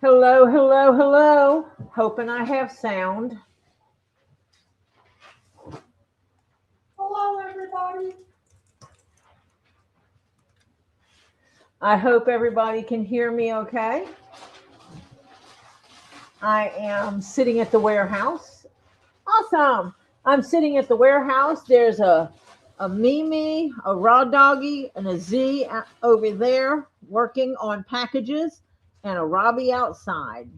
Hello, hello, hello. Hoping I have sound. Hello, everybody. I hope everybody can hear me okay. I am sitting at the warehouse. Awesome. I'm sitting at the warehouse. There's a Mimi, a raw doggy, and a Z over there working on packages, and a Robbie outside.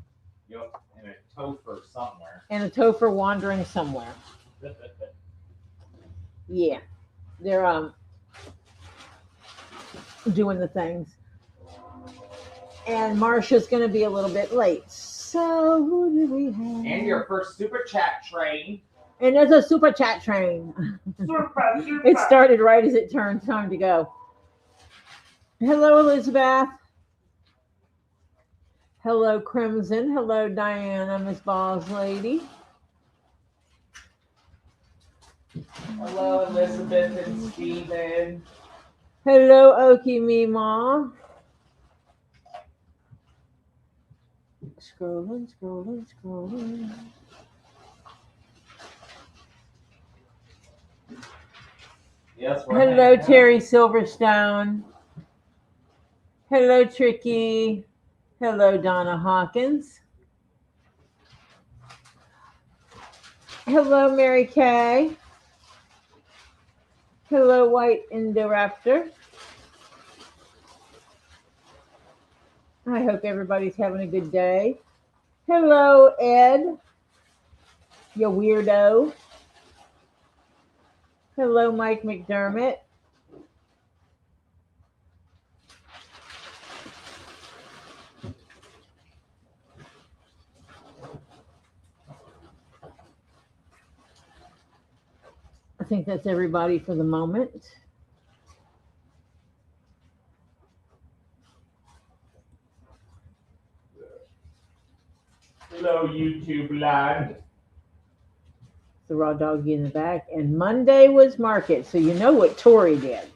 Yep, and a topher somewhere. And a topher wandering somewhere. Yeah, they're doing the things. And Marsha's going to be a little bit late. So who do we have? And your first super chat train. And there's a super chat train. Super. It started right as it turned time to go. Hello, Elizabeth. Hello, Crimson. Hello, Diana, Miss Balls Lady. Hello, Elizabeth and Steven. Hello, Okie Mima. Scrolling. Yes, Hello, Terry Silverstone. Hello, Tricky. Hello, Donna Hawkins. Hello, Mary Kay. Hello, White Indoraptor. I hope everybody's having a good day. Hello, Ed. You weirdo. Hello, Mike McDermott. I think that's everybody for the moment. Hello, YouTube land. The raw doggy in the back. And Monday was market, so you know what Tori did.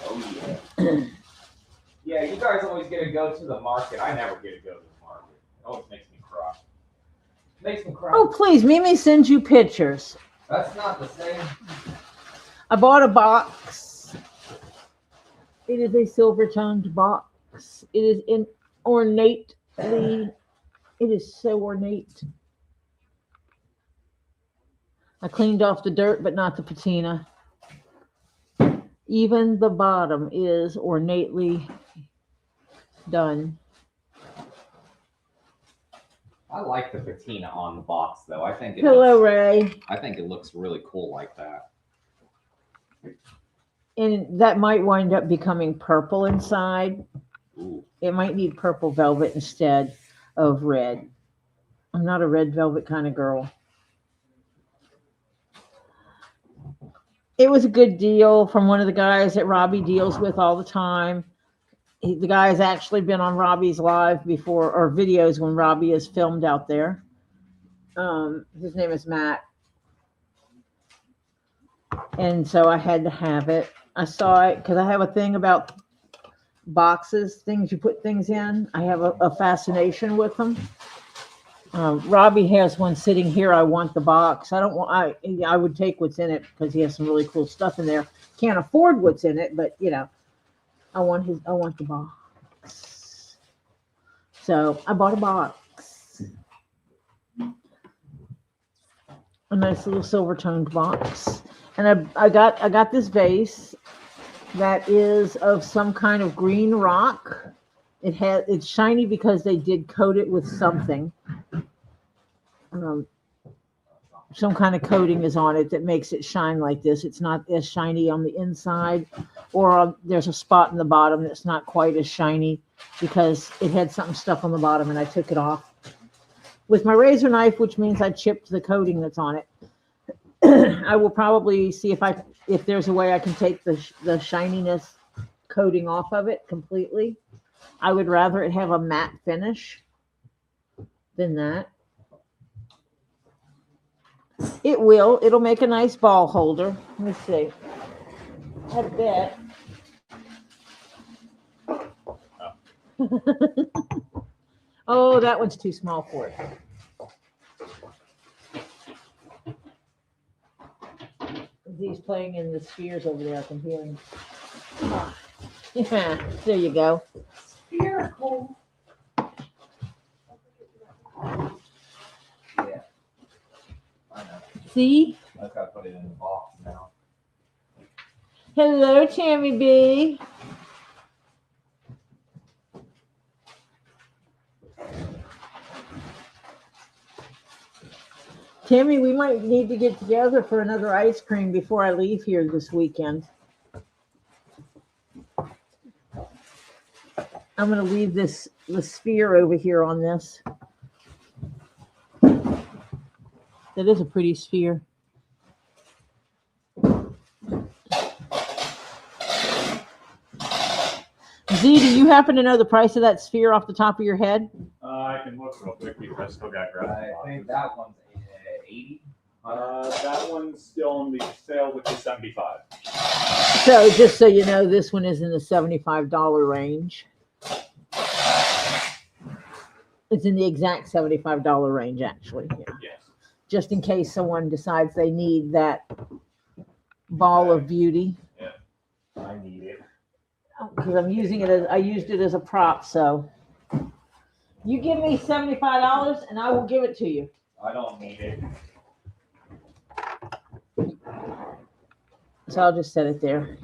Oh, yeah. Yeah, you guys always get to go to the market. I never get to go to the market. It always makes me cry. Makes me cry. Oh, please, Mimi sends you pictures. That's not the same. I bought a box. It is a silver-toned box. It is in ornately. It is so ornate. I cleaned off the dirt, but not the patina. Even the bottom is ornately done. I like the patina on the box, though. I think it Hello, looks, Ray. I think it looks really cool like that. And that might wind up becoming purple inside. Ooh. It might need purple velvet instead of red. I'm not a red velvet kind of girl. It was a good deal from one of the guys that Robbie deals with all the time. The guy has actually been on Robbie's live before, or videos when Robbie is filmed out there. His name is Matt. And so I had to have it. I saw it because I have a thing about boxes, things you put things in. I have a fascination with them. Robbie has one sitting here. I want the box. I would take what's in it because he has some really cool stuff in there. Can't afford what's in it, but I want the box. So I bought a box. A nice little silver toned box. And I got this vase that is of some kind of green rock. It's shiny because they did coat it with something. Some kind of coating is on it that makes it shine like this. It's not as shiny on the inside, or there's a spot in the bottom that's not quite as shiny because it had something stuck on the bottom and I took it off with my razor knife, which means I chipped the coating that's on it. I will probably see if there's a way I can take the shininess coating off of it completely. I would rather it have a matte finish than that. It'll make a nice ball holder. Let me see. I bet. Oh, that one's too small for it. He's playing in the spheres over there. I can hear him. Yeah, there you go. Spherical. Yeah. I know. See? I just gotta put it in the box now. Hello, Tammy B. Tammy, we might need to get together for another ice cream before I leave here this weekend. I'm going to leave the sphere over here on this. That is a pretty sphere. Z, do you happen to know the price of that sphere off the top of your head? I can look real quick because I still got graphic I think boxes. that one's 80. That one's still on the sale, which is 75. So just so you know, this one is in the $75 range. It's in the exact $75 range, actually. Yeah. Yes. Just in case someone decides they need that ball of beauty. I need it. Because I'm using it as I used it as a prop, so you give me $75 and I will give it to you. I don't need it. So I'll just set it there.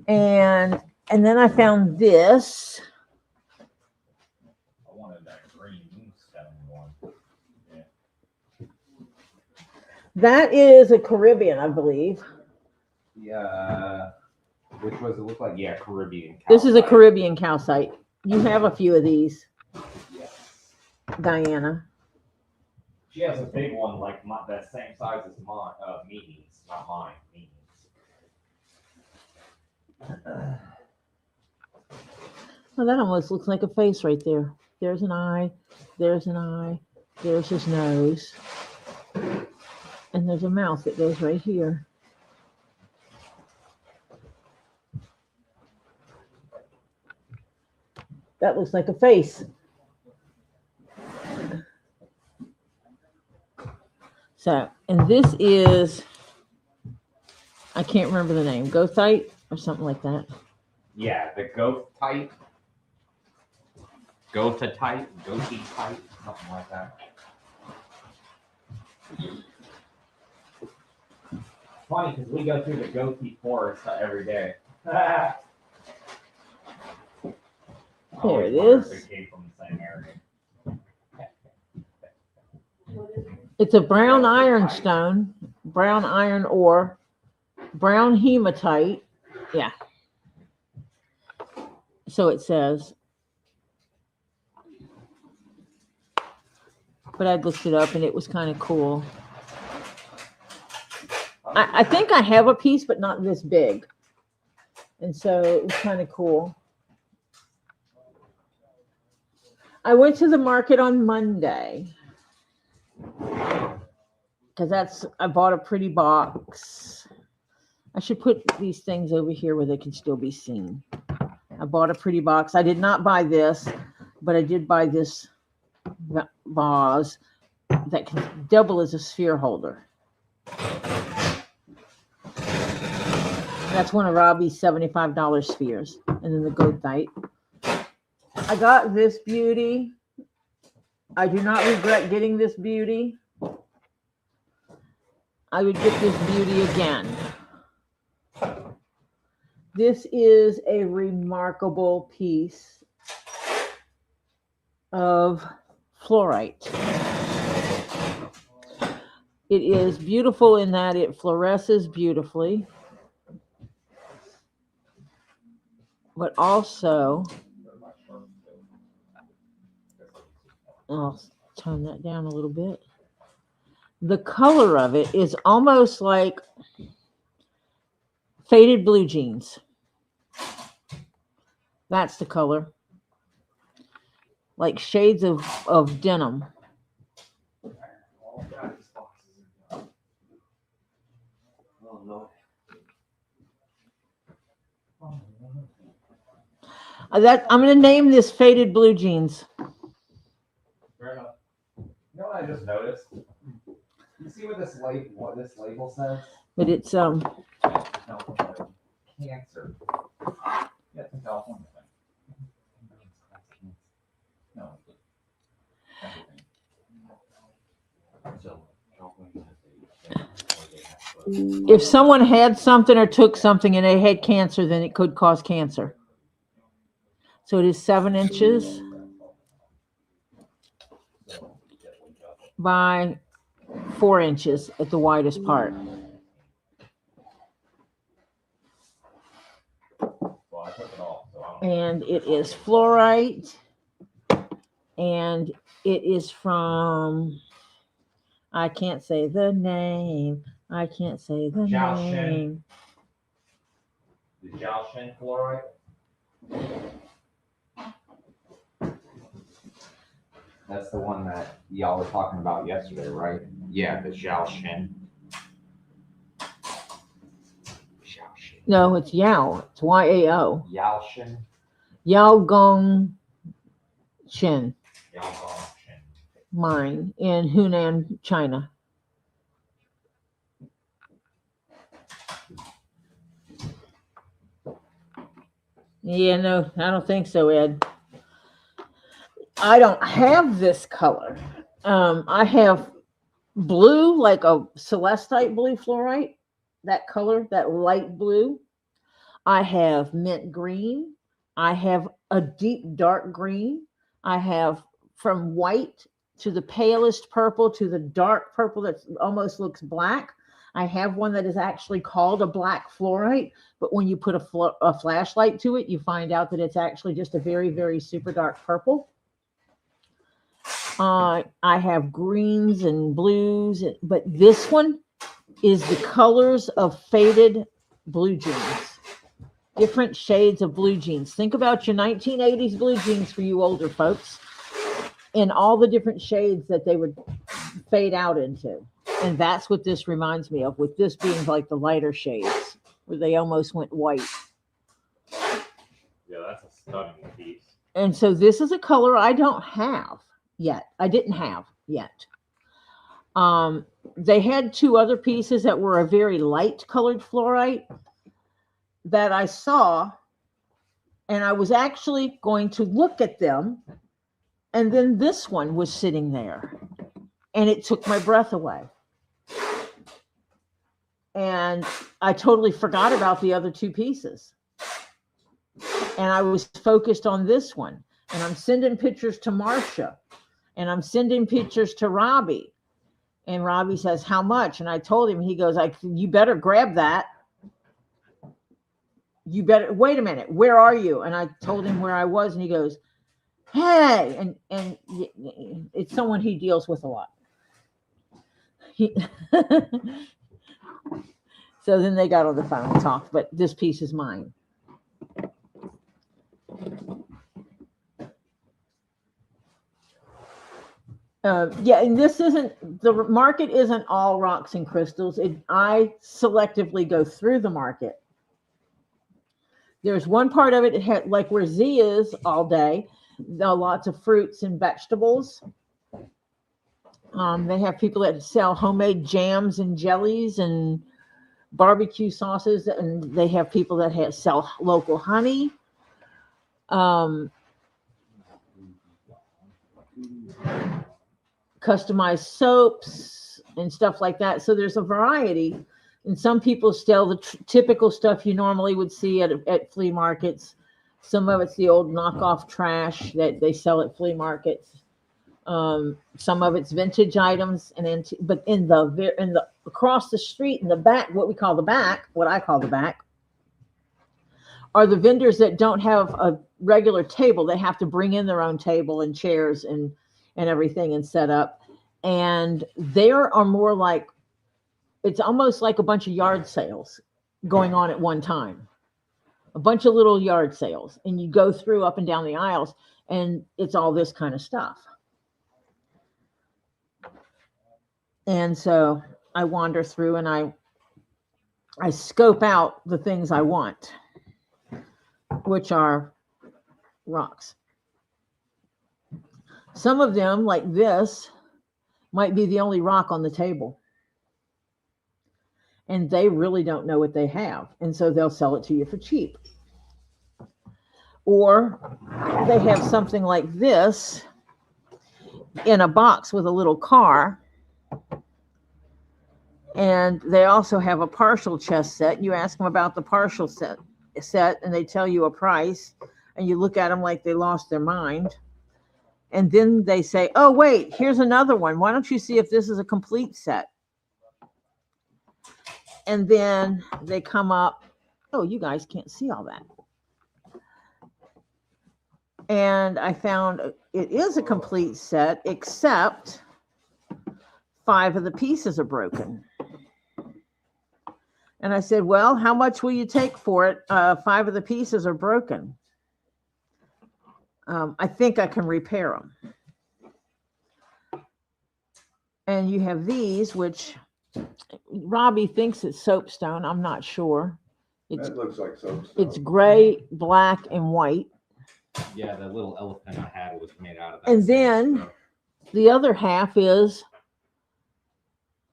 And then I found this. I wanted that green moonstone one. That is a Caribbean, I believe. Yeah. Which was it look like? Yeah, Caribbean. This is a calcite. Caribbean calcite. You have a few of these, Yes. Diana. She has a big one, like that same size as mine. Meetings, not mine. Meetings. Oh, that almost looks like a face right there. There's an eye. There's an eye. There's his nose. And there's a mouth that goes right here. That looks like a face. So, and this is, I can't remember the name, Gothite or something like that. Yeah, the goat type. Goatee type, something like that. Funny because we go through the goatee forest every day. There it is. It came from the same area. It's a brown ironstone, brown iron ore, brown hematite. Yeah. So it says. But I looked it up and it was kind of cool. I think I have a piece, but not this big. And so it was kind of cool. I went to the market on Monday. Because I bought a pretty box. I should put these things over here where they can still be seen. I bought a pretty box. I did not buy this, but I did buy this vase that can double as a sphere holder. That's one of Robbie's $75 spheres. And then the goathite. I got this beauty. I do not regret getting this beauty. I would get this beauty again. This is a remarkable piece of fluorite. It is beautiful in that it fluoresces beautifully, but also, I'll tone that down a little bit. The color of it is almost like faded blue jeans. That's the color. Like shades of denim. That I'm going to name this Faded Blue Jeans. Fair enough. You know what I just noticed? You see what this label says? But it's No, cancer. Yeah, it's in California. No. if someone had something or took something and they had cancer, then it could cause cancer. So it is 7 inches by 4 inches at the widest part. And it is fluorite. And it is from, I can't say the name. I can't say the name. The Jiaoshen fluorite. That's the one that y'all were talking about yesterday, right? Yeah, the Jiaoshen. No, it's Yao. It's Y-A-O. Yaoshen. Yao Gong Shen. Yaoshen. Mine in Hunan, China. Yeah, no, I don't think so, Ed. I don't have this color. I have blue, like a celestite blue fluorite, that color, that light blue. I have mint green. I have a deep dark green. I have from white to the palest purple to the dark purple that almost looks black. I have one that is actually called a black fluorite, but when you put a flashlight to it, you find out that it's actually just a very, very super dark purple. I have greens and blues, but this one is the colors of faded blue jeans. Different shades of blue jeans. Think about your 1980s blue jeans for you older folks and all the different shades that they would fade out into. And that's what this reminds me of, with this being like the lighter shades where they almost went white. Yeah, that's a stunning piece. And so this is a color I don't have yet. I didn't have yet. They had 2 other pieces that were a very light colored fluorite that I saw, and I was actually going to look at them, and then this one was sitting there, and it took my breath away. And I totally forgot about the other 2 pieces. And I was focused on this one. And I'm sending pictures to Marcia. And I'm sending pictures to Robbie. And Robbie says, how much? And I told him, he goes, you better grab that. You better, wait a minute, where are you? And I told him where I was. And he goes, hey. And it's someone he deals with a lot. So then they got on the phone and talked, but this piece is mine. Yeah, and this isn't, the market isn't all rocks and crystals. I selectively go through the market. There's one part of it, like where Z is all day, lots of fruits and vegetables. They have people that sell homemade jams and jellies and barbecue sauces, and they have people that sell local honey. Customized soaps and stuff like that. So there's a variety. And some people sell the typical stuff you normally would see at flea markets. Some of it's the old knockoff trash that they sell at flea markets. Some of it's vintage items, but in the across the street in the back, what I call the back, are the vendors that don't have a regular table. They have to bring in their own table and chairs and everything and set up. And there are more like, it's almost like a bunch of yard sales going on at one time. A bunch of little yard sales. And you go through up and down the aisles, and it's all this kind of stuff. And so I wander through and I scope out the things I want, which are rocks. Some of them, like this, might be the only rock on the table. And they really don't know what they have. And so they'll sell it to you for cheap. Or they have something like this in a box with a little car. And they also have a partial chest set. You ask them about the partial set, and they tell you a price. And you look at them like they lost their mind. And then they say, oh, wait, here's another one. Why don't you see if this is a complete set? And then they come up. Oh, you guys can't see all that. And I found it is a complete set, except 5 of the pieces are broken. And I said, well, how much will you take for it? 5 of the pieces are broken. I think I can repair them. And you have these, which Robbie thinks it's soapstone. I'm not sure. That looks like soapstone. It's gray, black, and white. Yeah, the little elephant I had was made out of that. And then the other half is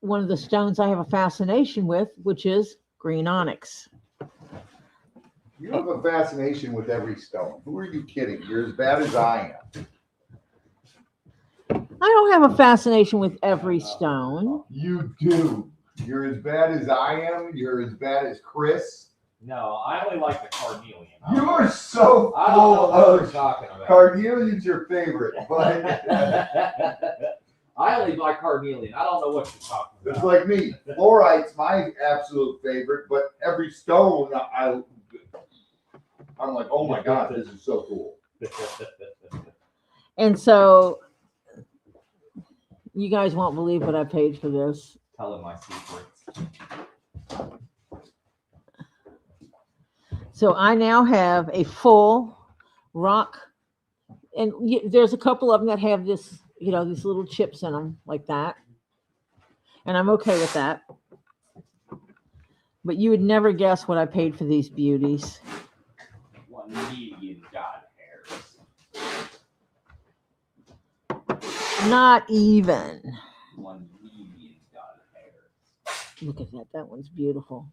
one of the stones I have a fascination with, which is green onyx. You have a fascination with every stone. Who are you kidding? You're as bad as I am. I don't have a fascination with every stone. You do. You're as bad as I am. You're as bad as Chris. No, I only like the carnelian. You are so I don't know full what you're of talking about. carnelian's your favorite, but I only like carnelian. I don't know what you're talking about. it's like me. Fluorite's my absolute favorite, but every stone I'm like, oh my God, this is so cool. And so you guys won't believe what I paid for this. Tell him my secrets. So I now have a full rock, and there's a couple of them that have this, these little chips in them like that. And I'm okay with that. But you would never guess what I paid for these beauties. 1 million god hairs. Not even. 1 million god hairs. Look at that. That one's beautiful.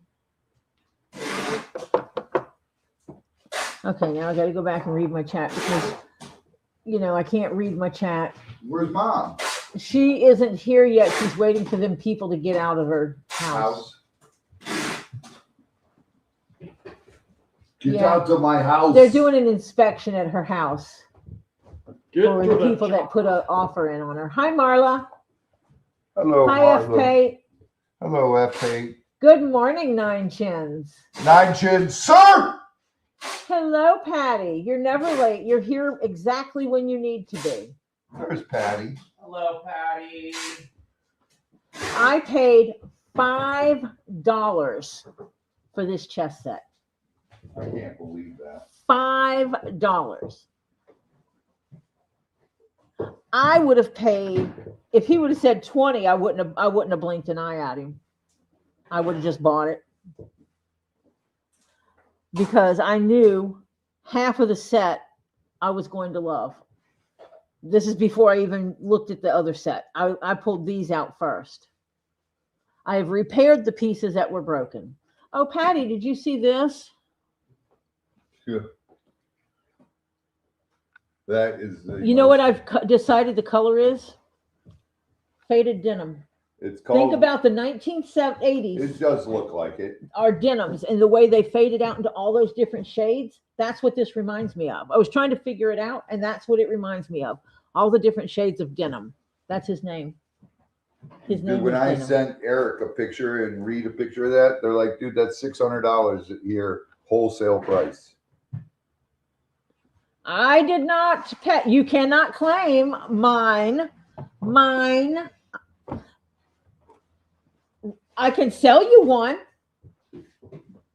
Okay, now I got to go back and read my chat because, I can't read my chat. Where's Mom? She isn't here yet. She's waiting for them people to get out of her house. Get Yeah. out to my house. They're doing an inspection at her house Get for to the the people that put an offer in on her. Hi, Marla. Hello, Hi, Martha. FK. Hello, FK. Good morning, Nine Chins. Nine Chin, sir! Hello, Patty. You're never late. You're here exactly when you need to be. There's Patty. Hello, Patty. I paid $5 for this chess set. I can't believe that. $5. I would have paid, if he would have said 20, I wouldn't have blinked an eye at him. I would have just bought it. Because I knew half of the set I was going to love. This is before I even looked at the other set. I pulled these out first. I have repaired the pieces that were broken. Oh, Patty, did you see this? Yeah. That is the You know what I've decided the color is? Faded denim. It's called. Think about the 1980s. It does look like it. Our denims and the way they faded out into all those different shades. That's what this reminds me of. I was trying to figure it out, and that's what it reminds me of. All the different shades of denim. That's his name. His name. Dude, when is I Denim. sent Eric a picture and Reed a picture of that, they're like, dude, that's $600 here, wholesale price. I did not pet. You cannot claim mine. Mine. I can sell you one.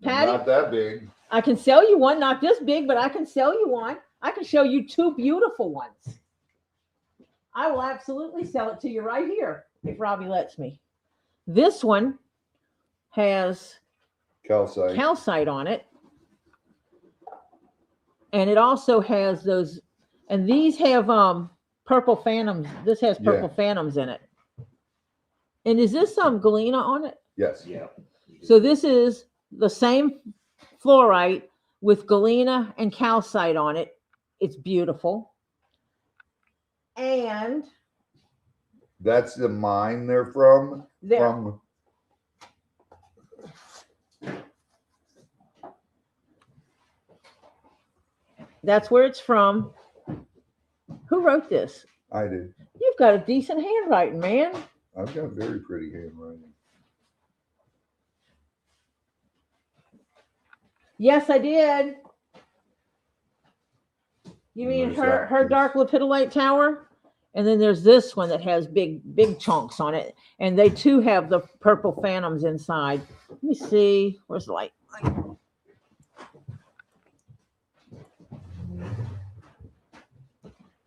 Patty, Not that big. I can sell you one, not this big, but I can sell you one. I can show you 2 beautiful ones. I will absolutely sell it to you right here if Robbie lets me. This one has Calcite. calcite on it. And it also has those, and these have purple phantoms. This has purple phantoms in it. And is this galena on it? Yes. Yeah. So this is the same fluorite with galena and calcite on it. It's beautiful. And That's the mine they're from. there, that's where it's from. Who wrote this? I did. You've got a decent handwriting, man. I've got very pretty handwriting. Yes, I did. You mean There's her that piece. dark lepidolite tower? And then there's this one that has big chunks on it. And they too have the purple phantoms inside. Let me see. Where's the light?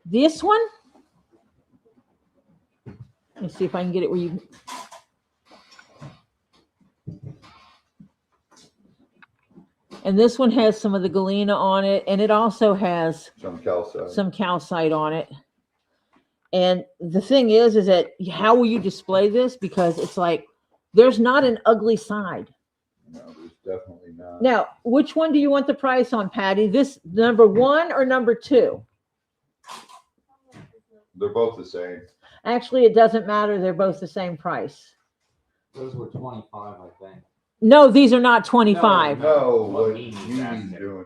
This one? Let me see if I can get it where you... And this one has some of the galena on it. And it also has Some calcite. some calcite on it. And the thing is that how will you display this? Because it's like, there's not an ugly side. No, there's definitely not. Now, which one do you want the price on, Patty? This number 1 or number 2? They're both the same. Actually, it doesn't matter. They're both the same price. Those were 25, I think. No, these are not 25. No, What what Mimi's Mimi's asking. doing.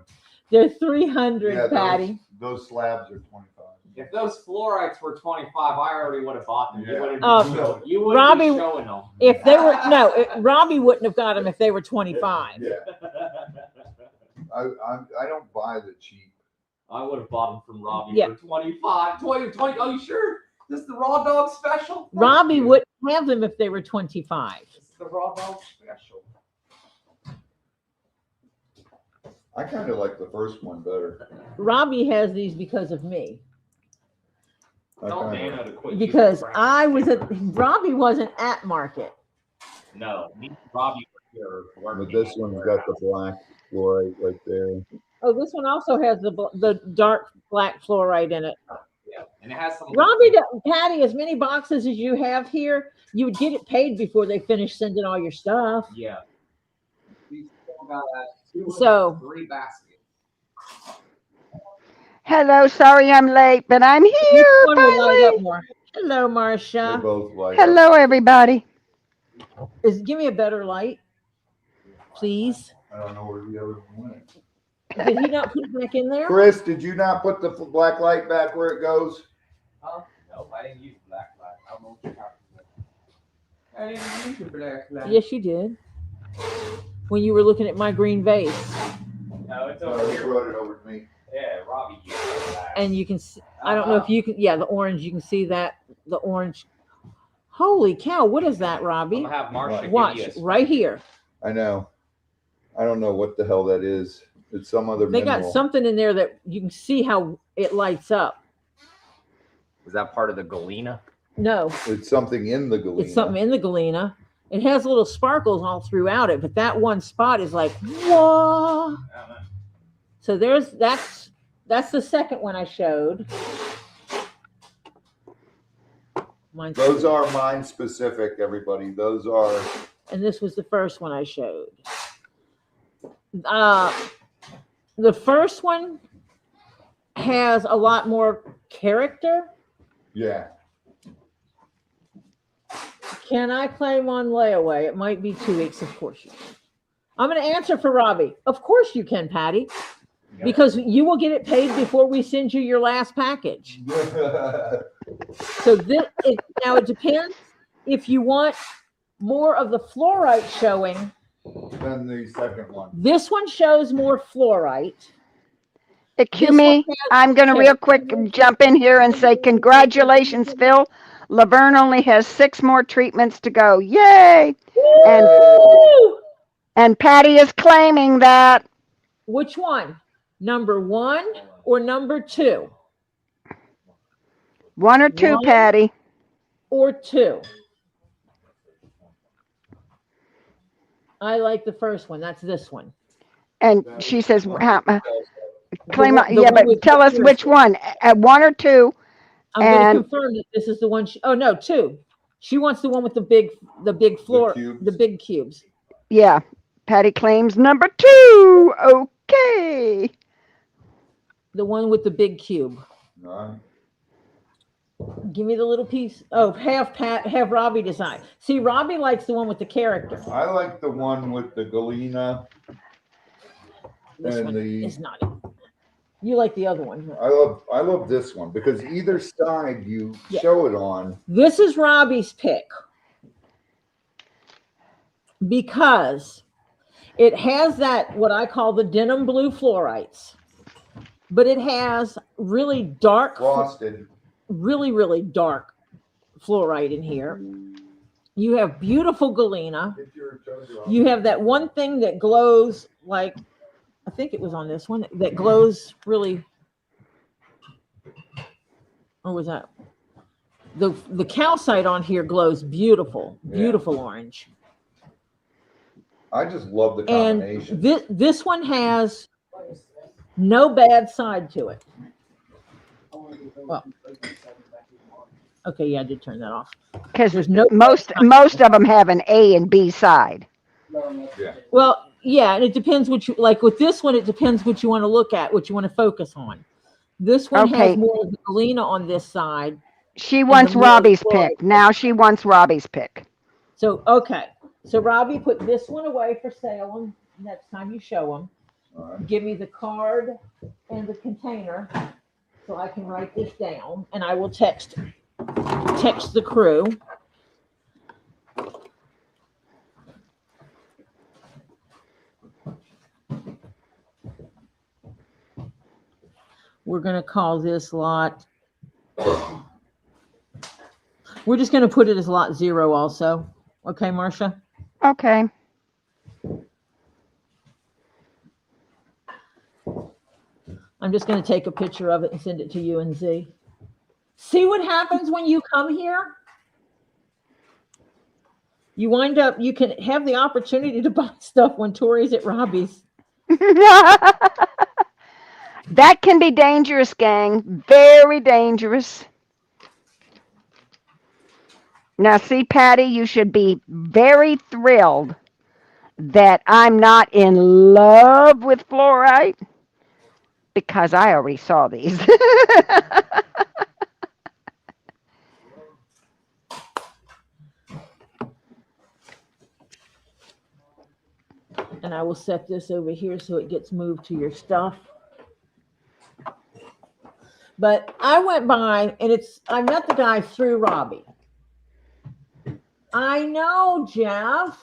They're 300, Yeah, Patty. those slabs are 25. If those fluorites were 25, I already would have bought them. Yeah. You wouldn't Oh, you wouldn't Robbie, be showing them. If they were, no, Robbie wouldn't have got them if they were 25. Yeah, I don't buy the cheap. I would have bought them from Robbie Yeah. for 25. 20, are you sure? This is the raw dog special? Thank Robbie you. wouldn't have them if they were 25. This is the raw dog special. I kind of like the first one better. Robbie has these because of me. I Tell kinda- Dana to quit Because using I was Robbie wasn't at market. No, me and Robbie were here working. But this one's got the black fluorite right there. Oh, this one also has the dark black fluorite in it. Yeah, and it has some. Robbie, Patty, as many boxes as you have here, you would get it paid before they finish sending all your stuff. Yeah. We still got 2 So- 3 baskets. Hello, sorry I'm late, but I'm here This one will light finally. up more. Hello, They Marcia. both light up. Hello, everybody. Give me a better light, please. I don't know where the other one went. Did he not put it back in there? Chris, did you not put the black light back where it goes? Huh? No, I didn't use black light. I don't know what you're talking about. I didn't use the black light. Yes, you did. When you were looking at my green vase, No, it's No, over he here. brought it over to me. Yeah, Robbie used the black. and you can see, I don't know if you can, yeah, the orange, you can see that, the orange. Holy cow, what is that, I'm Robbie? gonna have Marcia give Watch, you a- right here. I know. I don't know what the hell that is. It's some other They mineral. got something in there that you can see how it lights up. Was that part of the galena? No, It's something in the galena. it's something in the galena. It has little sparkles all throughout it, but that one spot is like, whoa. So that's the second one I showed. Mine's Those are mine specific, everybody. Those are. and this was the first one I showed. The first one has a lot more character. Yeah. Can I claim on layaway? It might be 2 weeks. Of course you can. I'm going to answer for Robbie. Of course you can, Patty, because you will get it paid before we send you your last package. So now it depends if you want more of the fluorite showing. Then the second one. This one shows more fluorite. Excuse This me, one has I'm going to real quick jump in here and say congratulations, Phil. Laverne only has 6 more treatments to go. Yay! Woo! And Patty is claiming that. Which one? Number 1 or number 2? 1 or 2, One. Patty. Or 2? I like the first one. That's this one. And she says, Claim, the yeah, one but with tell the us which character. one. At 1 or 2. I'm going to And confirm that this is the one. Oh no, 2. She wants the one with the big floor, cubes? the big cubes. yeah, Patty claims number 2. Okay. The one with the big cube. No, Give me the little piece. Oh, have Robbie design. See, Robbie likes the one with the character. I like the one with the galena. This And one the- is not it. You like the other one. I love this one because either side you Yeah. show it on. This is Robbie's pick because it has that what I call the denim blue fluorites, but it has really dark, Frosted. really dark fluorite in here. You have beautiful galena. You have that one thing that glows like, I think it was on this one, that glows really. Or was that? The calcite on here glows beautiful, beautiful orange. I just love the And combination. this one has no bad side to it. Well, okay, yeah, I did turn that off. Because There's no most of them have an A and B side. Yeah. Well, yeah, and it depends what you like with this one. It depends what you want to look at, what you want to focus on. This one Okay. has more of the galena on this side. She wants the middle Robbie's fluorite. pick. Now she wants Robbie's pick. So, okay. So Robbie put this one away for sale and next time you show him. All right. Give me the card and the container so I can write this down and I will text the crew. We're going to call this lot. We're just going to put it as lot 0 also. Okay, Marcia? Okay. I'm just going to take a picture of it and send it to you and Z. See what happens when you come here? You wind up, you can have the opportunity to buy stuff when Tori's at Robbie's. That can be dangerous, gang. Very dangerous. Now, see, Patty, you should be very thrilled that I'm not in love with fluorite because I already saw these. And I will set this over here so it gets moved to your stuff. But I went by and I met the guy through Robbie. I know, Jeff.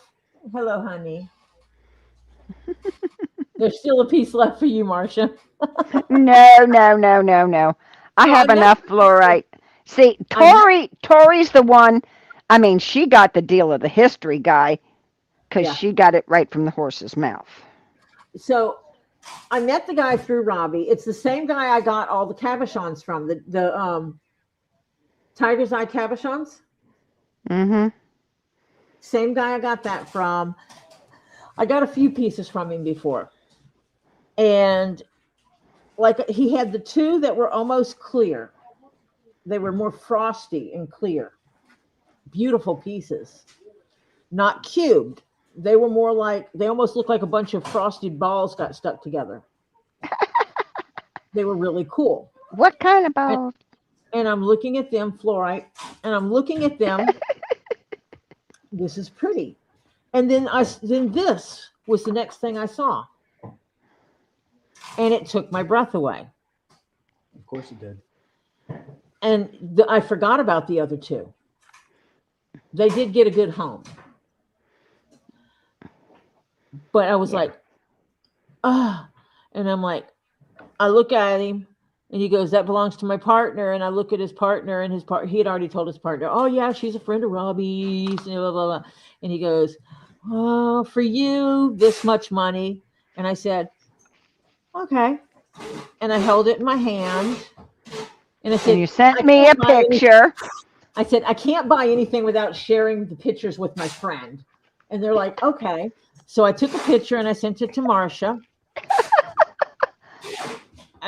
Hello, honey. There's still a piece left for you, Marcia. No. I have enough fluorite. See, Tori's the one. I mean, she got the deal of the history guy because she got it right from the horse's mouth. So I met the guy through Robbie. It's the same guy I got all the cabochons from, the Tiger's Eye cabochons. Mm-hmm. Same guy I got that from. I got a few pieces from him before. And like he had the 2 that were almost clear. They were more frosty and clear. Beautiful pieces. Not cubed. They were more like, they almost looked like a bunch of frosted balls got stuck together. They were really cool. What kind of balls? And I'm looking at them, fluorite, and I'm looking at them. This is pretty. And then this was the next thing I saw. And it took my breath away. Of course it did. And I forgot about the other 2. They did get a good home. But I was like, and I'm like, I look at him and he goes, that belongs to my partner. And I look at his partner and he had already told his partner, oh yeah, she's a friend of Robbie's, and blah, blah, blah. And he goes, oh, for you, this much money. And I said, okay. And I held it in my hand. And I said, And you sent me a picture. I said, I can't buy anything without sharing the pictures with my friend. And they're like, okay. So I took a picture and I sent it to Marcia.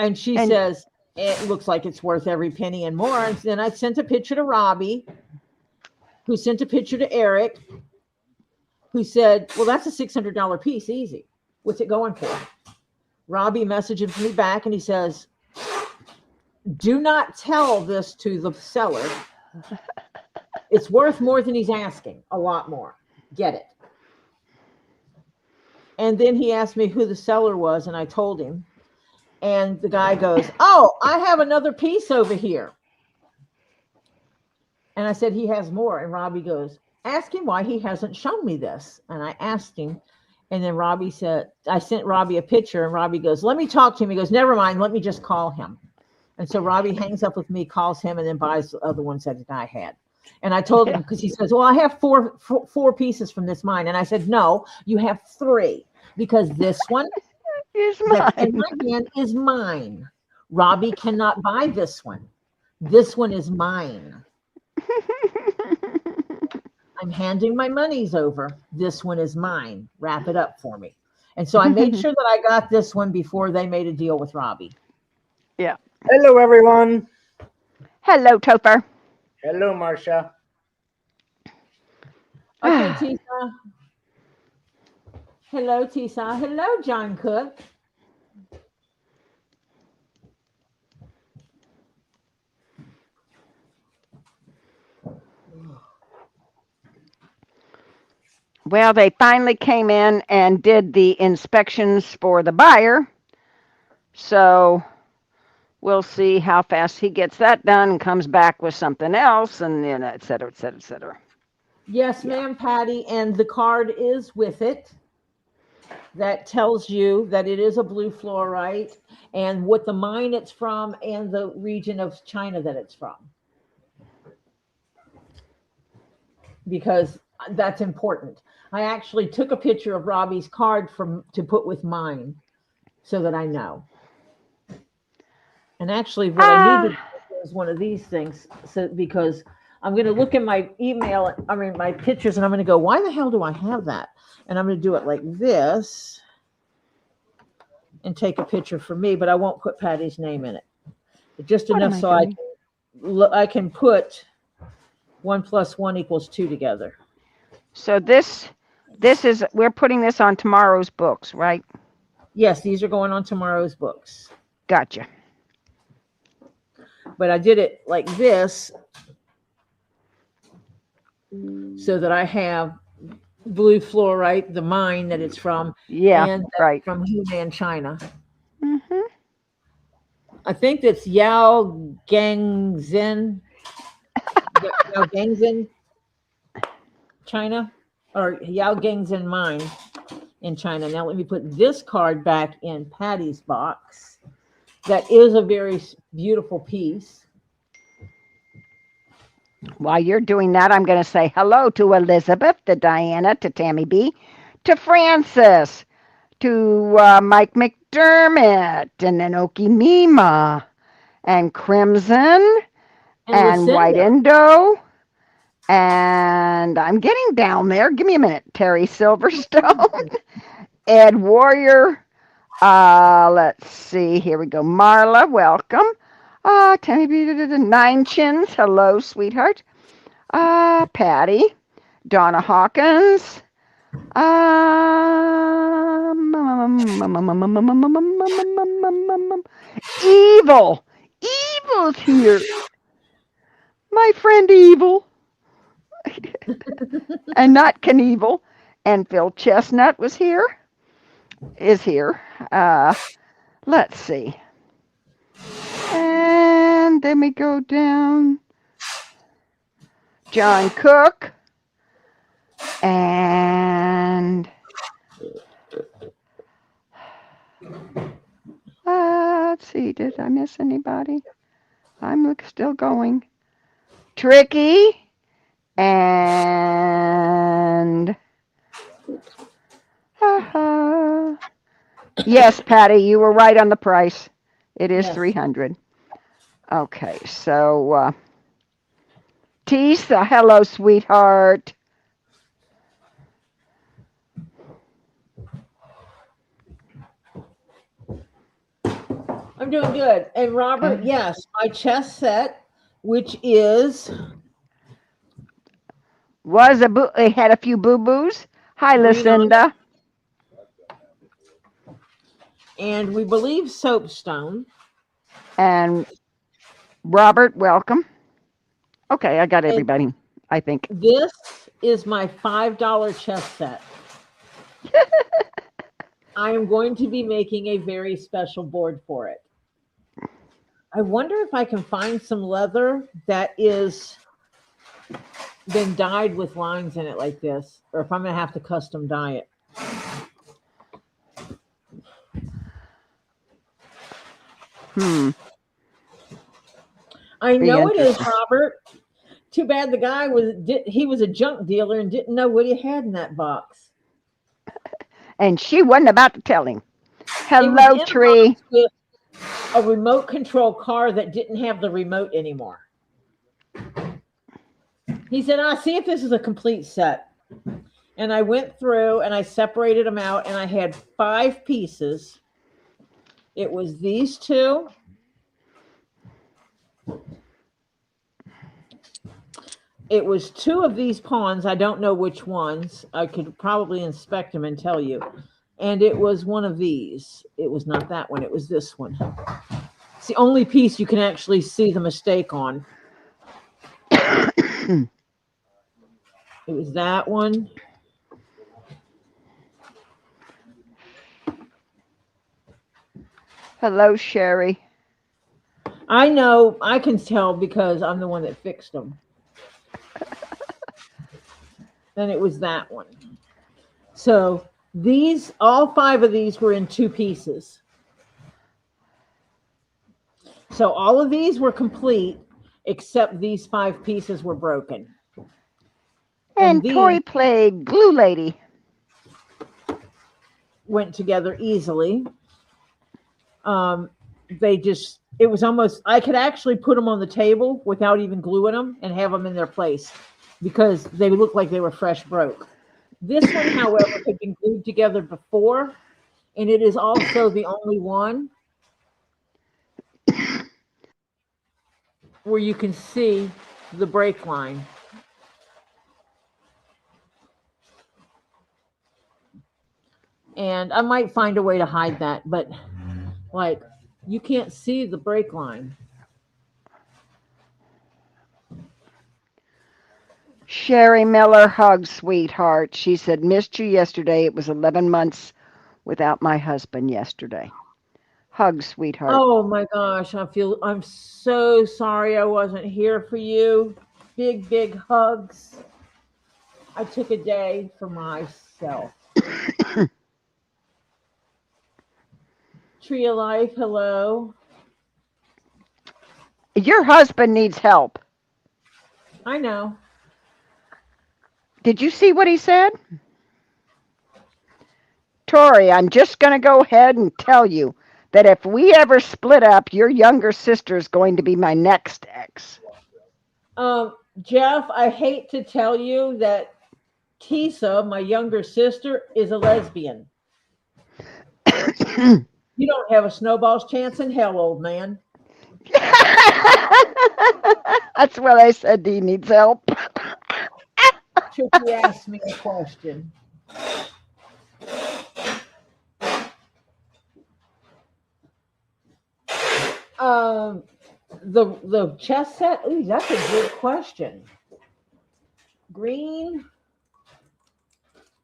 And she And- says, it looks like it's worth every penny and more. And then I sent a picture to Robbie, who sent a picture to Eric, who said, well, that's a $600 piece, easy. What's it going for? Robbie messages me back and he says, do not tell this to the seller. It's worth more than he's asking, a lot more. Get it. And then he asked me who the seller was, and I told him. And the guy goes, oh, I have another piece over here. And I said, he has more. And Robbie goes, ask him why he hasn't shown me this. And I asked him. And then Robbie said, I sent Robbie a picture. And Robbie goes, let me talk to him. He goes, never mind. Let me just call him. And so Robbie hangs up with me, calls him, and then buys the other ones that the guy had. And I told him, because he says, well, I have four pieces from this mine. And I said, no, you have 3, because this one Here's that's in mine. my hand is mine. Robbie cannot buy this one. This one is mine. I'm handing my monies over. This one is mine. Wrap it up for me. And so I made sure that I got this one before they made a deal with Robbie. Yeah. Hello, everyone. Hello, Topher. Hello, Marcia. Okay, Teesa. Hello, Teesa. Hello, John Cook. Well, they finally came in and did the inspections for the buyer. So we'll see how fast he gets that done and comes back with something else, and then et cetera, et cetera, et cetera. Yes, ma'am, Patty. And the card is with it. That tells you that it is a blue fluorite and what the mine it's from and the region of China that it's from. Because that's important. I actually took a picture of Robbie's card to put with mine so that I know. And actually what I needed was one of these things, so because I'm going to look in my email, my pictures, and I'm going to go, why the hell do I have that? And I'm going to do it like this and take a picture for me, but I won't put Patty's name in it. Just What am enough I so doing? I can put 1 + 1 = 2 together. So this is, we're putting this on tomorrow's books, right? Yes, these are going on tomorrow's books. Gotcha. But I did it like this so that I have blue fluorite, the mine that it's from, Yeah, and right. from Hunan, China. Mm-hmm. I think that's Yao Gangzhen, China, or Yao Gangzhen mine in China. Now let me put this card back in Patty's box. That is a very beautiful piece. While you're doing that, I'm going to say hello to Elizabeth, to Diana, to Tammy B, to Francis, to Mike McDermott, and then Oki Mima, and Crimson, and White Lucinda. Indo, and I'm getting down there. Give me a minute. Terry Silverstone, Ed Warrior. Let's see. Here we go. Marla, welcome. Tammy B, Nine Chins. Hello, sweetheart. Patty. Donna Hawkins. Evil. Evil's here. My friend Evil. And not Knievel. And Phil Chestnut was here. Is here. Let's see. And then we go down. John Cook. And let's see, did I miss anybody? I'm still going. Tricky. And yes, Patty, you were right on the price. It is Yes. $300. Okay, so Teesa, hello, sweetheart. I'm doing good. And Robert, yes, my chess set, which is It had a few boo-boos. Hi, Green Lucinda. and we believe soapstone. And Robert, welcome. Okay, I got And everybody, I think. this is my $5 chess set. I am going to be making a very special board for it. I wonder if I can find some leather that is been dyed with lines in it like this, or if I'm gonna have to custom dye it. I Be know it is, interesting. Robert. Too bad the guy was a junk dealer and didn't know what he had in that box. And she wasn't about to tell him. It was Hello, in a Tree. box with a remote control car that didn't have the remote anymore. He said, "I'll see if this is a complete set." And I went through and I separated them out, and I had 5 pieces. It was these 2. It was 2 of these pawns. I don't know which ones. I could probably inspect them and tell you. And it was one of these. It was not that one. It was this one. It's the only piece you can actually see the mistake on. It was that one. Hello, Sherry. I know. I can tell because I'm the one that fixed them. And it was that one. So these, all 5 of these were in 2 pieces. So all of these were complete, except these 5 pieces were broken. And these Tori played Glue Lady. went together easily. It was almost, I could actually put them on the table without even gluing them and have them in their place because they looked like they were fresh broke. This one, however, had been glued together before, and it is also the only one where you can see the break line. And I might find a way to hide that, but like you can't see the break line. Sherry Miller hugs, sweetheart. She said, missed you yesterday. It was 11 months without my husband yesterday. Hugs, sweetheart. Oh my gosh, I'm so sorry I wasn't here for you. Big, big hugs. I took a day for myself. Tree of Life, hello. Your husband needs help. I know. Did you see what he said? Tori, I'm just going to go ahead and tell you that if we ever split up, your younger sister is going to be my next ex. Jeff, I hate to tell you that Teesa, my younger sister, is a lesbian. You don't have a snowball's chance in hell, old man. That's what I said. He needs help. Tricky asked me a question. The chess set. Ooh, that's a good question. Green,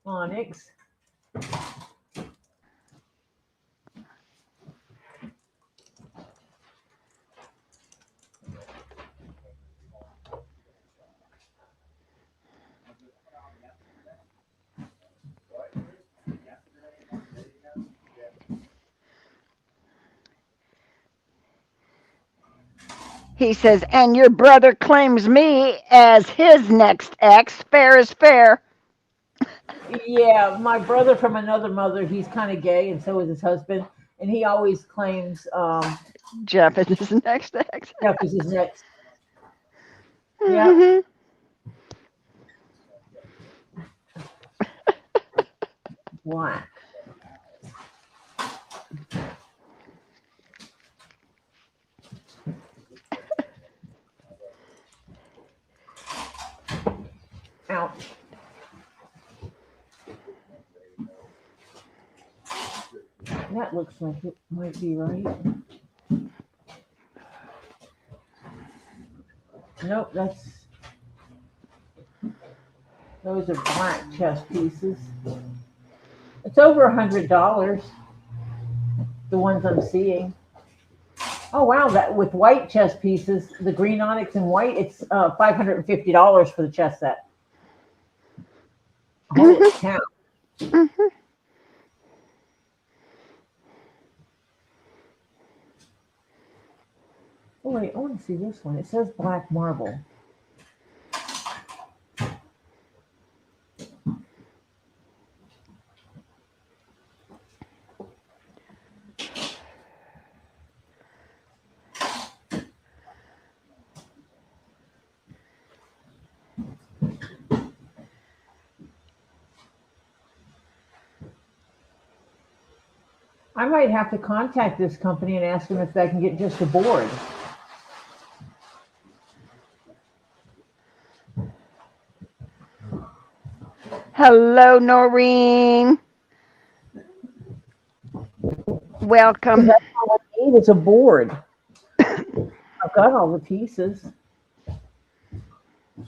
onyx. He says, and your brother claims me as his next ex. Fair is fair. Yeah, my brother from another mother. He's kind of gay, and so is his husband. And he always claims Jeff is his next ex. Jeff is his next. Mm-hmm. Black. That looks like it might be right. Nope, those are black chest pieces. It's over $100. The ones I'm seeing. Oh wow, that with white chest pieces, the green onyx and white, it's $550 for the chest set. Holy cow. Mhm. Oh wait, I want to see this one. It says black marble. I might have to contact this company and ask them if they can get just a board. Hello, Noreen. Welcome. That's all I need is a board. I've got all the pieces.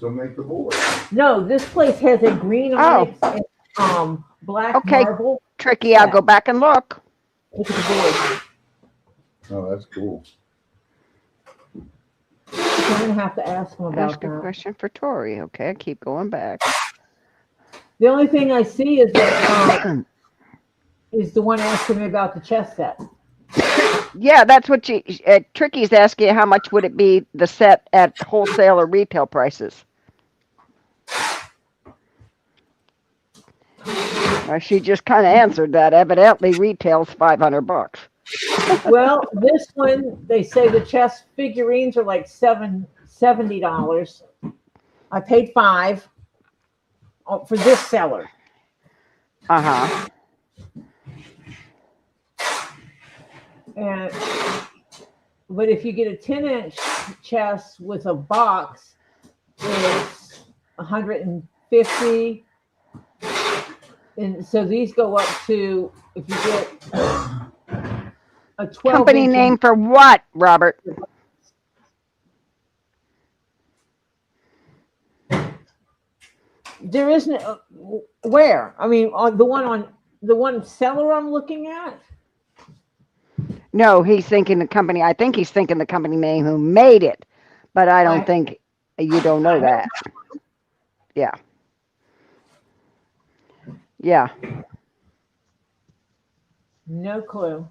So make the board. No, this place has a green onyx and black Okay. marble. Tricky, I'll go back and look. Look at the board. Oh, that's cool. I'm gonna have to ask them about Ask a that. question for Tori. Okay, I keep going back. The only thing I see is that is the one asking me about the chest set. Yeah, that's what Tricky's asking. How much would it be the set at wholesale or retail prices? She just kind of answered that. Evidently, retail's $500. Well, this one they say the chest figurines are like $70. I paid $5 for this seller. Uh-huh. But if you get a 10-inch chest with a box, it's $150. And so these go up to, if you get a 12 Company inch name for what, Robert? There isn't where? I mean, on the one seller I'm looking at. No, he's thinking the company. I think he's thinking the company name who made it, but I don't think you don't know that. Yeah. Yeah. No clue.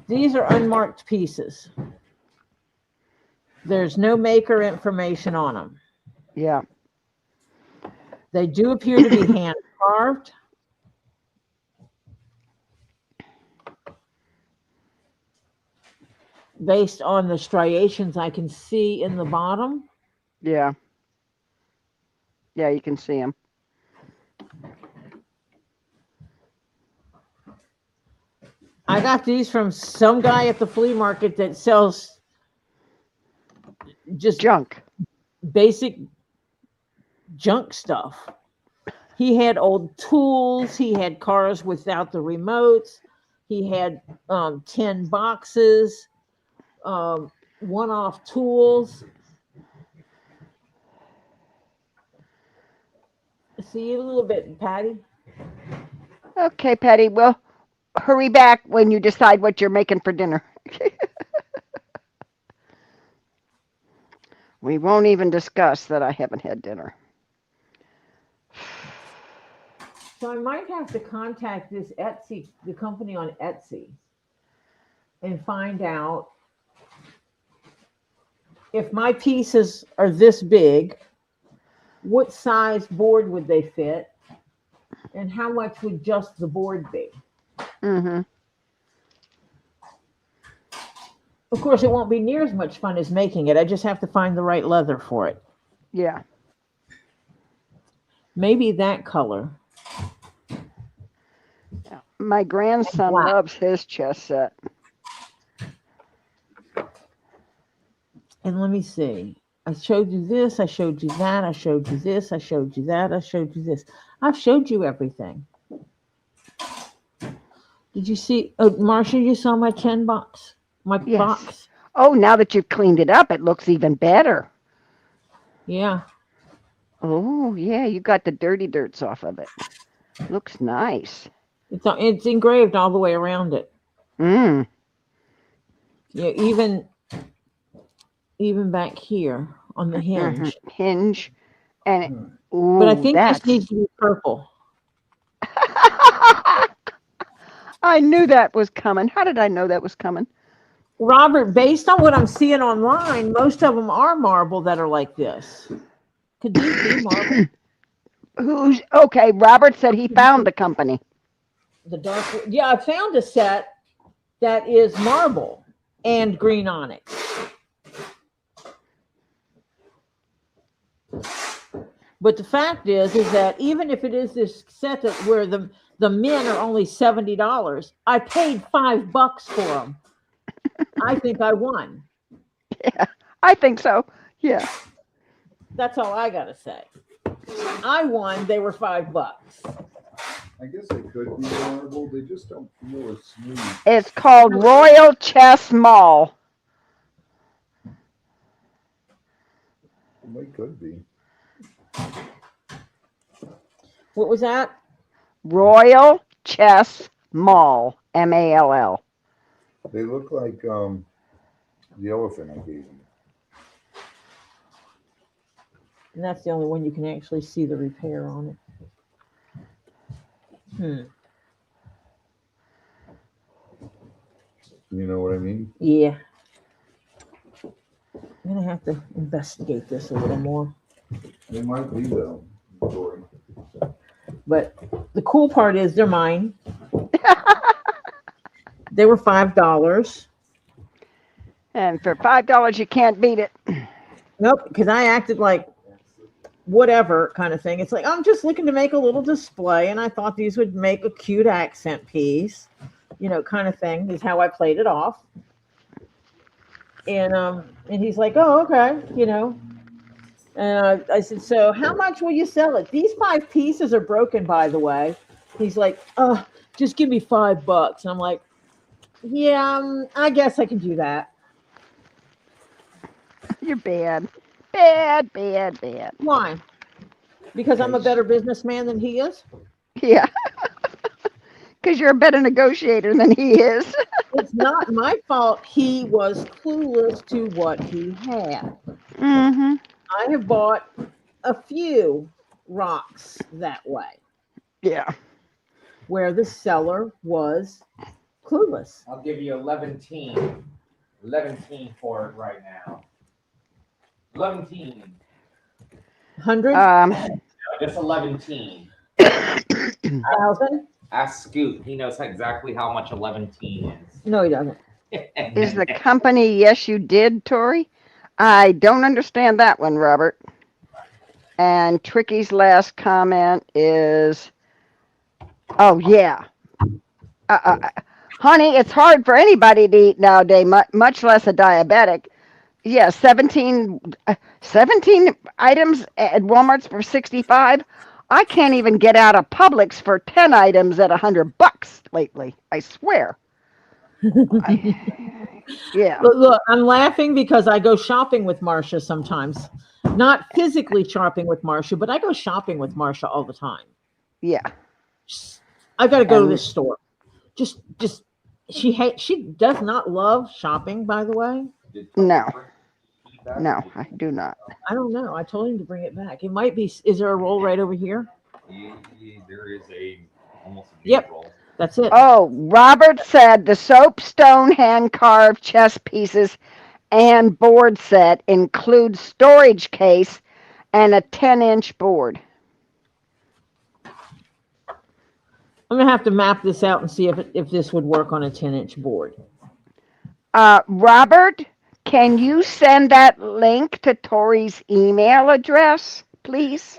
These are unmarked pieces. There's no maker information on them. Yeah. They do appear to be hand carved. Based on the striations I can see in the bottom. Yeah. Yeah, you can see them. I got these from some guy at the flea market that sells just junk, basic junk stuff. He had old tools. He had cars without the remotes. He had 10 boxes, one-off tools. See you a little bit, Patty. Okay, Patty. Well, hurry back when you decide what you're making for dinner. We won't even discuss that I haven't had dinner. So I might have to contact this Etsy, the company on Etsy, and find out if my pieces are this big, what size board would they fit, and how much would just the board be? Mm-hmm. Of course, it won't be near as much fun as making it. I just have to find the right leather for it. Yeah. Maybe that color. My grandson loves his chess set. And let me see. I showed you this. I showed you that. I showed you this. I showed you that. I showed you this. I've showed you everything. Did you see? Oh, Marcia, you saw my 10 box? My Yes. box? Oh, now that you've cleaned it up, it looks even better. Yeah. Oh, yeah, you got the dirty dirts off of it. Looks nice. It's engraved all the way around it. Mm. Yeah, even back here on the hinge. Hinge. And, But I ooh, think this that's. needs to be purple. I knew that was coming. How did I know that was coming? Robert, based on what I'm seeing online, most of them are marble that are like this. Could these be marble? Who's okay? Robert said he found the company. The dark. Yeah, I found a set that is marble and green onyx. But the fact is that even if it is this set that where the men are only $70, I paid $5 for them. I think I won. Yeah, I think so. Yeah. That's all I gotta say. I won. They were $5. I guess they could be marble. They just don't feel as smooth. It's called Royal Chess Mall. They could be. What was that? Royal Chess Mall. MALL. They look like the elephant I gave them. And that's the only one you can actually see the repair on it. You know what I mean? Yeah. I'm gonna have to investigate this a little more. They might be though. Dory. But the cool part is they're mine. They were $5. And for $5, you can't beat it. Nope, because I acted like whatever kind of thing. It's like I'm just looking to make a little display, and I thought these would make a cute accent piece, kind of thing. Is how I played it off. And he's like, "Oh, okay," And I said, "So how much will you sell it? These 5 pieces are broken, by the way." He's like, "Oh, just give me $5." And I'm like, "Yeah, I guess I can do that." You're bad. Bad, bad, bad. Why? Because I'm a better businessman than he is? Yeah. Because you're a better negotiator than he is. It's not my fault he was clueless to what he had. Mm-hmm. I have bought a few rocks that way Yeah. where the seller was clueless. I'll give you 11 for it right now. 11. 100? Just 11. 1,000? Ask Scoot. He knows exactly how much 11 is. No, he doesn't. Is the company Yes You Did, Tori? I don't understand that one, Robert. And Tricky's last comment is, oh, yeah. Honey, it's hard for anybody to eat nowadays, much less a diabetic. Yeah, 17 items at Walmart's for 65. I can't even get out of Publix for 10 items at $100 lately. I swear. Yeah. Look, I'm laughing because I go shopping with Marcia sometimes. Not physically shopping with Marcia, but I go shopping with Marcia all the time. Yeah. I got to go to this store. Just she does not love shopping, by the way. No, I do not. I don't know. I told him to bring it back. It might be. Is there a roll right over here? There is almost a Yep. roll. That's it. Oh, Robert said the soapstone hand-carved chess pieces and board set includes storage case and a 10-inch board. I'm gonna have to map this out and see if this would work on a 10-inch board. Robert, can you send that link to Tori's email address, please?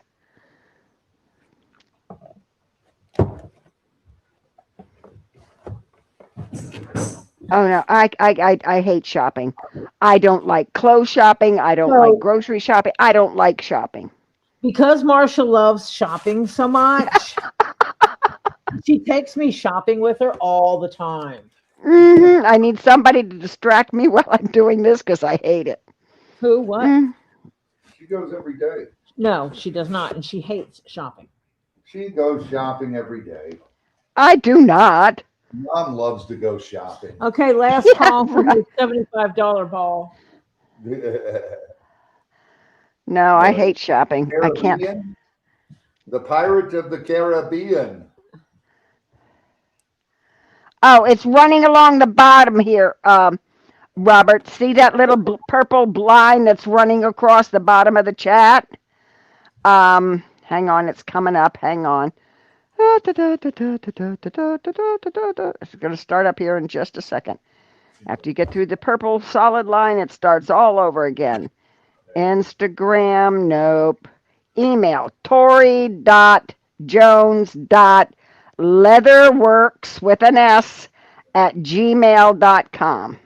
Oh no, I hate shopping. I don't like clothes shopping. I don't like So grocery shopping. I don't like shopping. because Marsha loves shopping so much, she takes me shopping with her all the time. I need somebody to distract me while I'm doing this because I hate it. Who? What? Mm, She goes every day. No, she does not, and she hates shopping. She goes shopping every day. I do not. Mom loves to go shopping. Okay, last Yeah, call for right. the $75 ball. No, I hate shopping. I can't. Caribbean? The Pirates of the Caribbean. Oh, it's running along the bottom here, Robert. See that little purple line that's running across the bottom of the chat? Hang on, it's coming up. Hang on. It's going to start up here in just a second. After you get through the purple solid line, it starts all over again. Instagram, nope. Email, tori.jones.leatherworks with an S at gmail.com.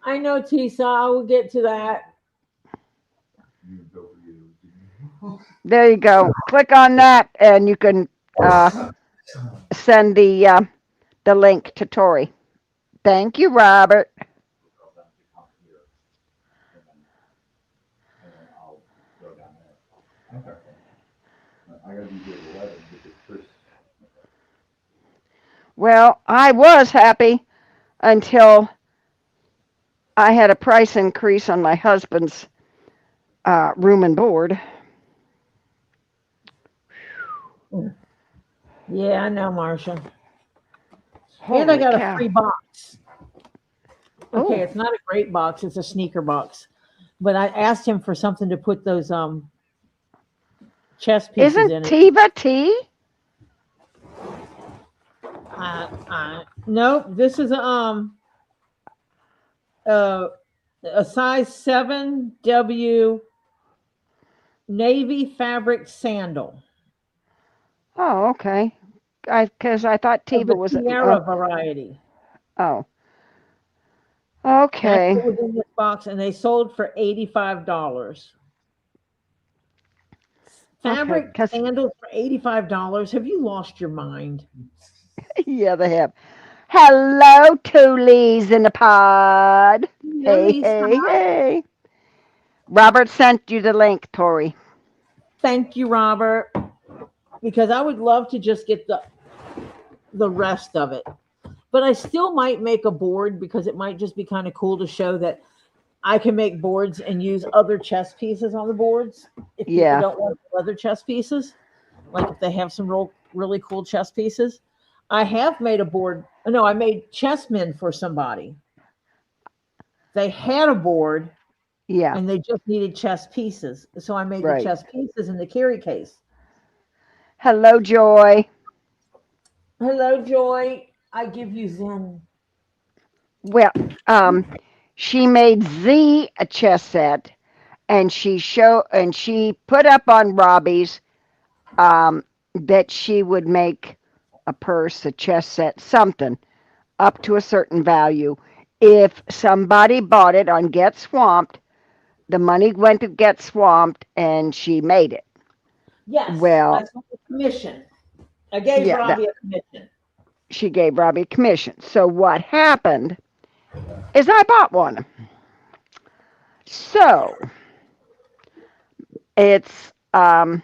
I know, Teesa. I will get to that. There you go. Click on that and you can send the link to Tori. Thank you, Robert. Well, I was happy until I had a price increase on my husband's room and board. Yeah, I know, Marsha. Holy And I got cow. a free box. Okay, Oh. it's not a great box, it's a sneaker box. But I asked him for something to put those chess pieces Isn't in it. Tiva tea? Nope, this is a size 7W navy fabric sandal Oh, okay. Because I thought of the Tiva was. Sierra variety. Oh, That's okay. what was in this box, and they sold for $85. Okay. Fabric sandals for $85. Have you lost your mind? Yeah, they have. Hello, Toolies in the pod. Yeah, Hey, Lisa. hey, hey. Robert sent you the link, Tori. Thank you, Robert. Because I would love to just get the rest of it. But I still might make a board because it might just be kind of cool to show that I can make boards and use other chess pieces on the boards. If Yeah. people don't want other chess pieces, like if they have some really cool chess pieces. I have made a board. No, I made chessmen for somebody. They had a board Yeah. and they just needed chess pieces. So I made Right. the chess pieces in the carry case. Hello, Joy. Hello, Joy. I give you Zen. Well, she made Z a chess set, and she put up on Robbie's that she would make a purse, a chess set, something up to a certain value. If somebody bought it on Get Swamped, the money went to Get Swamped, and she made it. Yes, Well, I saw the commission. I gave yeah, Robbie a commission. she gave Robbie a commission. So what happened is I bought one. So it's a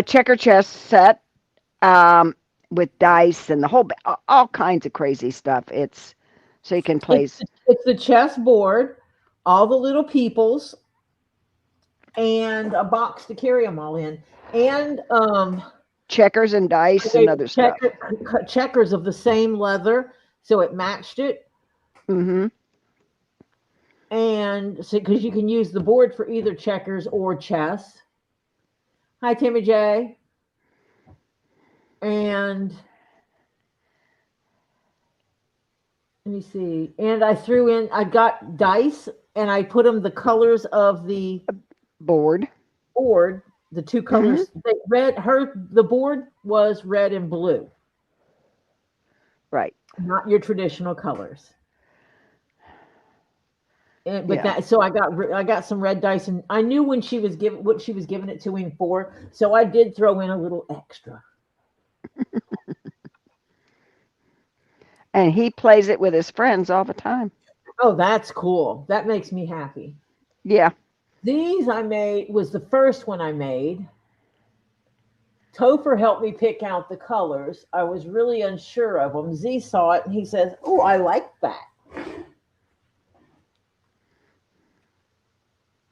checker chess set with dice and the whole all kinds of crazy stuff. It's so you can play. It's the chess board, all the little peoples, and a box to carry them all in, and checkers and dice and other stuff. Checkers of the same leather, so it matched it. Mm-hmm. And so, because you can use the board for either checkers or chess. Hi, Timmy J. And let me see. And I got dice, and I put them the colors of the board. The two colors. The board was red and blue. Right. not your traditional colors. But Yeah. that, so I got some red dice, and I knew when she was giving what she was giving it to him for, so I did throw in a little extra. And he plays it with his friends all the time. Oh, that's cool. That makes me happy. Yeah. These I made was the first one I made. Topher helped me pick out the colors. I was really unsure of them. Z saw it and he says, "Oh, I like that."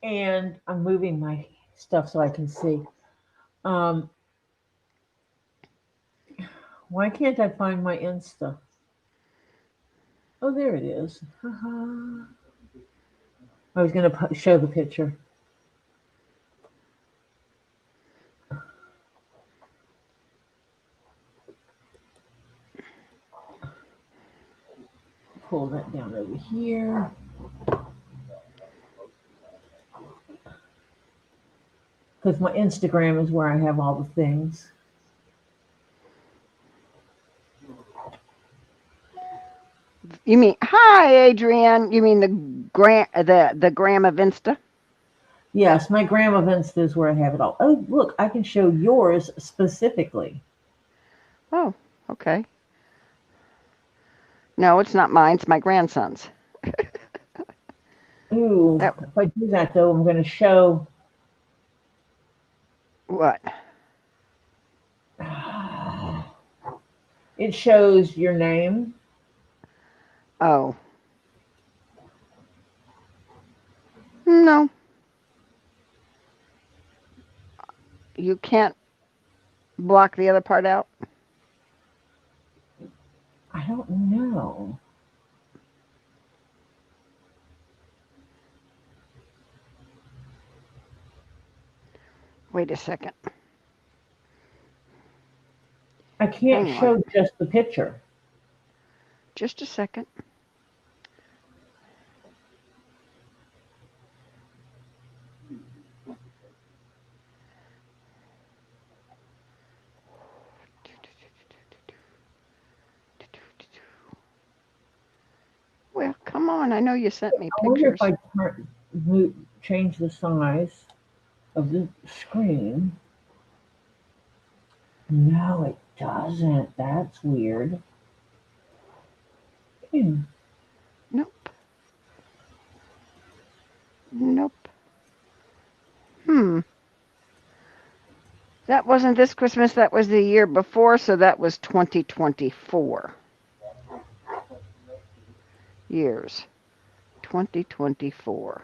And I'm moving my stuff so I can see. Why can't I find my Insta? Oh, there it is. I was going to show the picture. Pull that down over here. Because my Instagram is where I have all the things. You mean, hi, Adrienne. You mean the gram of Insta? Yes, my gram of Insta is where I have it all. Oh, look, I can show yours specifically. Oh, okay. No, it's not mine. It's my grandson's. Ooh, if I do that though, I'm going to show. What? It shows your name. Oh. No. You can't block the other part out? I don't know. Wait a second. I can't Hang on. show just the picture. Just a second. Well, come on. I know you sent me I wonder pictures. if I change the size of the screen. No, it doesn't. That's weird. Nope. Nope. That wasn't this Christmas. That was the year before, so that was 2024. Years. 2024.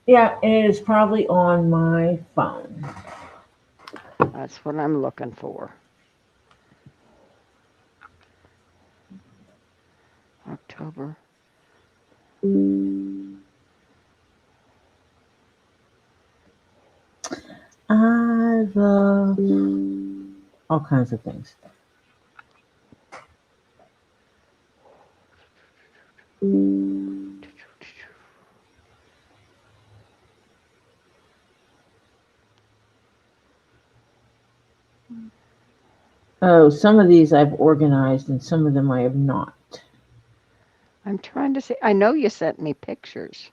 Yeah, it is probably on my phone. That's what I'm looking for. October. I love all kinds of things. Oh, some of these I've organized and some of them I have not. I'm trying to see. I know you sent me pictures.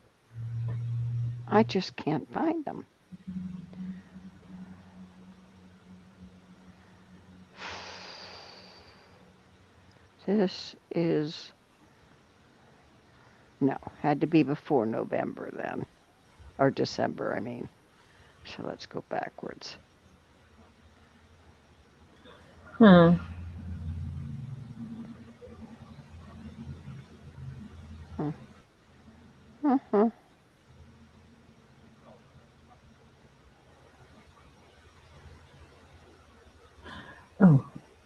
I just can't find them. This is, no, had to be before November then, or December, I mean. So let's go backwards. Huh. Uh-huh.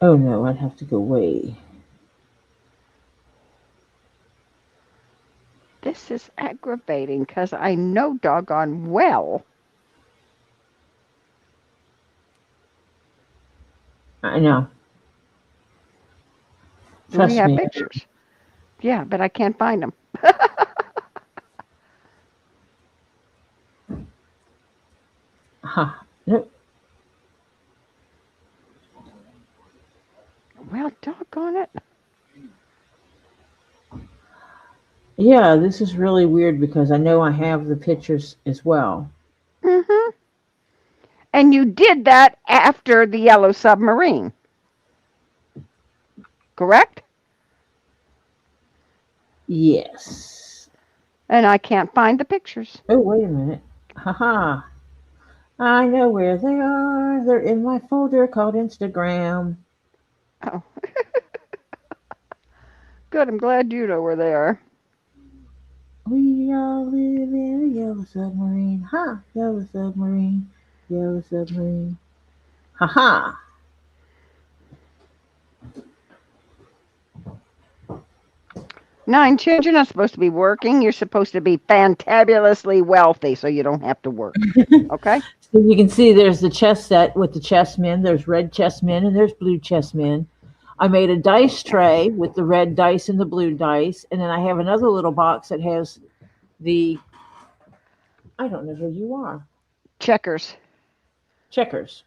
Oh no, I'd have to go way. This is aggravating because I know doggone well. I know. We have Me. pictures. Yeah, but I can't find them. Huh. Nope. Well, doggone it. Yeah, this is really weird because I know I have the pictures as well. Mm-hmm. And you did that after the yellow submarine, correct? Yes. And I can't find the pictures. Oh, wait a minute. Haha. I know where they are. They're in my folder called Instagram. Oh. Good, I'm glad you know where they are. We all live in a yellow submarine. Ha! Yellow submarine. Yellow submarine. Haha. 9 children are supposed to be working. You're supposed to be fantabulously wealthy so you don't have to work. Okay? So you can see there's the chess set with the chessmen. There's red chessmen and there's blue chessmen. I made a dice tray with the red dice and the blue dice. And then I have another little box that has the, I don't know who you are, Checkers. checkers.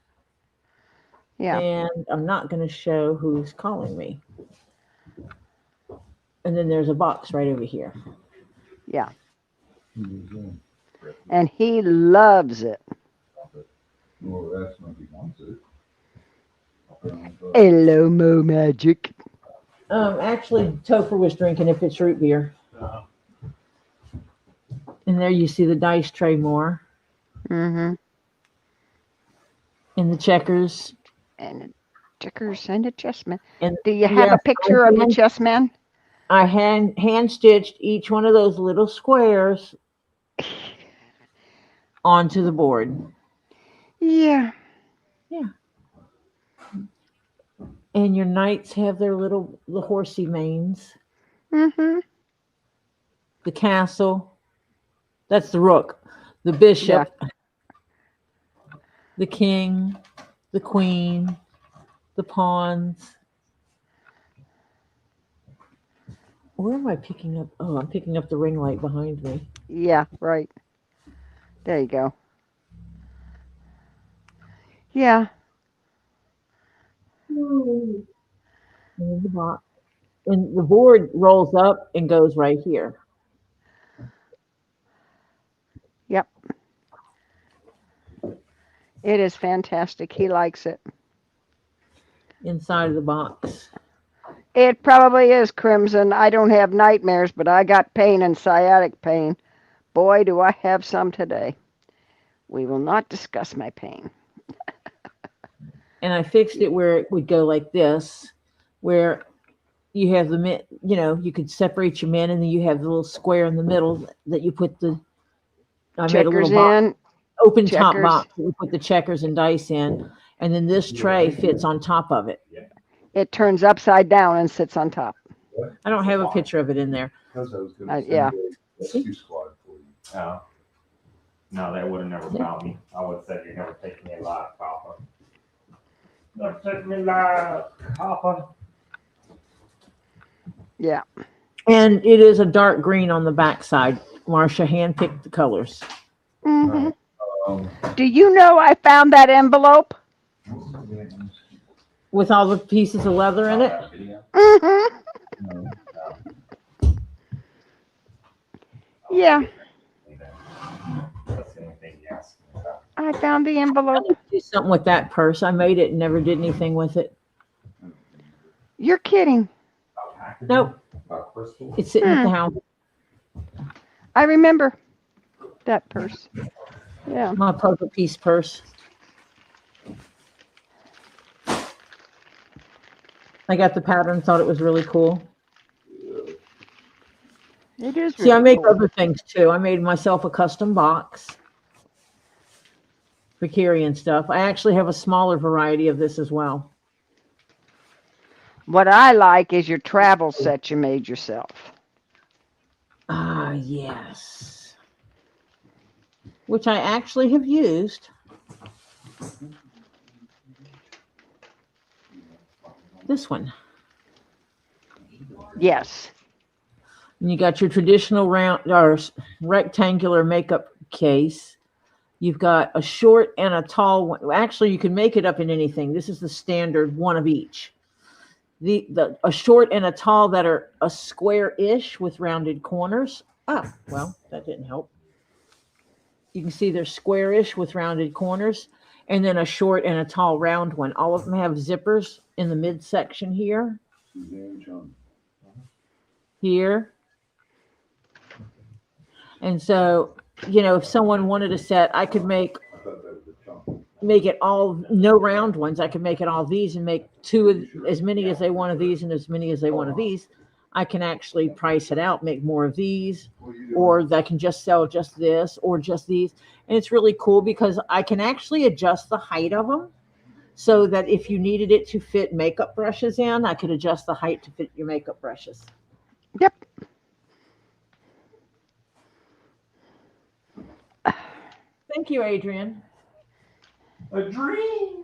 Yeah. And I'm not going to show who's calling me. And then there's a box right over here. Yeah. And he loves it. Well, that's not he wants it. Hello, Mo Magic. Actually, Topher was drinking if it's root beer. And there you see the dice tray more. Mm-hmm. And the checkers. And the checkers and the chessmen. And Do you have a picture of the chessmen? I hand stitched each one of those little squares onto the board. Yeah. Yeah. And your knights have their little the horsey manes. Mm-hmm. The castle. That's the rook. The bishop. Yeah. The king. The queen. The pawns. Where am I picking up? Oh, I'm picking up the ring light behind me. Yeah, right. There you go. Yeah. And the box. And the board rolls up and goes right here. Yep. It is fantastic. He likes it. Inside of the box. It probably is, Crimson. I don't have nightmares, but I got pain and sciatic pain. Boy, do I have some today. We will not discuss my pain. And I fixed it where it would go like this, where you have the men, you know, you could separate your men, and then you have the little square in the middle that you put the, I made a Checkers little box, in. open top checkers. box that you put the checkers and dice in, and then this tray fits on top of it. It turns upside down and sits on top. I don't have a picture of it in there. Because I was going to send Yeah. a rescue squad for you. Oh. No, that would have never found me. I would have said you're never taking me alive, Papa. Don't take me alive, Papa. Yeah. And it is a dark green on the backside. Marcia handpicked the colors. Mm-hmm. Um, Do you know I found that envelope? With all the pieces of leather in it. Mm-hmm. Yeah. That's the only thing you asked me about. I found the I envelope. need to do something with that purse. I made it and never did anything with it. You're kidding. Nope. About crystal? It's sitting at the house. I remember that purse. Yeah. My puzzle piece purse. I got the pattern, thought it was really cool. It is. See, I really make cool. other things too. I made myself a custom box for carrying stuff. I actually have a smaller variety of this as well. What I like is your travel set you made yourself. Ah, yes. Which I actually have used. This one. Yes. And you got your traditional round or rectangular makeup case. You've got a short and a tall one. Actually, you can make it up in anything. This is the standard one of each. a short and a tall that are a square-ish with rounded corners. Ah, well, that didn't help. You can see they're square-ish with rounded corners, and then a short and a tall round one. All of them have zippers in the midsection here. Here. And so, if someone wanted a set, I could make it all no round ones. I could make it all these and make as many as they want of these and as many as they want of these. I can actually price it out, make more of these, or I can just sell just this or just these. And it's really cool because I can actually adjust the height of them so that if you needed it to fit makeup brushes in, I could adjust the height to fit your makeup brushes. Yep. Thank you, Adrian. A dream.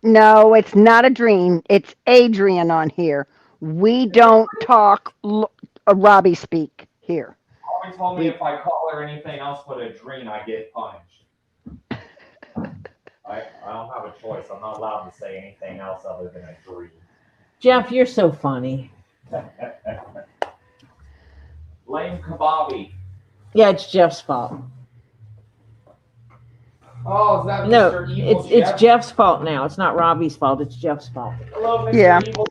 No, it's not a dream. It's Adrian on here. We don't talk Robbie speak here. Mommy told me if I call her anything else but a dream, I get punished. I don't have a choice. I'm not allowed to say anything else other than a dream. Jeff, you're so funny. Lame kababi. Yeah, it's Jeff's fault. Oh, is that No, Mr. Evil it's Jeff's fault now. It's not Robbie's fault. It's Jeff's fault. Hello, Mr. Yeah. Evil.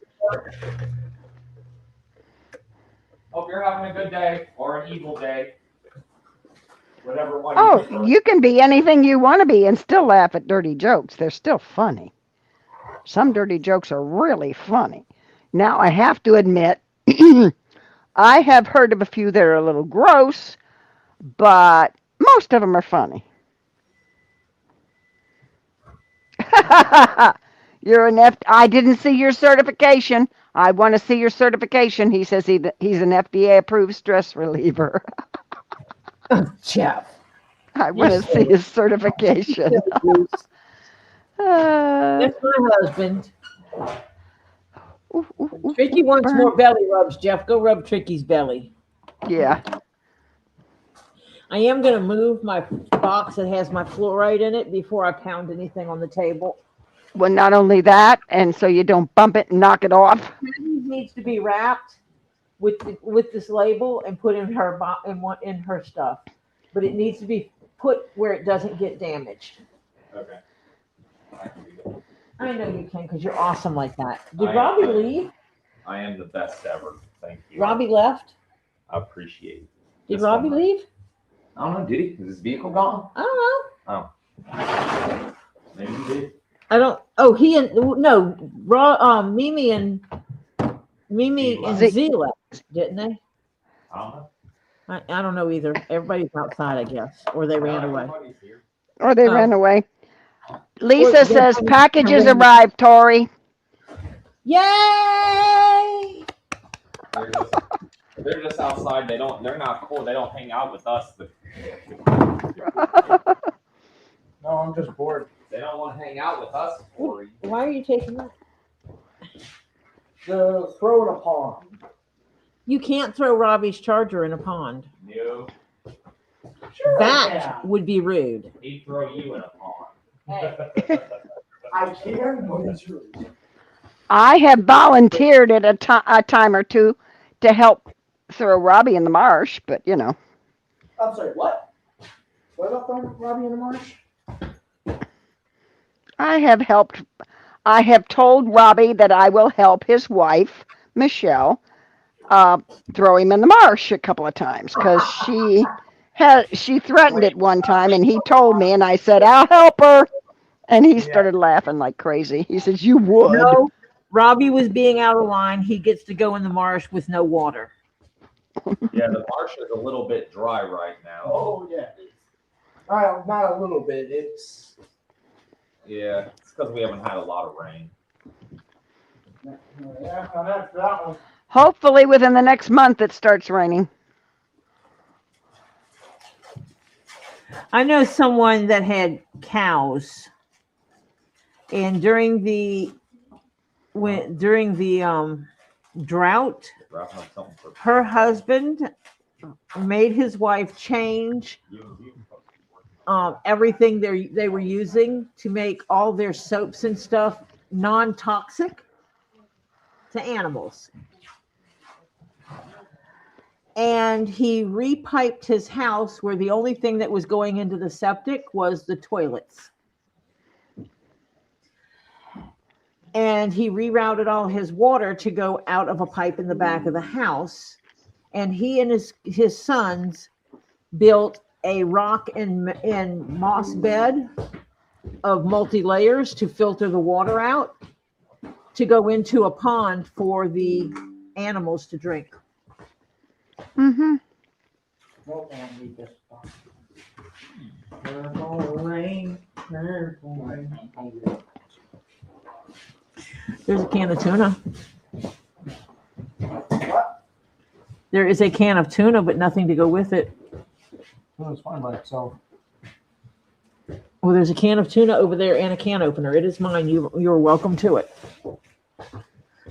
Hope you're having a good day or an evil day. Whatever one. Oh, you can be anything you want to be and still laugh at dirty jokes. They're still funny. Some dirty jokes are really funny. Now, I have to admit, I have heard of a few that are a little gross, but most of them are funny. You're an I didn't see your certification. I want to see your certification. He says he's an FDA approved stress reliever. Jeff. I want to see his certification. That's my husband. Ooh, ooh, ooh, Tricky ooh, wants burn. more belly rubs, Jeff. Go rub Tricky's belly. Yeah. I am going to move my box that has my fluoride in it before I pound anything on the table. Well, not only that, and so you don't bump it and knock it off. It needs to be wrapped with this label and put in her stuff, but it needs to be put where it doesn't get damaged. Okay. I can do that. I know you can because you're awesome like that. Did I am. Robbie leave? I am the best ever. Thank you. Robbie left? I appreciate it. Did This Robbie one. leave? I don't know. Did he? Is his vehicle gone? I don't know. Maybe he did. I don't. Oh, he and no, Mimi and Z left, didn't they? I don't know. I don't know either. Everybody's outside, I guess, or they ran away. Everybody's here. Or they Oh. ran away. Lisa Or- says packages arrived, Tori. Yay! They're just outside. They're not cool. They don't hang out with us. No, I'm just bored. They don't want to hang out with us. Corey. Why are you taking that? To throw in a pond. You can't throw Robbie's charger in a pond. No, Sure That would be rude. he'd throw you in a pond. I can, but it's rude. I have volunteered at a time or two to help throw Robbie in the marsh, but you know. I'm sorry, what? What about throwing Robbie in the marsh? I have told Robbie that I will help his wife, Michelle, throw him in the marsh a couple of times because she threatened it one time and he told me and I said, I'll help her. And he started laughing like crazy. He says, you would. No, Robbie was being out of line. He gets to go in the marsh with no water. Yeah, the marsh is a little bit dry right now. Oh, yeah. Not a little bit. It's. Yeah, it's because we haven't had a lot of rain. Yeah, that's that one. Hopefully within the next month it starts raining. I know someone that had cows, and during the drought, her husband made his wife change everything they were using to make all their soaps and stuff non-toxic. to animals. And he repiped his house where the only thing that was going into the septic was the toilets. And he rerouted all his water to go out of a pipe in the back of the house. And he and his sons built a rock and moss bed of multi-layers to filter the water out to go into a pond for the animals to drink. Mm-hmm. Well, I need this spot. Purple rain, purple rain. There's a can of tuna. What? There is a can of tuna, but nothing to go with it. No, it's fine by itself. Well, there's a can of tuna over there and a can opener. It is mine. You're welcome to it.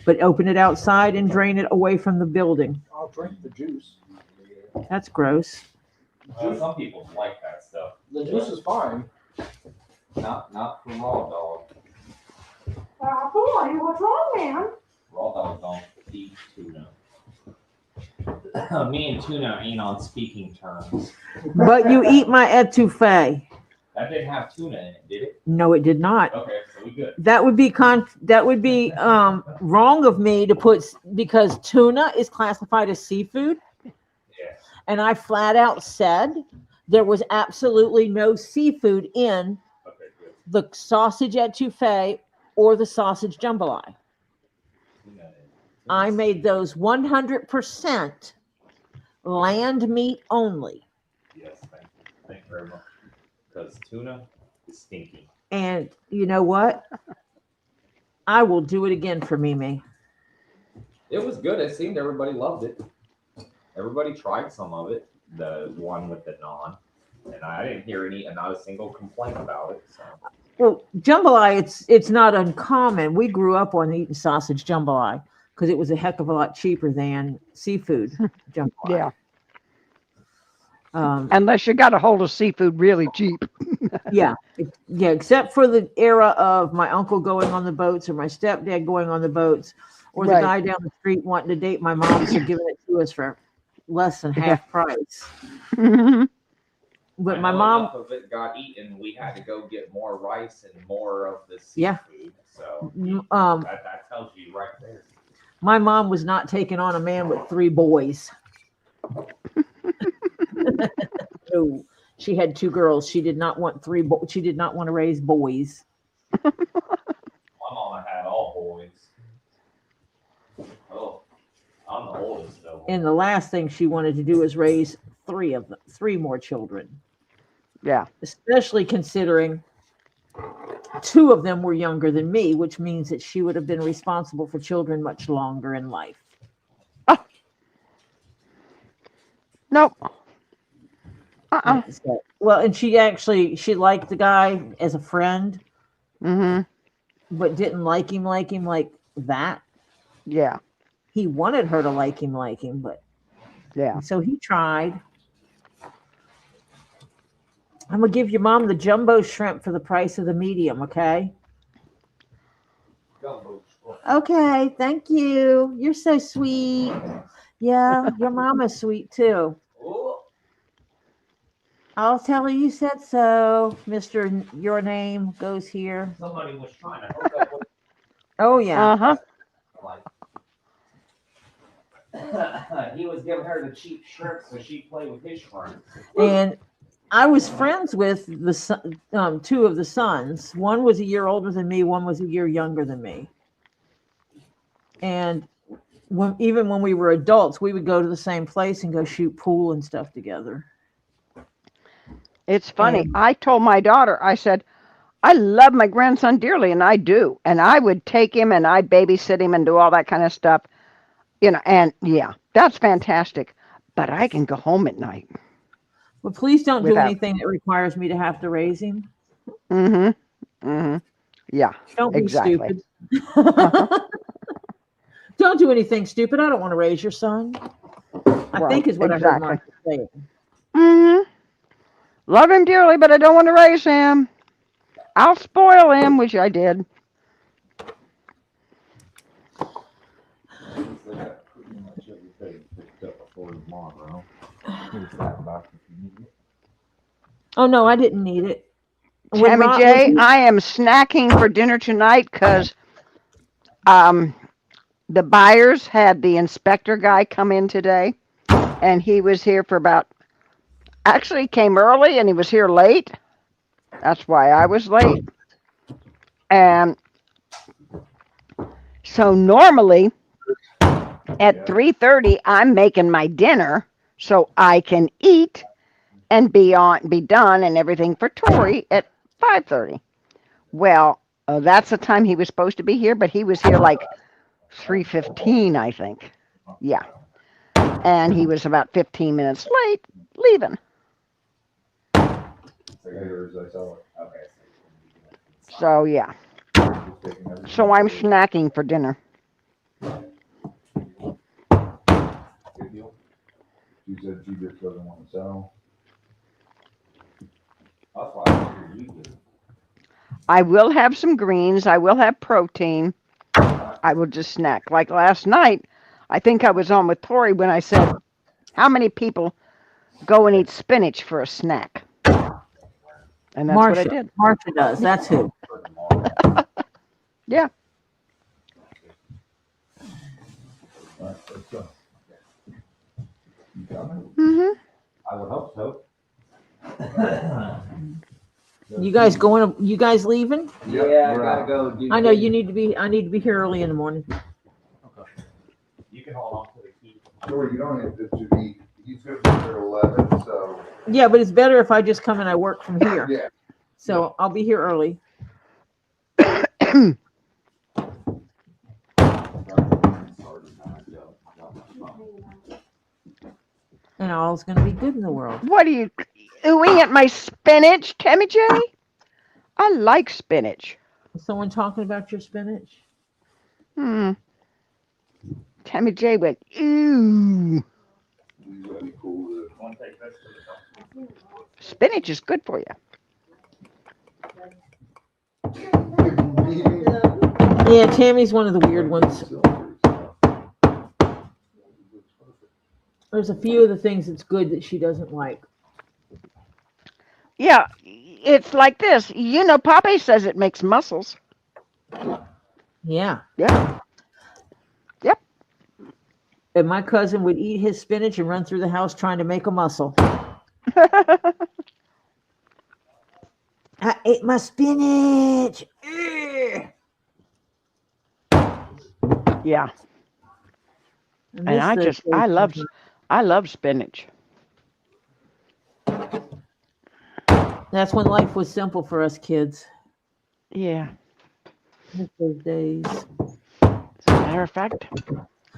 But open it outside and drain it away from the building. I'll drink the juice. That's gross. Some people like that stuff. The juice is fine. Not for raw dog. Boy, what's wrong, man? Raw dogs don't eat tuna. Me and tuna ain't on speaking terms. But you eat my etouffee. That didn't have tuna in it, did it? No, it did not. Okay, so we good. That would be wrong of me to put, because tuna is classified as seafood. Yeah. And I flat out said there was absolutely no seafood in Okay, good. the sausage etouffee or the sausage jambalaya. Tuna is- I made those 100% land meat only. Yes, thank you. Thank you very much. Because tuna is stinky. And you know what? I will do it again for Mimi. It was good. It seemed everybody loved it. Everybody tried some of it. The one with the naan, and I didn't hear not a single complaint about it. So Well, jambalaya, it's not uncommon. We grew up on eating sausage jambalaya because it was a heck of a lot cheaper than seafood jambalaya. Yeah. Um, Unless you got a hold of seafood really cheap. yeah, except for the era of my uncle going on the boats or my stepdad going on the boats, or the Right. guy down the street wanting to date my mom, so giving it to us for less than half price. Mhm. But I my know mom, enough of it got eaten. We had to go get more rice and more of the Yeah. seafood. So that tells you right there. my mom was not taking on a man with 3 boys. No, she had 2 girls. She did not want 3. She did not want to raise boys. My mama had all boys. Oh, I'm the oldest though. And the last thing she wanted to do was raise 3 more children. Yeah. Especially considering 2 of them were younger than me, which means that she would have been responsible for children much longer in life. Nope. Uh-uh. So, well, and she liked the guy as a friend, Mm-hmm. but didn't like him like that. Yeah. He wanted her to like him, but Yeah. so he tried. I'm gonna give your mom the jumbo shrimp for the price of the medium, okay? Okay, thank you. You're so sweet. Yeah, your mom is sweet too. I'll tell her you said so, Mr. Your name goes here. Somebody was trying to hook up with Oh yeah. Uh-huh. he was giving her the cheap shrimp so she'd play with his shrimp. And I was friends with the 2 of the sons. One was a year older than me. One was a year younger than me. And even when we were adults, we would go to the same place and go shoot pool and stuff together. It's funny. I told my daughter, I said, I love my grandson dearly, and I do. And I would take him and I'd babysit him and do all that kind of stuff. And yeah, that's fantastic. But I can go home at night. But please don't do Without- anything that requires me to have to raise him. Mm-hmm. Mm-hmm. Yeah. Don't be Exactly. stupid. Don't do anything stupid. I don't want to raise your son. I Right, think is what I heard Martha say. Mm-hmm. Love him dearly, but I don't want to raise him. I'll spoil him, which I did. tomorrow. Here's that box if you need it. Oh no, I didn't need it. When Tammy Rob- J, when- I am snacking for dinner tonight because the buyers had the inspector guy come in today, and he was here for actually he came early and he was here late. That's why I was late. And so normally at 3:30 I'm making my dinner so I can eat and be done and everything for Tori at 5:30. Well, that's the time he was supposed to be here, but he was here like 3:15, I think. Yeah. And he was about 15 minutes late leaving. Okay. So, yeah. So I'm snacking for dinner. Good deal. She said she just doesn't want to sell. That's why I figured you did. I will have some greens. I will have protein. I will just snack. Like last night, I think I was on with Tori when I said, how many people go and eat spinach for a snack? And that's what I did. Marcia does. That's who. Yeah. Alright, let's go. You coming? Mm-hmm. I would hope so. You guys going? You guys leaving? Yep, Yeah, I we're gotta out. go do. I know you need to be. I need to be here early in the morning. You can hold on to the key. Sure, you don't have to be, he's gonna be here at 11, so, Yeah, but it's better if I just come and I work from here. yeah. So I'll be here early. And all's gonna be good in the world. What are you oohing at my spinach, Tammy J? I like spinach. Is someone talking about your spinach? Tammy J went, ooh. He's gonna be cool with it. One take this to the Spinach is good for you. Yeah, Tammy's one of the weird ones. There's a few of the things that's good that she doesn't like. Yeah, it's like this. You know, Pape says it makes muscles. Yeah. Yeah. And my cousin would eat his spinach and run through the house trying to make a muscle. I ate my spinach. Ugh. Yeah. And miss those days. I love spinach. That's when life was simple for us kids. Yeah. Miss those days. As a matter of fact,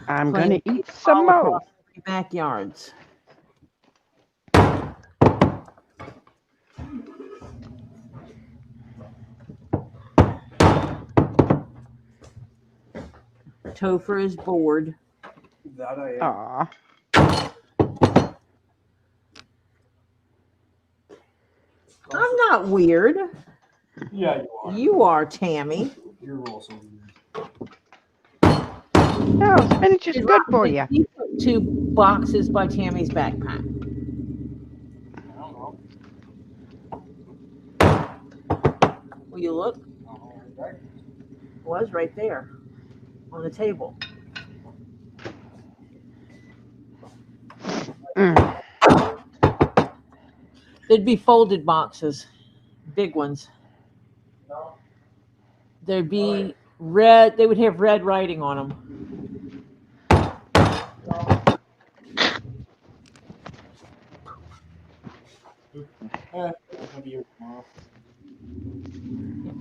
I'm Playing gonna eat some all more. across the backyards. Topher is bored. That I am. Aw. I'm not weird. Yeah, you are. You are, Tammy. You're also weird. No, spinach is good for you. You put 2 boxes by Tammy's backpack. I don't know. Will you look? It was right there on the table. Mm. There'd be folded boxes, big ones. There'd be red, they would have red writing on them. I'll be here tomorrow.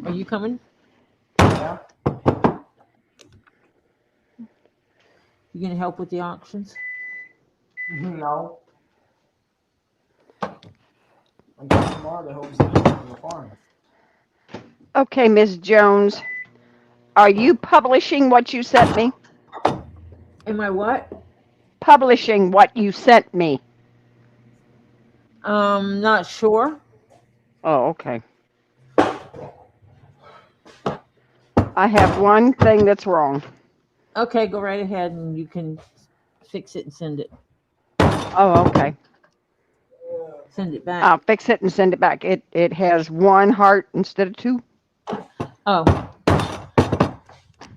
Are you coming? Yeah. You gonna help with the auctions? No. I got tomorrow to help from the farm. Okay, Ms. Jones, are you publishing what you sent me? Am I what? Publishing what you sent me. Not sure. Oh, okay. I have one thing that's wrong. Okay, go right ahead and you can fix it and send it. Oh, okay. Send it back. I'll fix it and send it back. It has 1 heart instead of 2. Oh.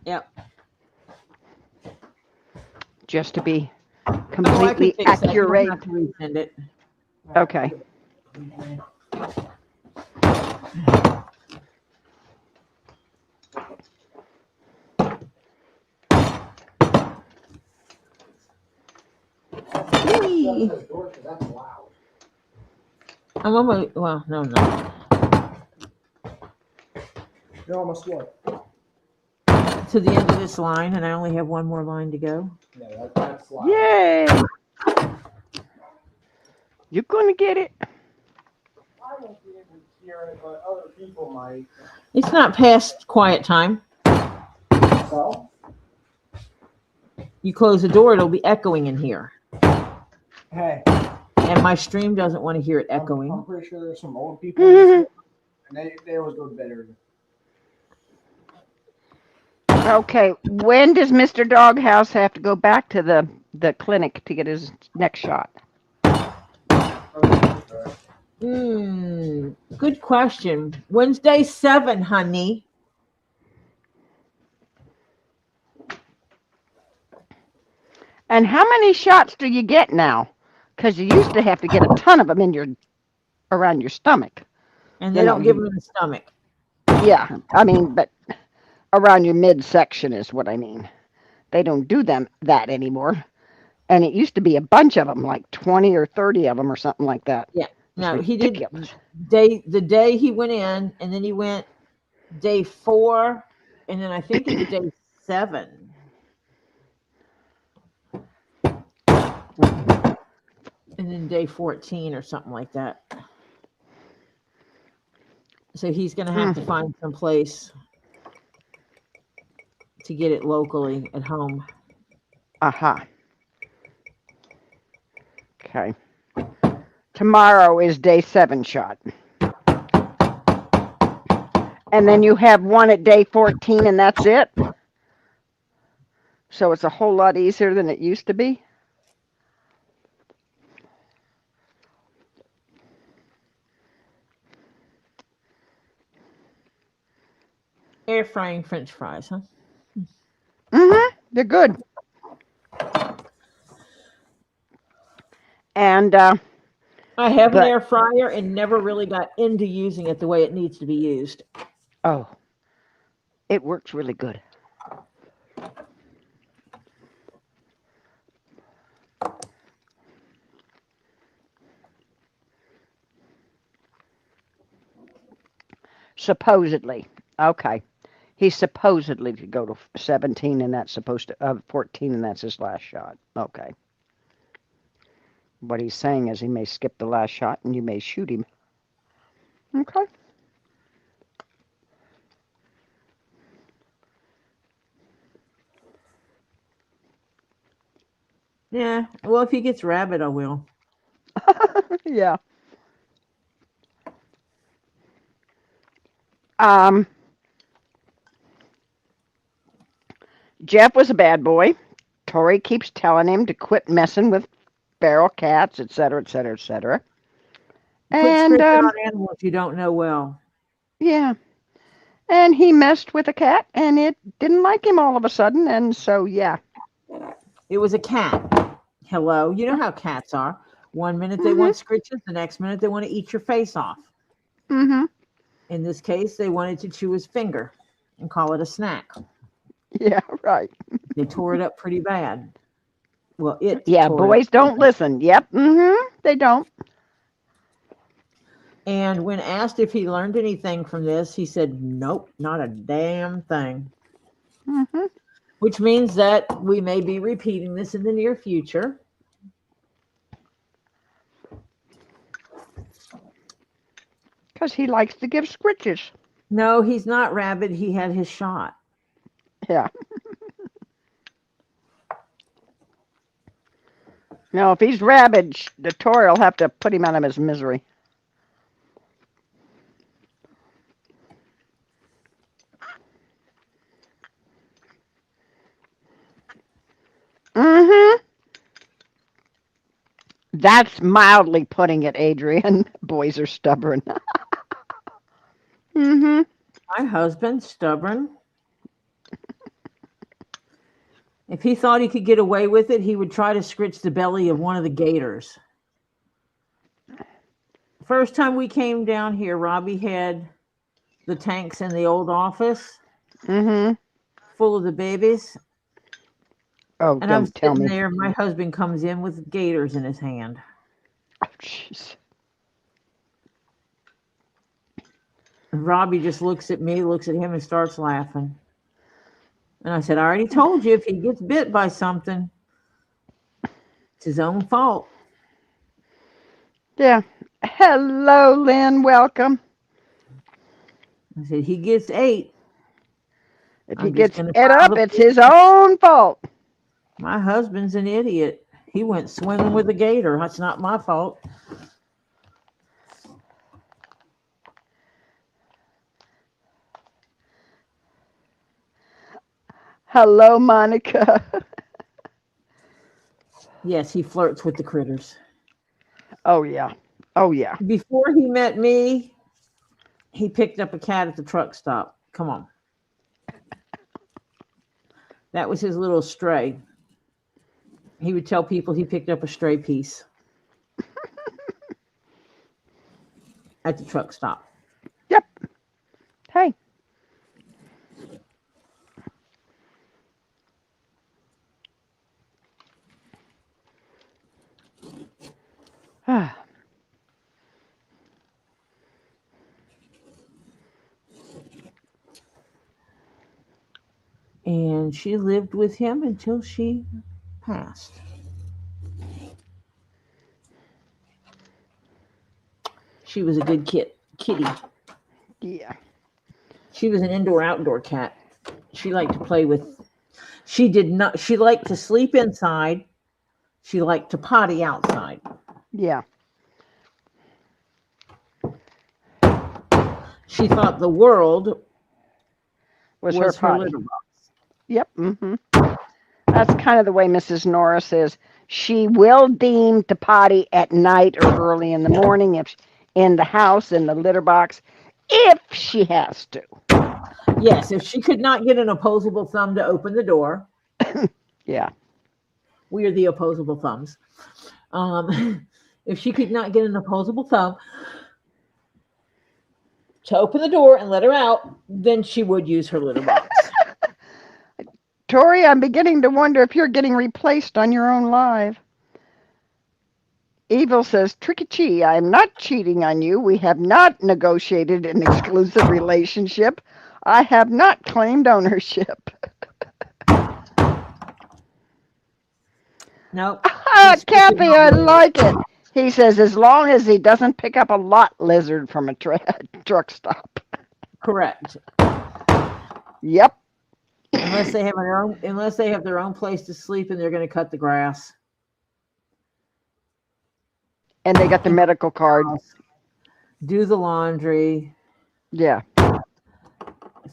Yep. Just to be Oh, I can completely fix that. You don't accurate. have to resend it. Okay. Yay. Shut the door 'cause that's loud. I'm almost, well, no, no. You're almost what? To the end of this line, and I only have one more line to go. No, that's loud. Yay! You're going to get it. I won't be able to hear it, but other people might. It's not past quiet time. So? You close the door, it'll be echoing in here. Hey. And my stream doesn't want to hear it I'm echoing. pretty sure there's some old people in this room, and they always go to bed early. Okay. When does Mr. Doghouse have to go back to the clinic to get his next shot? Good question. Wednesday 7, honey. And how many shots do you get now? Because you used to have to get a ton of them around your stomach. And You they know, don't give them in the stomach. Yeah, I mean, but around your midsection is what I mean. They don't do that anymore. And it used to be a bunch of them, like 20 or 30 of them or something like that. Yeah. It's No, he did ridiculous. the day he went in, and then he went day 4, and then I think it's day 7. And then day 14 or something like that. So he's going to have to find some place to get it locally at home. Aha. Okay. Tomorrow is day 7 shot. And then you have one at day 14 and that's it? So it's a whole lot easier than it used to be? Air frying French fries, huh? Mm-hmm. They're good. And I have an but air fryer and never really got into using it the way it needs to be used. oh, it works really good. Supposedly. Okay. He's supposedly to go to 17 and that's supposed to 14 and that's his last shot. Okay. What he's saying is he may skip the last shot and you may shoot him. Okay. Yeah. Well, if he gets rabbit, I will. Yeah. Jeff was a bad boy. Tori keeps telling him to quit messing with feral cats, etc., etc., etc. Quit And scraping on animals you don't know well. yeah, and he messed with a cat, and it didn't like him all of a sudden, and so yeah. It was a cat. Hello. You know how cats are. One minute they Mhm. want scritches, the next minute they want to eat your face off. Mhm. In this case, they wanted to chew his finger and call it a snack. Yeah. Right. They tore it up pretty bad. Well, it Yeah. tore it up Boys pretty don't bad. listen. Yep. Mhm. They don't. And when asked if he learned anything from this, he said, nope, not a damn thing. Mhm. Which means that we may be repeating this in the near future. Because he likes to give scritches. No, he's not rabid. He had his shot. Yeah. No, if he's rabid, the Tori will have to put him out of his misery. Mhm. That's mildly putting it, Adrian. Boys are stubborn. Mm-hmm. My husband's stubborn. If he thought he could get away with it, he would try to scritch the belly of one of the gators. First time we came down here, Robbie had the tanks in the old office Mm-hmm. full of the babies. Oh, And I'm don't tell sitting me. there. My husband comes in with gators in his hand. Oh, jeez. And Robbie just looks at me, looks at him, and starts laughing. And I said, I already told you if he gets bit by something, it's his own fault. Yeah. Hello, Lynn. Welcome. I said, he gets 8. If I'm he just gets going to it file up, the. it's his own fault. My husband's an idiot. He went swimming with a gator. That's not my fault. Hello, Monica. Yes, he flirts with the critters. Oh, yeah. Oh, yeah. Before he met me, he picked up a cat at the truck stop. Come on. That was his little stray. He would tell people he picked up a stray piece at the truck stop. Yep. Hey. And she lived with him until she passed. She was a good kitty. Yeah. She was an indoor-outdoor cat. She liked to play with. She liked to sleep inside. She liked to potty outside. Yeah. She thought the world Was was her potty. litter box. Yep. Mm-hmm. That's kind of the way Mrs. Norris is. She will deem to potty at night or early in the morning, if in the house, in the litter box, if she has to. Yes, if she could not get an opposable thumb to open the door. Yeah. We are the opposable thumbs. If she could not get an opposable thumb to open the door and let her out, then she would use her litter box. Tori, I'm beginning to wonder if you're getting replaced on your own live. Evil says, Tricky Chi, I'm not cheating on you. We have not negotiated an exclusive relationship. I have not claimed ownership. No. Cappy, I like it. He says, as long as he doesn't pick up a lot lizard from a truck stop. Correct. Yep. Unless they have their own place to sleep and they're going to cut the grass. And they got the medical card. Do the laundry. Yeah.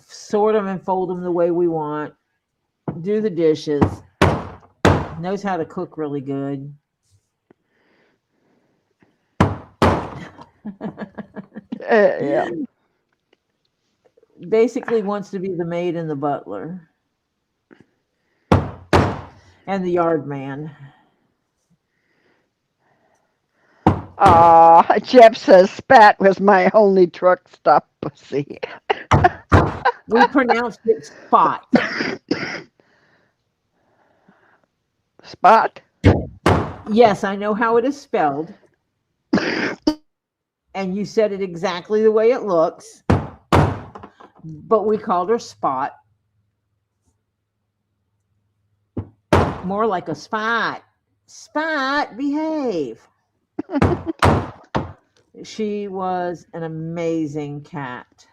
Sort them and fold them the way we want. Do the dishes. Knows how to cook really good. Yeah. Basically wants to be the maid and the butler. And the yard man. Jeff says Spat was my only truck stop pussy. We pronounced it Spot. Spot? Yes, I know how it is spelled. And you said it exactly the way it looks. But we called her Spot. More like a spot. Spot, behave. She was an amazing cat.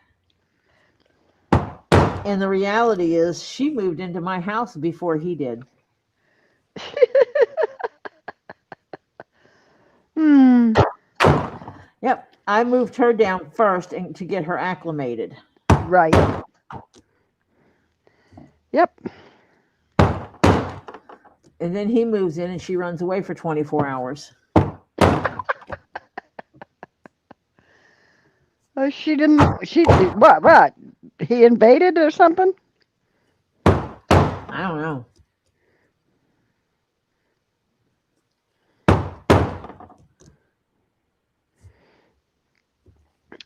And the reality is she moved into my house before he did. Yep. I moved her down first and to get her acclimated. Right. Yep. And then he moves in and she runs away for 24 hours. She didn't. She what? What? He invaded or something? I don't know.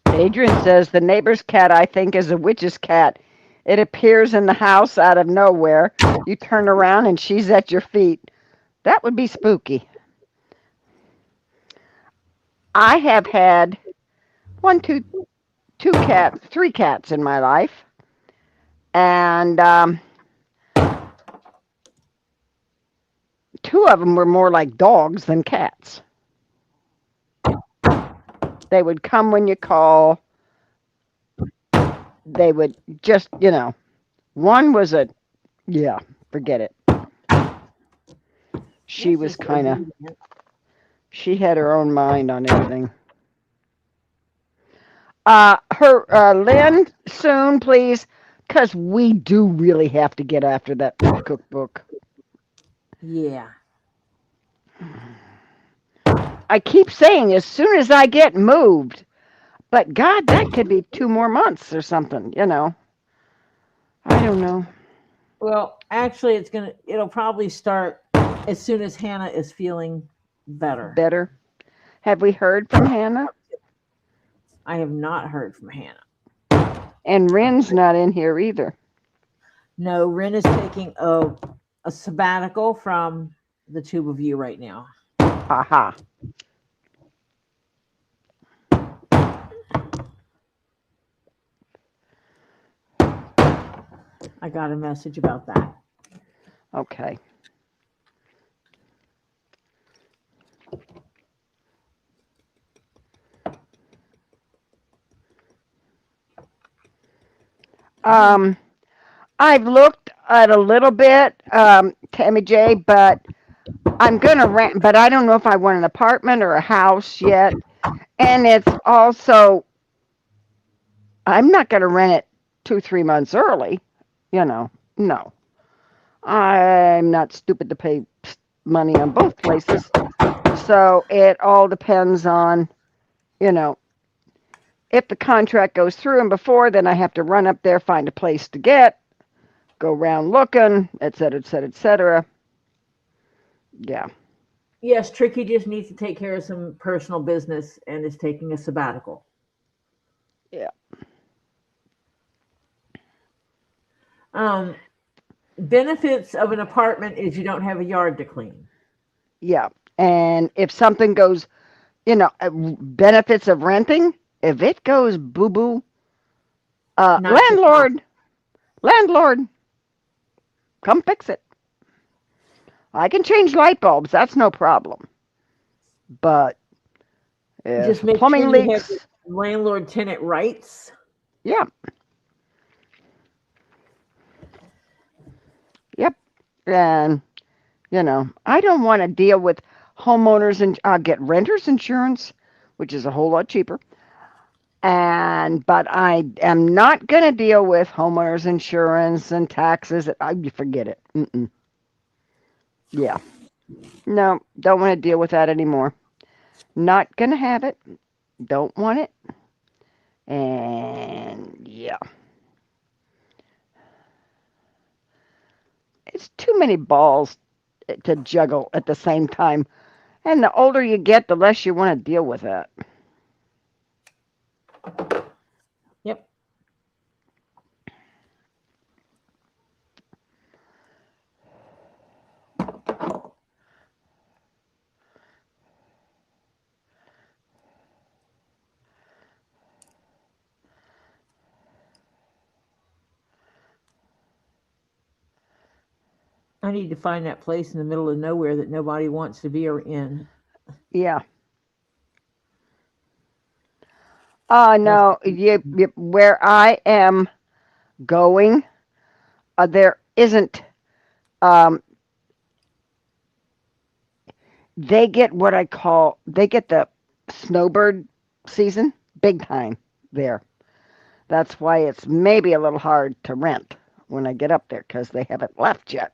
Adrian says the neighbor's cat, I think, is a witch's cat. It appears in the house out of nowhere. You turn around and she's at your feet. That would be spooky. I have had three cats in my life, and two of them were more like dogs than cats. They would come when you call. They would just, one was forget it. She was kind of, she had her own mind on everything. Lynn, soon, please, because we do really have to get after that cookbook. Yeah. I keep saying as soon as I get moved, but God, that could be 2 more months or something, I don't know. Well, actually, it'll probably start as soon as Hannah is feeling better. Better. Have we heard from Hannah? I have not heard from Hannah. And Ren's not in here either. No, Ren is taking a sabbatical from the two of you right now. Aha. I got a message about that. Okay. I've looked at a little bit, Tammy J, but I'm gonna rent. But I don't know if I want an apartment or a house yet. And it's also, I'm not gonna rent it 2-3 months early. No. I'm not stupid to pay money on both places. So it all depends on, if the contract goes through and before, then I have to run up there, find a place to go around looking, et cetera, et cetera, et cetera. Yeah. Yes, Tricky just needs to take care of some personal business and is taking a sabbatical. Yeah. Benefits of an apartment is you don't have a yard to clean. Yeah. And if something goes, benefits of renting, if it goes boo-boo, landlord, come fix it. I can change light bulbs. That's no problem. But if just make plumbing sure you leaks, have landlord-tenant rights. yeah. Yep. And, I don't want to deal with homeowners and I'll get renter's insurance, which is a whole lot cheaper. But I am not going to deal with homeowners insurance and taxes. Forget it. Mm-mm. Yeah. No, don't want to deal with that anymore. Not going to have it. Don't want it. And yeah. It's too many balls to juggle at the same time. And the older you get, the less you want to deal with that. Yep. I need to find that place in the middle of nowhere that nobody wants to be in. Yeah. No, where I am going, there isn't. They get they get the snowbird season big time there. That's why it's maybe a little hard to rent when I get up there because they haven't left yet.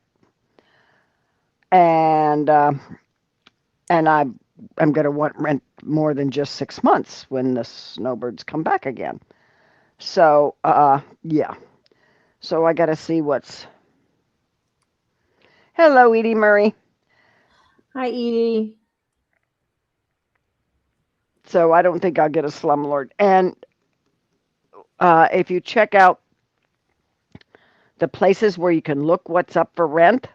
And I I'm going to want rent more than just 6 months when the snowbirds come back again. So, yeah. So I got to see what's. Hello, Edie Murray. Hi, Edie. So I don't think I'll get a slumlord. And if you check out the places where you can look what's up for rent,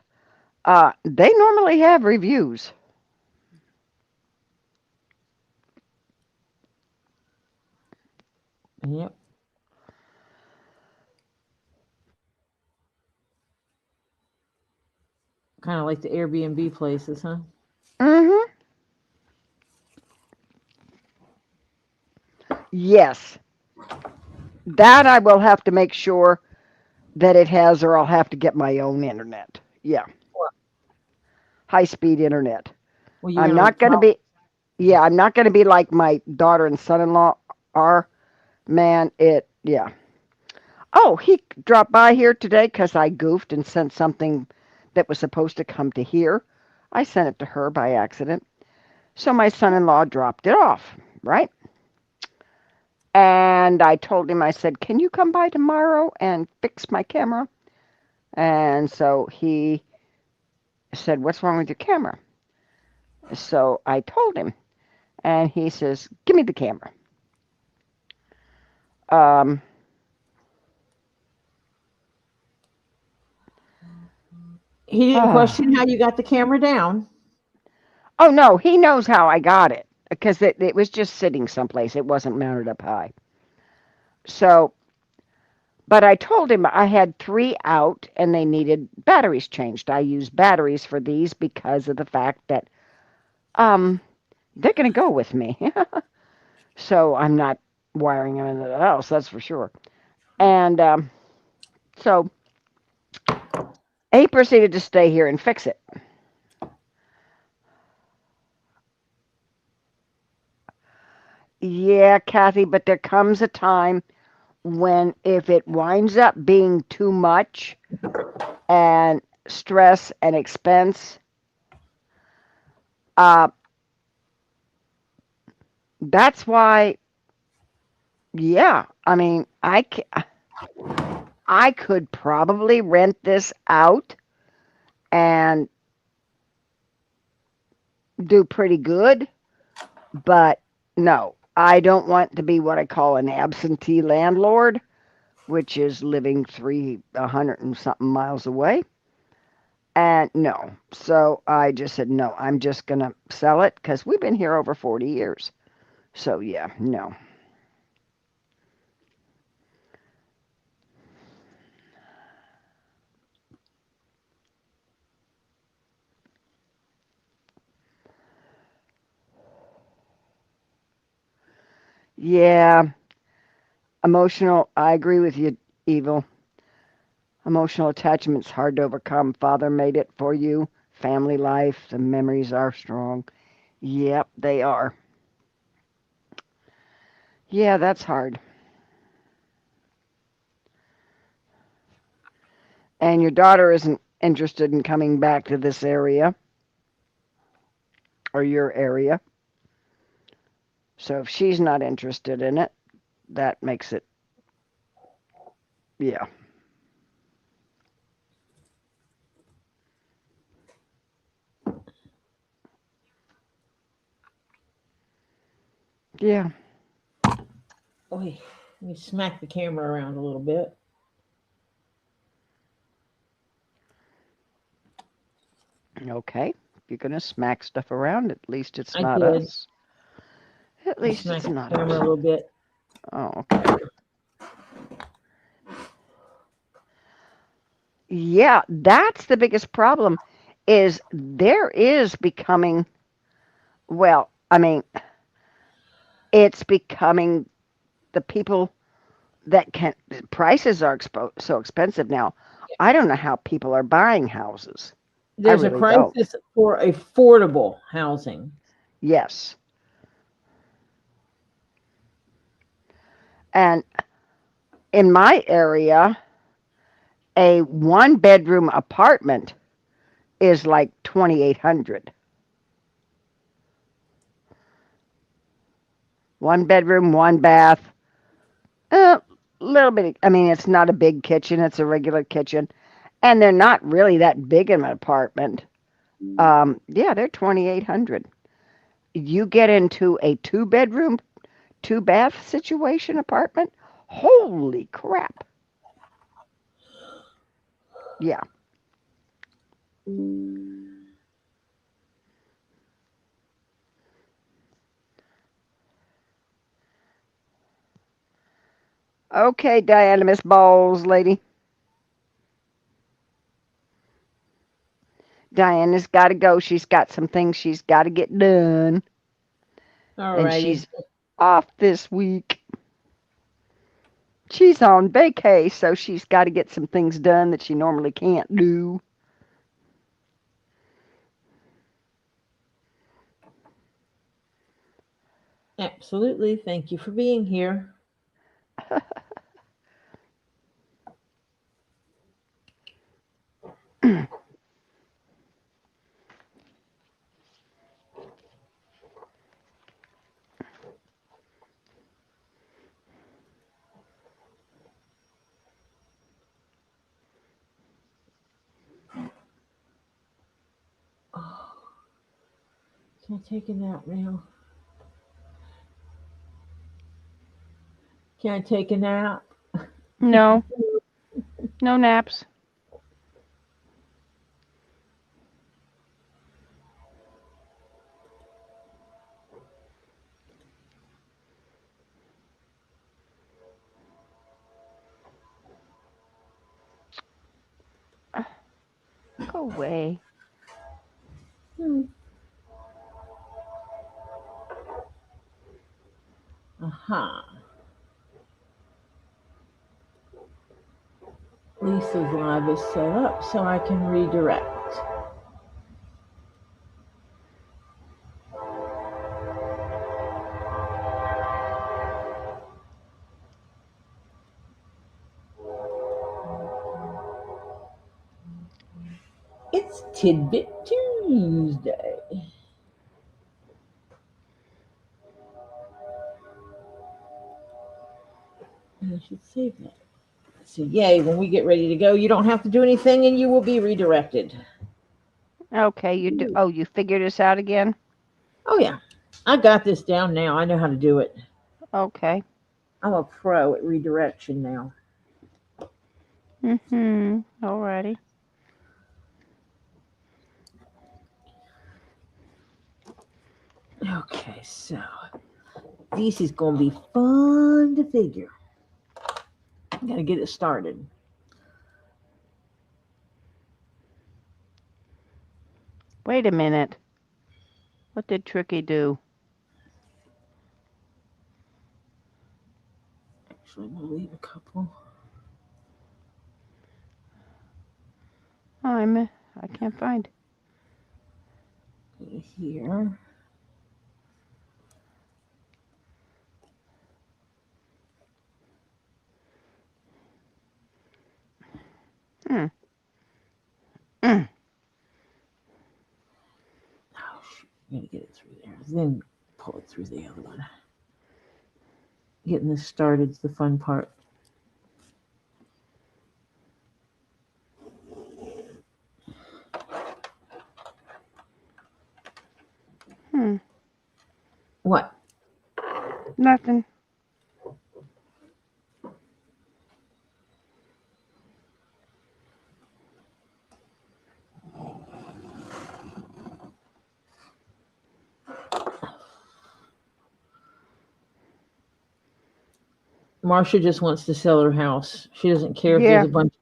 they normally have reviews. Yep. Kind of like the Airbnb places, huh? Mm-hmm. Yes. That I will have to make sure that it has, or I'll have to get my own internet. Yeah. High-speed internet. Well, you're I'm gonna not going to be, yeah, I'm not going to be like my daughter and son-in-law are. Man, yeah. Oh, he dropped by here today because I goofed and sent something that was supposed to come to here. I sent it to her by accident. So my son-in-law dropped it off, right? And I told him, I said, can you come by tomorrow and fix my camera? And so he said, what's wrong with your camera? So I told him, and he says, give me the camera. He didn't question how you got the camera down. Oh, no, he knows how I got it because it was just sitting someplace. It wasn't mounted up high. So, but I told him I had 3 out and they needed batteries changed. I use batteries for these because of the fact that they're going to go with me. So I'm not wiring them into the house, that's for sure. And so he proceeded to stay here and fix it. Yeah, Kathy, but there comes a time when if it winds up being too much and stress and expense, that's why, yeah, I mean, I could probably rent this out and do pretty good, but no, I don't want to be what I call an absentee landlord, which is living 300 and something miles away. And no, so I just said, no, I'm just going to sell it because we've been here over 40 years. So yeah, no. Yeah, I agree with you, Evil. Emotional attachment's hard to overcome. Father made it for you. Family life, the memories are strong. Yep, they are. Yeah, that's hard. And your daughter isn't interested in coming back to this area or your area. So if she's not interested in it, that makes it, yeah. Yeah. Boy, let me smack the camera around a little bit. Okay. If you're going to smack stuff around, at least it's I not did. us. At I least smacked it's the not camera a us. little bit. Oh, okay. Yeah, that's the biggest problem is there is becoming, well, I mean, it's becoming the people that can, prices are so expensive now. I don't know how people are buying houses. There's really a don't. crisis for affordable housing. Yes. And in my area, a 1-bedroom apartment is like 2,800. 1 bedroom, 1 bath. A little bit. I mean, it's not a big kitchen. It's a regular kitchen, and they're not really that big of an apartment. Yeah, they're 2,800. You get into a 2 bedroom, 2 bath situation apartment. Holy crap! Yeah. Okay, Diana, Miss Balls lady. Diana's got to go. She's got some things she's got to get done, All and righty. she's off this week. She's on vacay, so she's got to get some things done that she normally can't do. Absolutely. Thank you for being here. Oh, can I take a nap now? Can I take a nap? No, no naps. Go away. Aha. Lisa's live is set up so I can redirect. It's Tidbit Tuesday. I should save that. So yay, when we get ready to go, you don't have to do anything and you will be redirected. Okay, you do. Oh, you figured this out again? Oh yeah. I got this down now. I know how to do it. Okay. I'm a pro at redirection now. Alrighty. Okay, so this is gonna be fun to figure. Gotta get it started. Wait a minute. What did Tricky do? Actually, we'll leave a couple. I can't find. Go to here. Hmm. Oh shoot, gotta get it through there. Then pull it through the other one. Getting this started is the fun part. What? Nothing. Marcia just wants to sell her house. She doesn't care if Yeah. there's a bunch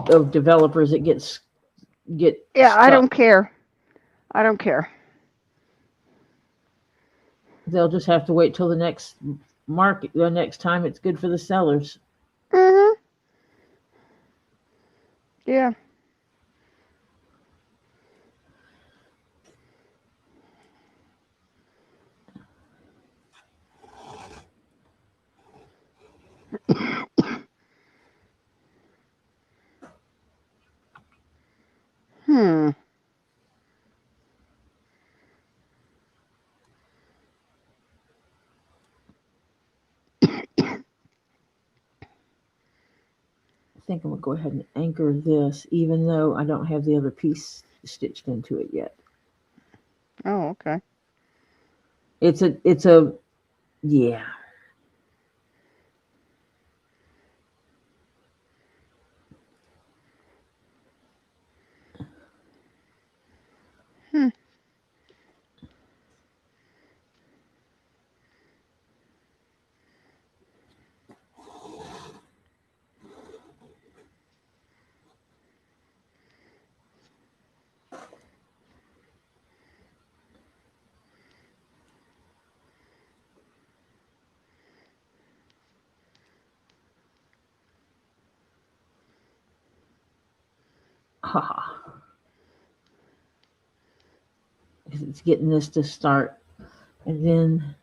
of developers that get Yeah, stuck. I don't care. I don't care. They'll just have to wait till the next market, the next time it's good for the sellers. Yeah. Hmm. think I'm gonna go ahead and anchor this, even though I don't have the other piece stitched into it yet. Oh, okay. It's a, yeah. Hmm. Haha. Because it's getting this to start. And then,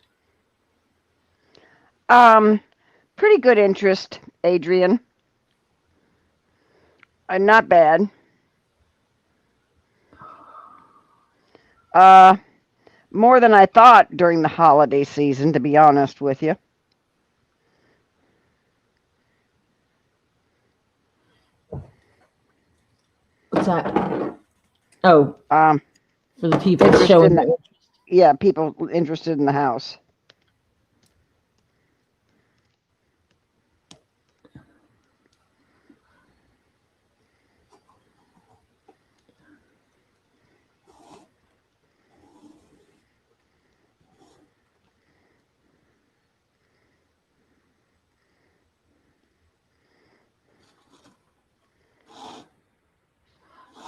Pretty good interest, Adrian. Not bad. More than I thought during the holiday season, to be honest with you. what's that? Oh, Um, for the people Interest showing in the- the yeah, people interested in the house.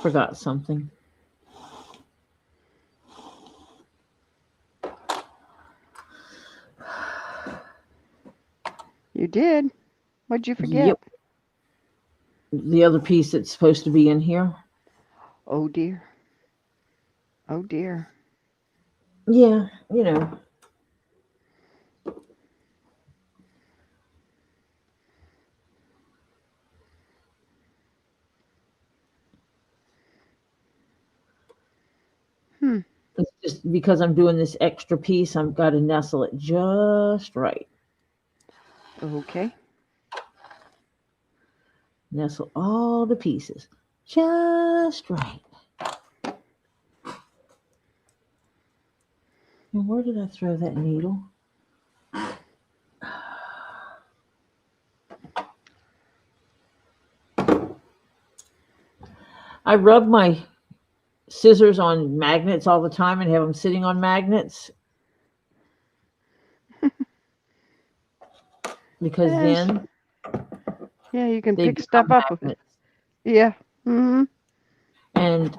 forgot something. You did? What'd you forget? Yep. The other piece that's supposed to be in here. Oh dear. Oh dear. Yeah, you know. Hmm. It's just because I'm doing this extra piece, I've got to nestle it just right. Okay. Nestle all the pieces just right. And where did I throw that needle? I rub my scissors on magnets all the time and have them sitting on magnets because Yes. then Yeah, you can they pick stuff become up with it. magnets. Yeah. Mm-hmm. And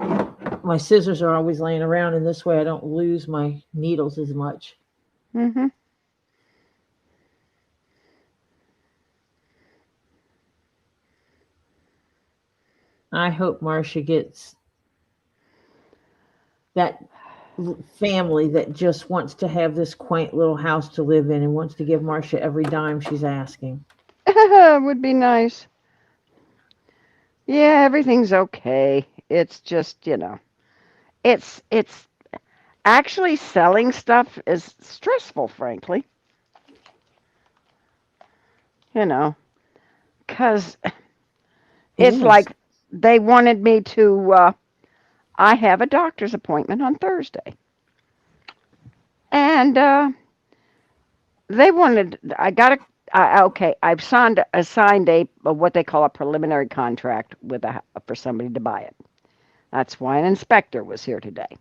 my scissors are always laying around, and this way I don't lose my needles as much. Mm-hmm. I hope Marcia gets that family that just wants to have this quaint little house to live in and wants to give Marcia every dime she's asking. Would be nice. Yeah, everything's okay. It's just, it's actually selling stuff is stressful, frankly. You know, because it's Yes. like they wanted me to, I have a doctor's appointment on Thursday. And they wanted, okay, I've assigned a what they call a preliminary contract for somebody to buy it. That's why an inspector was here today.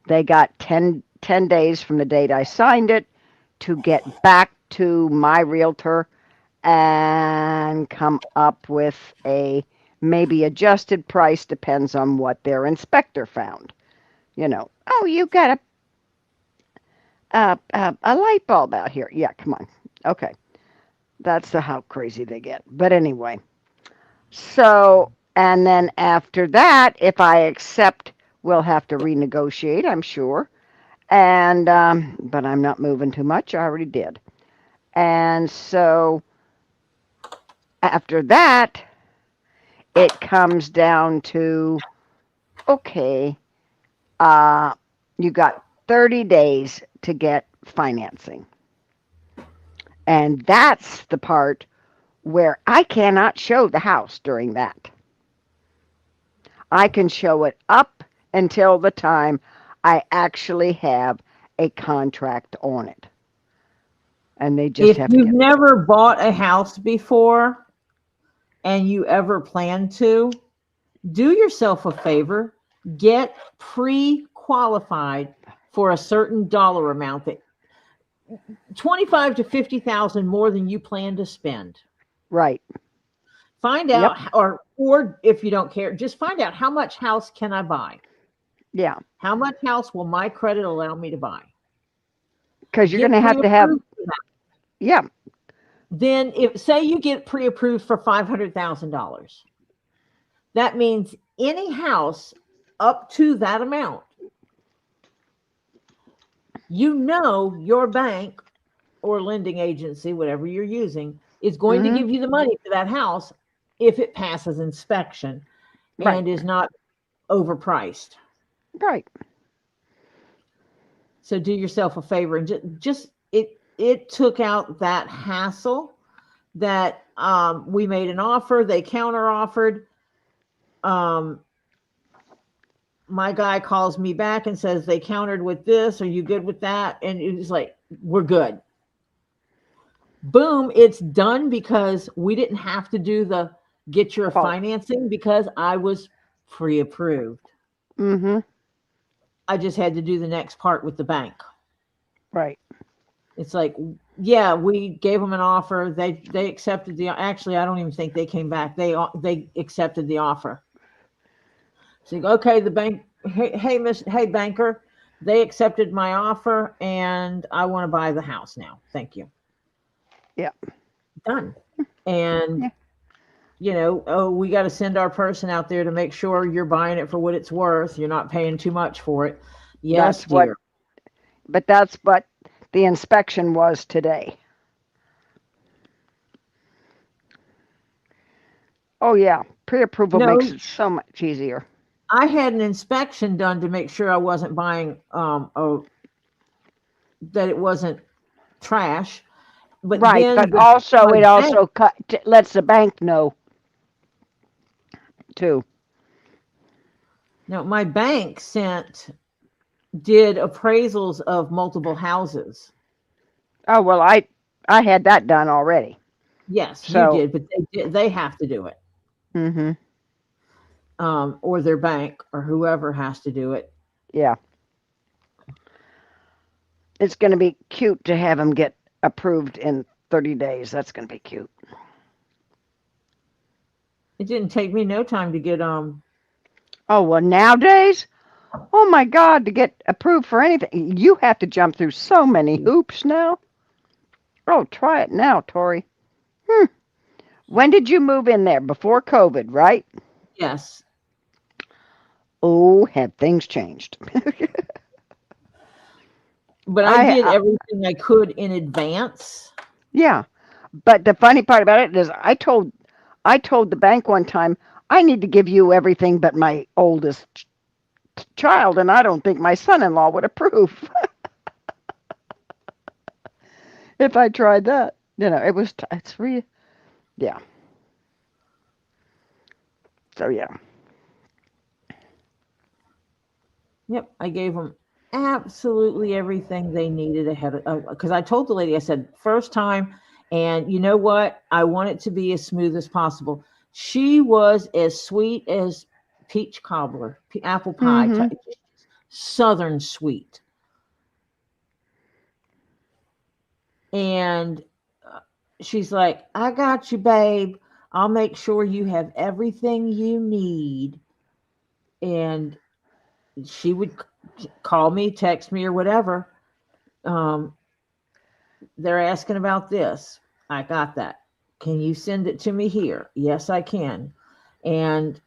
They got 10 days from the date I signed it to get back to my realtor and come up with a maybe adjusted price, depends on what their inspector found. Oh, you got a light bulb out here. Yeah, come on. Okay. That's how crazy they get. But anyway, so, and then after that, if I accept, we'll have to renegotiate, I'm sure. And, but I'm not moving too much. I already did. And so after that, it comes down to, okay, you got 30 days to get financing. And that's the part where I cannot show the house during that. I can show it up until the time I actually have a contract on it. And they just If have to you've get never bought a house before and you ever plan to, do yourself a favor, get pre-qualified for a certain dollar amount, that 25 to 50,000 more than you plan to spend. right. Find Yep. out, or if you don't care, just find out how much house can I buy? Yeah. How much house will my credit allow me to buy? Because you're Get going to have pre-approved for that. yeah. Then if say you get pre-approved for $500,000, that means any house up to that amount, you know, your bank or lending agency, whatever you're using, is going to give you the money for that house if it passes inspection Right. and is not overpriced. Right. So do yourself a favor and just it took out that hassle that we made an offer, they counter offered. My guy calls me back and says they countered with this. Are you good with that? And it was like, we're good. Boom, it's done because we didn't have to do the get your financing because I was pre-approved. Mm-hmm. I just had to do the next part with the bank. Right. It's like, yeah, we gave them an offer. They accepted actually, I don't even think they came back. They accepted the offer. So you go, okay, the bank, hey banker, they accepted my offer and I want to buy the house now. Thank you. Yeah. Done. And you know, oh, we got to send our person out there to make sure you're buying it for what it's worth. You're not paying too much for it. Yes, That's what, dear. but that's what the inspection was today. Oh yeah, pre-approval No. makes it so much easier. I had an inspection done to make sure I wasn't buying that it wasn't trash. But Right, then but also my it also lets the bank know too. No, my bank did appraisals of multiple houses. Oh well, I had that done already. Yes, So, you did, but they have to do it. Mm-hmm. Or their bank or whoever has to do it. Yeah. It's going to be cute to have them get approved in 30 days. That's going to be cute. It didn't take me no time to get Oh well, nowadays, oh my God, to get approved for anything, you have to jump through so many hoops now. Oh, try it now, Tori. When did you move in there? Before COVID, right? Yes. Oh, have things changed? But I did everything I could in advance. Yeah, but the funny part about it is I told the bank one time, I need to give you everything but my oldest child, and I don't think my son-in-law would approve. If I tried that. You know, it's real. Yeah. So, yeah. Yep, I gave them absolutely everything they needed ahead of, because I told the lady, I said, first time, and you know what? I want it to be as smooth as possible. She was as sweet as peach cobbler, apple pie, type, southern sweet. And she's like, I got you, babe. I'll make sure you have everything you need. And she would call me, text me, or whatever. They're asking about this. I got that. Can you send it to me here? Yes, I can. And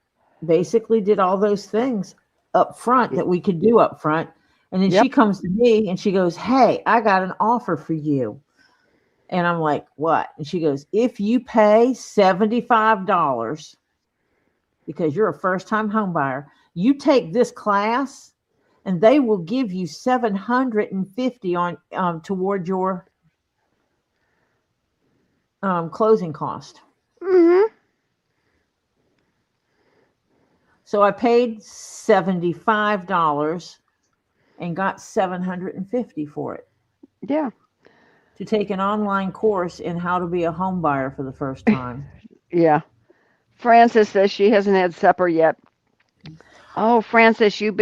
basically did all those things up front that we could do up front. And then she comes to me and she goes, hey, I got an offer for you. And I'm like, what? And she goes, if you pay $75, because you're a first-time home buyer, you take this class and they will give you $750 on toward your closing cost. Mm-hmm. So I paid $75 and got $750 for it Yeah. to take an online course in how to be a home buyer for the first time. Yeah. Frances says she hasn't had supper yet. Oh, Frances, you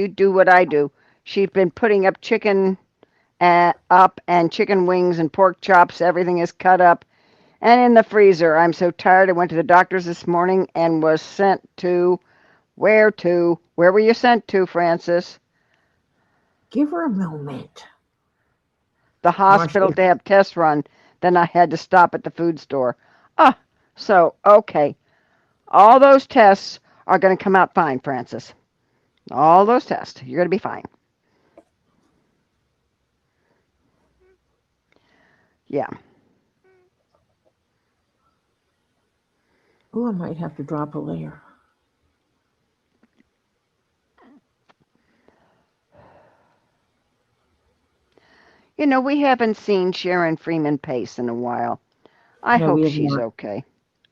do what I do. She's been putting up chicken up and chicken wings and pork chops. Everything is cut up and in the freezer. I'm so tired. I went to the doctor's this morning and was sent to where to? Where were you sent to, Frances? Give her a moment. The hospital Marcia. to have tests run. Then I had to stop at the food store. Ah, so okay. All those tests are going to come out fine, Frances. All those tests. You're going to be fine. Yeah. Oh, I might have to drop a layer. You know, we haven't seen Sharon Freeman Pace in a while. I No, we hope have she's not. okay.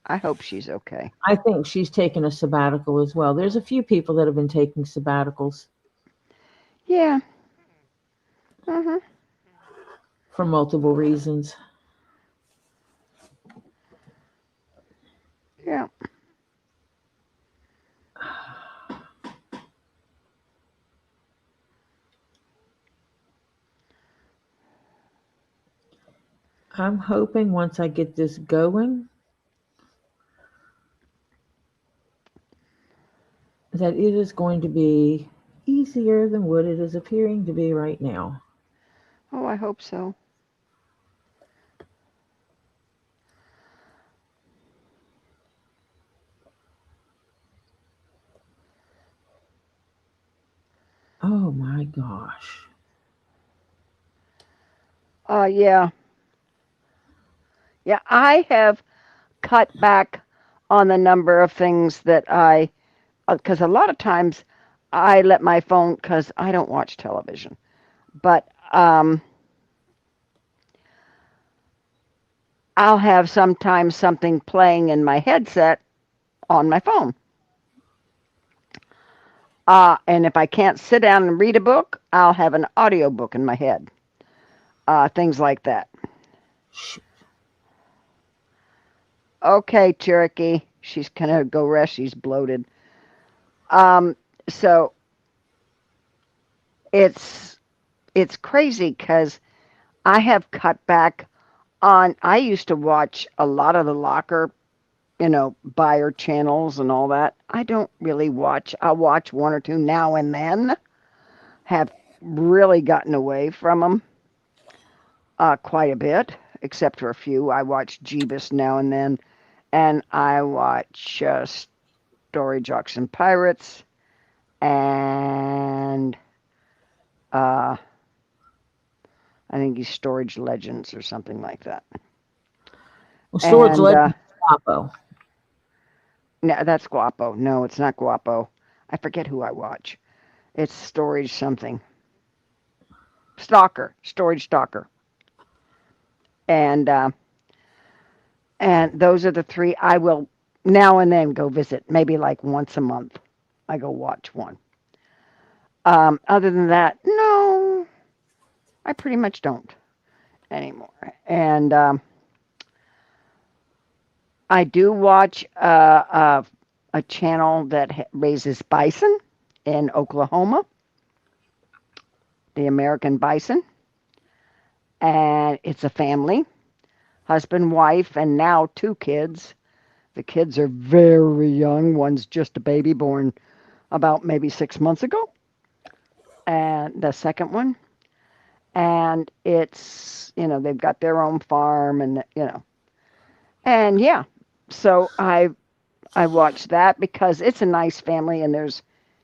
I hope she's okay. I think she's taken a sabbatical as well. There's a few people that have been taking sabbaticals Yeah. Mhm. for multiple reasons. Yeah. I'm hoping once I get this going that it is going to be easier than what it is appearing to be right now. Oh, I hope so. Oh my gosh. Yeah. Yeah, I have cut back on the number of things that because a lot of times I let my phone, because I don't watch television, but I'll have sometimes something playing in my headset on my phone. And if I can't sit down and read a book, I'll have an audio book in my head. Things like that. Okay, Cherokee. She's gonna go rest. She's bloated. So it's crazy because I have cut back on. I used to watch a lot of the locker, buyer channels and all that. I don't really watch. I'll watch one or two now and then. Have really gotten away from them quite a bit, except for a few. I watch Jeebus now and then, and I watch Story Jocks and Pirates, and I think he's Storage Legends or something like that. Well, Storage And Legends Guapo. no, that's Guapo. No, it's not Guapo. I forget who I watch. It's Storage something. Storage Stalker. And those are the three I will now and then go visit. Maybe like once a month, I go watch one. Other than that, no, I pretty much don't anymore. And I do watch a channel that raises bison in Oklahoma, the American bison, and it's a family, husband, wife, and now 2 kids. The kids are very young. One's just a baby born about maybe 6 months ago, and the second one. And it's, they've got their own farm and yeah. So I watch that because it's a nice family and there's,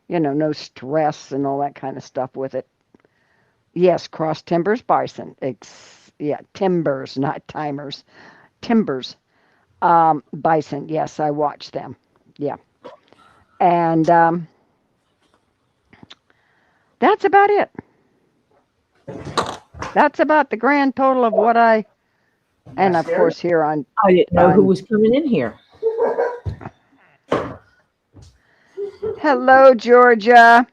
no stress and all that kind of stuff with it. Yes, cross timbers bison. Timbers, not timers. Timbers. Bison. Yes, I watch them. Yeah. And that's about it. That's about the grand total of what I And of course here on I didn't know who was coming in here. Hello, Georgia.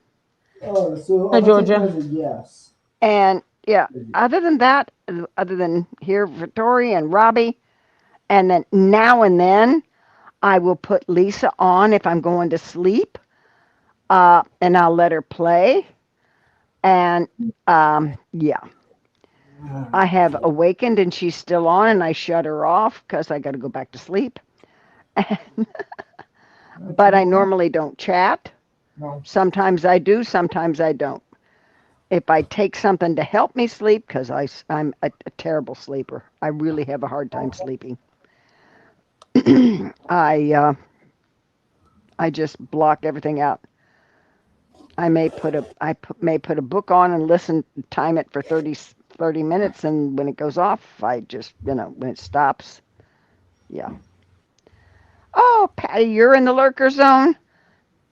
Oh, so Hi, I'm gonna take Georgia. that as a yes. And yeah, other than that, other than here for Tori and Robbie, and then now and then I will put Lisa on if I'm going to sleep, and I'll let her play. And yeah, I have awakened and she's still on, and I shut her off because I got to go back to sleep. But I normally don't chat. No. Sometimes I do, sometimes I don't. If I take something to help me sleep, because I'm a terrible sleeper, I really have a hard time sleeping. I just block everything out. I may put a book on and listen, time it for 30 minutes, and when it goes off, I just when it stops, yeah. Oh, Patty, you're in the lurker zone.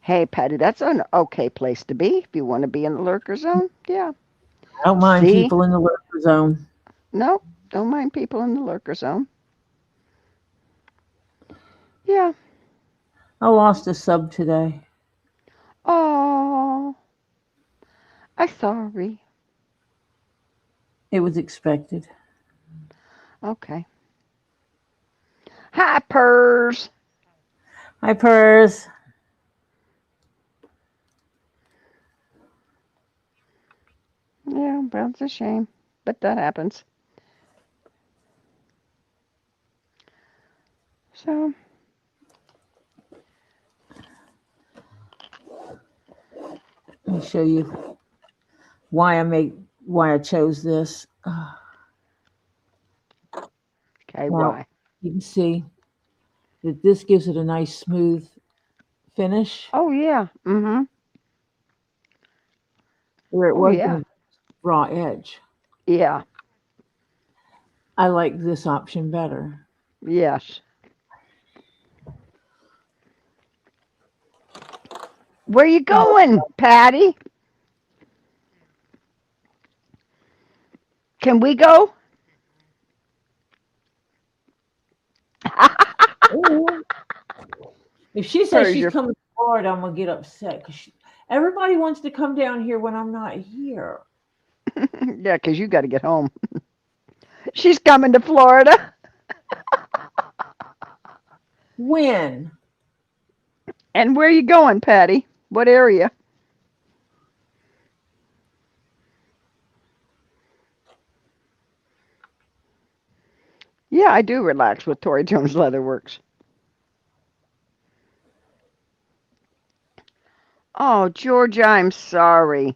Hey, Patty, that's an okay place to be if you want to be in the lurker zone. Yeah. I don't mind See? people in the lurker zone. No, don't mind people in the lurker zone. Yeah. I lost a sub today. Oh, I'm sorry. It was expected. Okay. Hi, Purrs. Hi, Purrs. Yeah, well, it's a shame, but that happens. So, Let me show you why I chose this. okay, Now why? you can see that this gives it a nice smooth finish Oh, yeah. Mm-hmm. where it Oh, was yeah. going to raw edge. Yeah. I like this option better. Yes. Where you going, Patty? Can we go? Ooh. If she says Purrs, she's you're coming to Florida, I'm gonna get upset because everybody wants to come down here when I'm not here. yeah, 'cause you got to get home. She's coming to Florida. When? And where you going, Patty? What area? Yeah, I do relax with Tori Jones Leatherworks. Oh, Georgia, I'm sorry.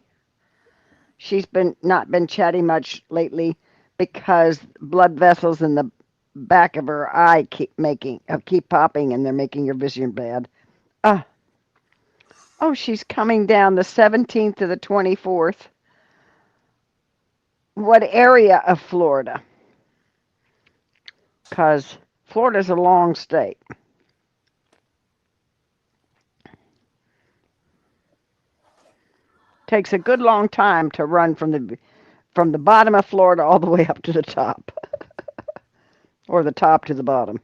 She's not been chatty much lately because blood vessels in the back of her eye keep popping, and they're making her vision bad. Uh, oh, she's coming down the 17th to the 24th. What area of Florida? Because Florida's a long state. Takes a good long time to run from the bottom of Florida all the way up to the top, or the top to the bottom.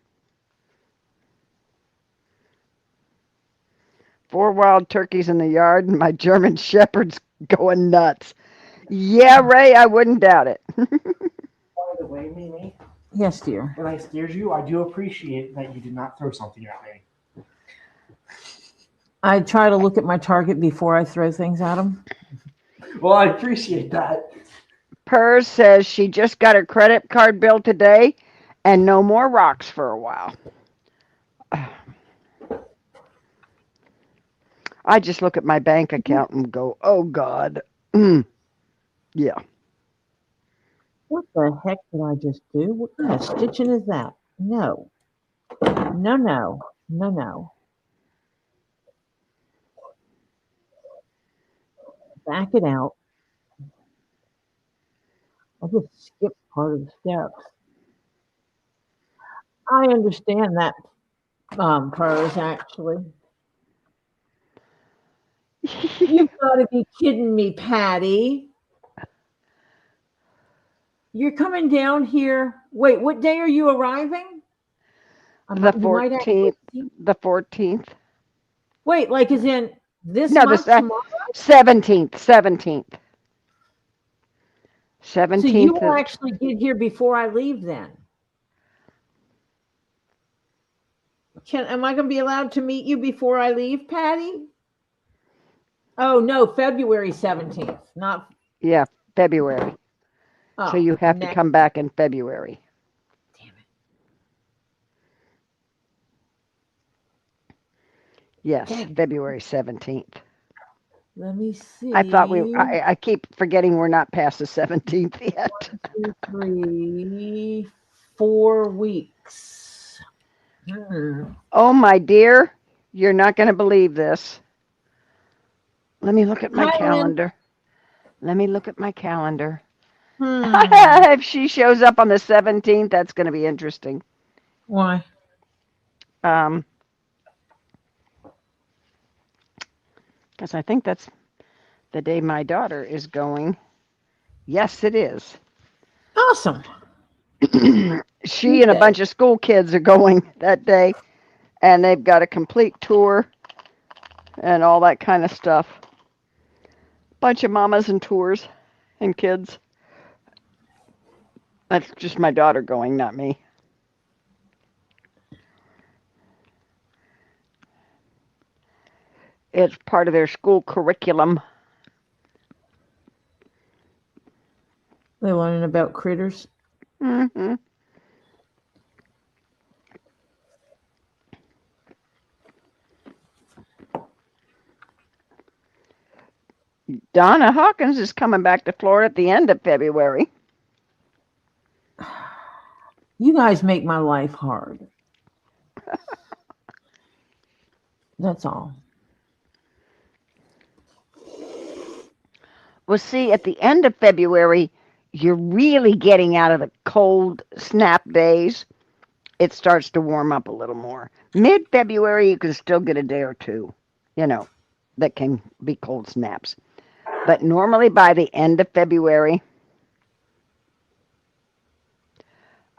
4 wild turkeys in the yard, and my German shepherd's going nuts. Yeah, Ray, I wouldn't doubt it. By the way, Mimi, Yes, dear. when I steered you, I do appreciate that you did not throw something at me. I try to look at my target before I throw things at them. Well, I appreciate that. Purrs says she just got her credit card bill today and no more rocks for a while. I just look at my bank account and go, oh God. Yeah. What the heck did I just do? What kind of stitching is that? No. No, no. No, no. Back it out. I just skipped part of the steps. I understand that, Pros, actually. You've got to be kidding me, Patty. You're coming down here. Wait, what day are you arriving? The You might have- 14th. The 14th. Wait, like is in this No, month the tomorrow? 17th. 17th. So you 17th. will actually get here before I leave then. Am I going to be allowed to meet you before I leave, Patty? Oh, no, February 17th, not. Yeah, February. Oh, So you have to next- come back in February. Damn it. Yes, Dang. February 17th. Let me see. I thought I keep forgetting we're not past the 17th yet. 2, 3, 4 weeks. Oh, my dear, you're not going to believe this. Let me look at my Hi, Lynn. calendar. Let me look at my calendar. Hmm. If she shows up on the 17th, that's going to be interesting. Why? Because I think that's the day my daughter is going. Yes, it is. Awesome. She and a bunch of school kids are going that day, and they've got a complete tour and all that kind of stuff. Bunch of mamas and tours and kids. That's just my daughter going, not me. It's part of their school curriculum. They're learning about critters. Mm-hmm. Donna Hawkins is coming back to Florida at the end of February. You guys make my life hard. That's all. Well, see, at the end of February, you're really getting out of the cold snap days. It starts to warm up a little more. Mid-February, you can still get a day or two, that can be cold snaps. But normally by the end of February,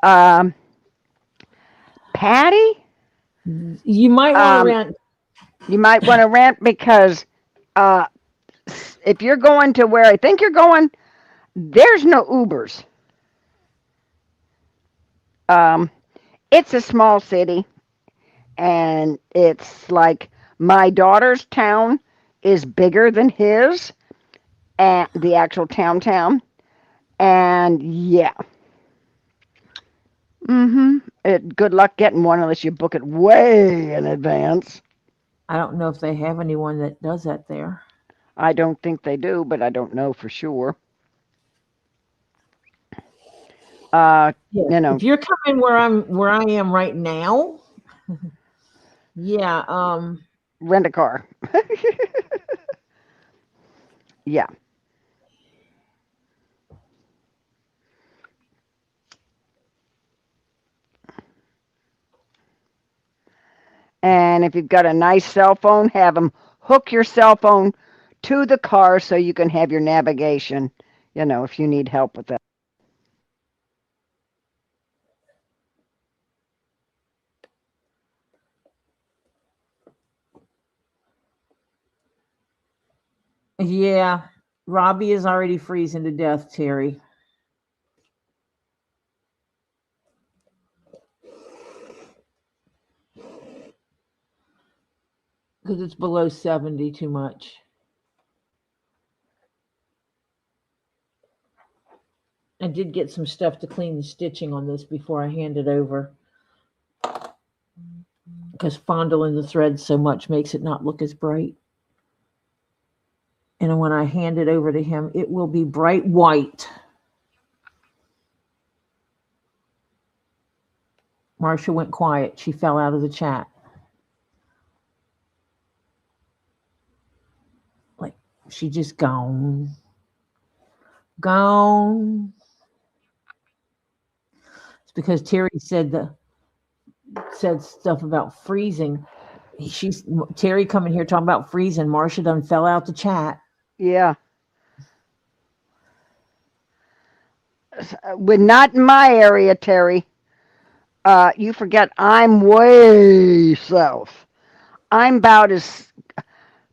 Patty? You might want to rent. You might want to rent because if you're going to where I think you're going, there's no Ubers. It's a small city, and it's like my daughter's town is bigger than his, and the actual town. And yeah. Good luck getting one unless you book it way in advance. I don't know if they have anyone that does that there. I don't think they do, but I don't know for sure. If you're coming where I am right now, yeah, rent a car. Yeah. And if you've got a nice cell phone, have them hook your cell phone to the car so you can have your navigation, if you need help with that. yeah. Robbie is already freezing to death, Terry. Because it's below 70 too much. I did get some stuff to clean the stitching on this before I hand it over. Because fondling the thread so much makes it not look as bright. And when I hand it over to him, it will be bright white. Marcia went quiet. She fell out of the chat. Like, she just gone. Gone. It's because Terry said stuff about freezing. Terry coming here talking about freezing. Marcia done fell out the chat. Yeah. not in my area, Terry. You forget I'm way south. I'm about as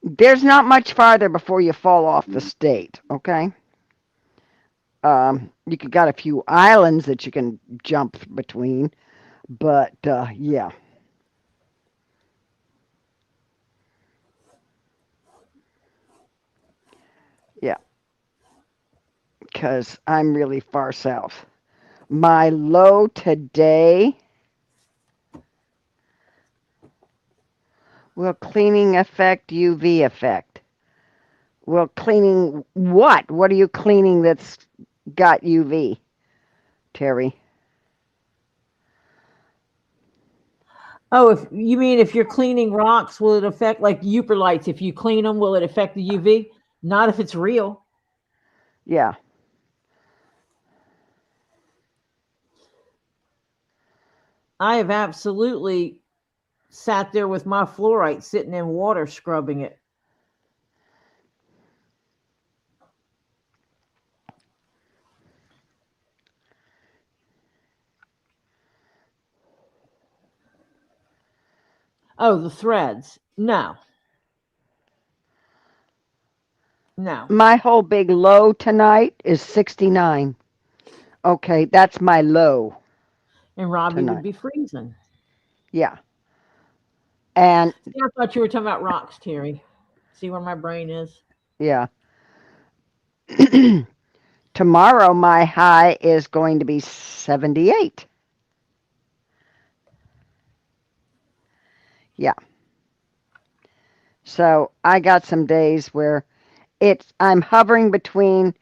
there's not much farther before you fall off the state. Okay. You could got a few islands that you can jump between, but yeah. Yeah, because I'm really far south. My low today, will cleaning affect UV effect? Well, cleaning what? What are you cleaning that's got UV, Terry? Oh, if you mean if you're cleaning rocks, will it affect like Uper lights? If you clean them, will it affect the UV? Not if it's real. Yeah. I have absolutely sat there with my fluorite sitting in water scrubbing it. Oh, the threads. No. No. My whole big low tonight is 69. Okay, that's my low And Robbie would tonight. be freezing. Yeah. And See, I thought you were talking about rocks, Terry. See where my brain is? yeah. Tomorrow my high is going to be 78. Yeah. So I got some days where I'm hovering between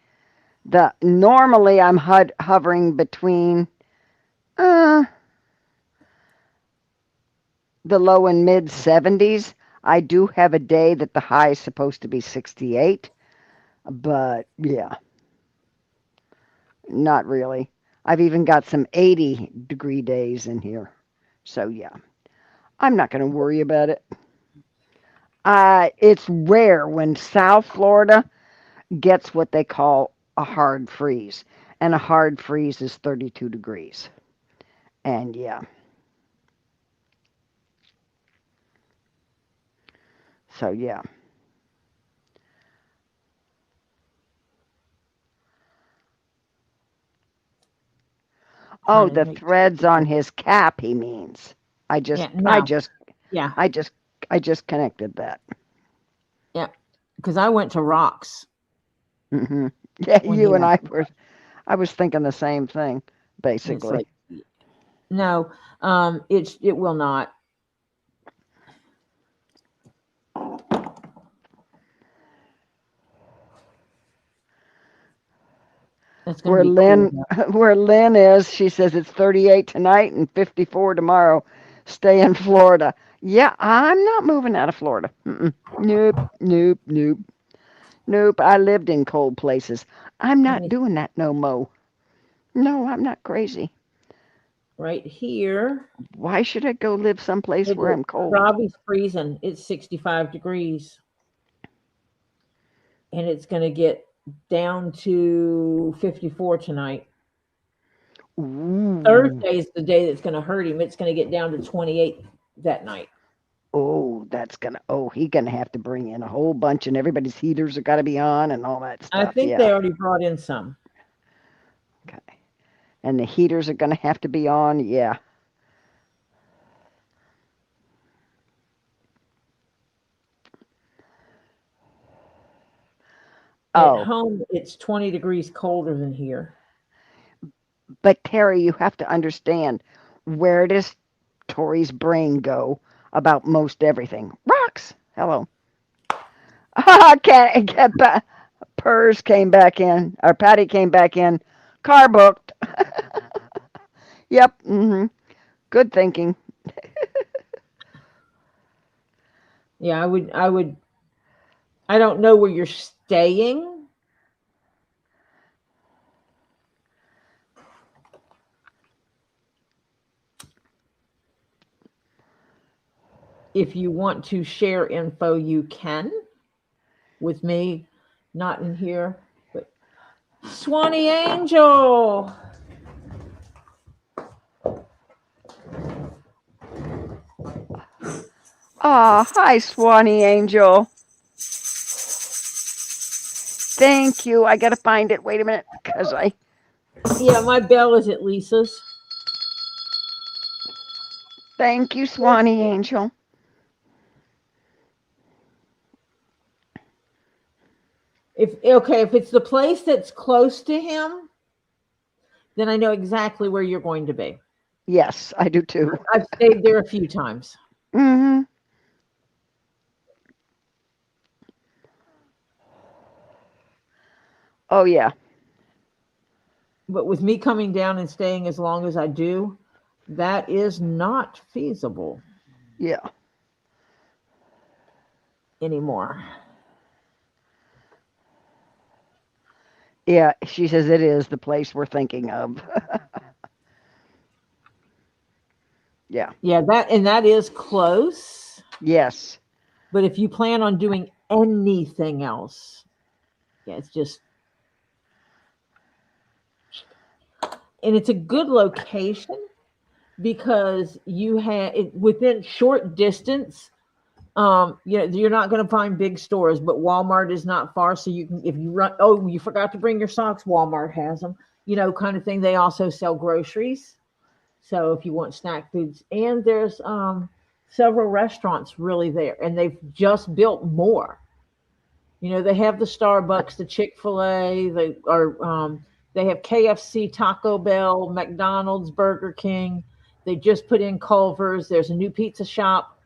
normally I'm hovering between the low and mid 70s. I do have a day that the high is supposed to be 68, but yeah, not really. I've even got some 80-degree days in here. So yeah, I'm not going to worry about it. It's rare when South Florida gets what they call a hard freeze, and a hard freeze is 32 degrees. And yeah. So yeah. Oh, Trying to the make threads on his cap, he means. I just yeah, no. Yeah. I just connected that. Yeah. Because I went to rocks Hmm. Yeah, when he I was thinking the same thing, it's basically. like no, it will not. It's gonna Where be cool. Where Lynn is, she says it's 38 tonight and 54 tomorrow. Stay in Florida. Yeah, I'm not moving out of Florida. Mm-mm. Nope, nope, nope, nope. I lived in cold places. I'm not doing that no mo. No, I'm not crazy. Right here. Why should I go live someplace where I'm cold? Robbie's freezing. It's 65 degrees. And it's going to get down to 54 tonight. Ooh. Thursday is the day that's going to hurt him. It's going to get down to 28 that night. Oh, he's gonna have to bring in a whole bunch, and everybody's heaters are gotta be on and all that stuff. I think yeah. they already brought in some. Okay. And the heaters are gonna have to be on, yeah. At home, it's 20 degrees colder than here. But Terry, you have to understand, where does Tori's brain go about most everything? Rocks. Hello. Purrs came back in, or Patty came back in. Car booked. Yep. Mm-hmm. Good thinking. Yeah, I don't know where you're staying. If you want to share info, you can with me, not in here, but Swanee Angel. Hi, Swanee Angel. Thank you. I got to find it. Wait a minute, because Yeah, my bell is at Lisa's. Thank you, Swanee Angel. If it's the place that's close to him, then I know exactly where you're going to be. Yes, I do too. I've stayed there a few times. Mm-hmm. Oh, yeah. But with me coming down and staying as long as I do, that is not feasible Yeah. anymore. Yeah, she says it is the place we're thinking of. Yeah. Yeah, that is close. Yes. But if you plan on doing anything else, yeah, it's just, and it's a good location because you have it within short distance. You're not going to find big stores, but Walmart is not far. So you can, if you run, oh, you forgot to bring your socks, Walmart has them, kind of thing. They also sell groceries. So if you want snack foods, and there's several restaurants really there, and they've just built more. They have the Starbucks, the Chick-fil-A, they have KFC, Taco Bell, McDonald's, Burger King. They just put in Culver's. There's a new pizza shop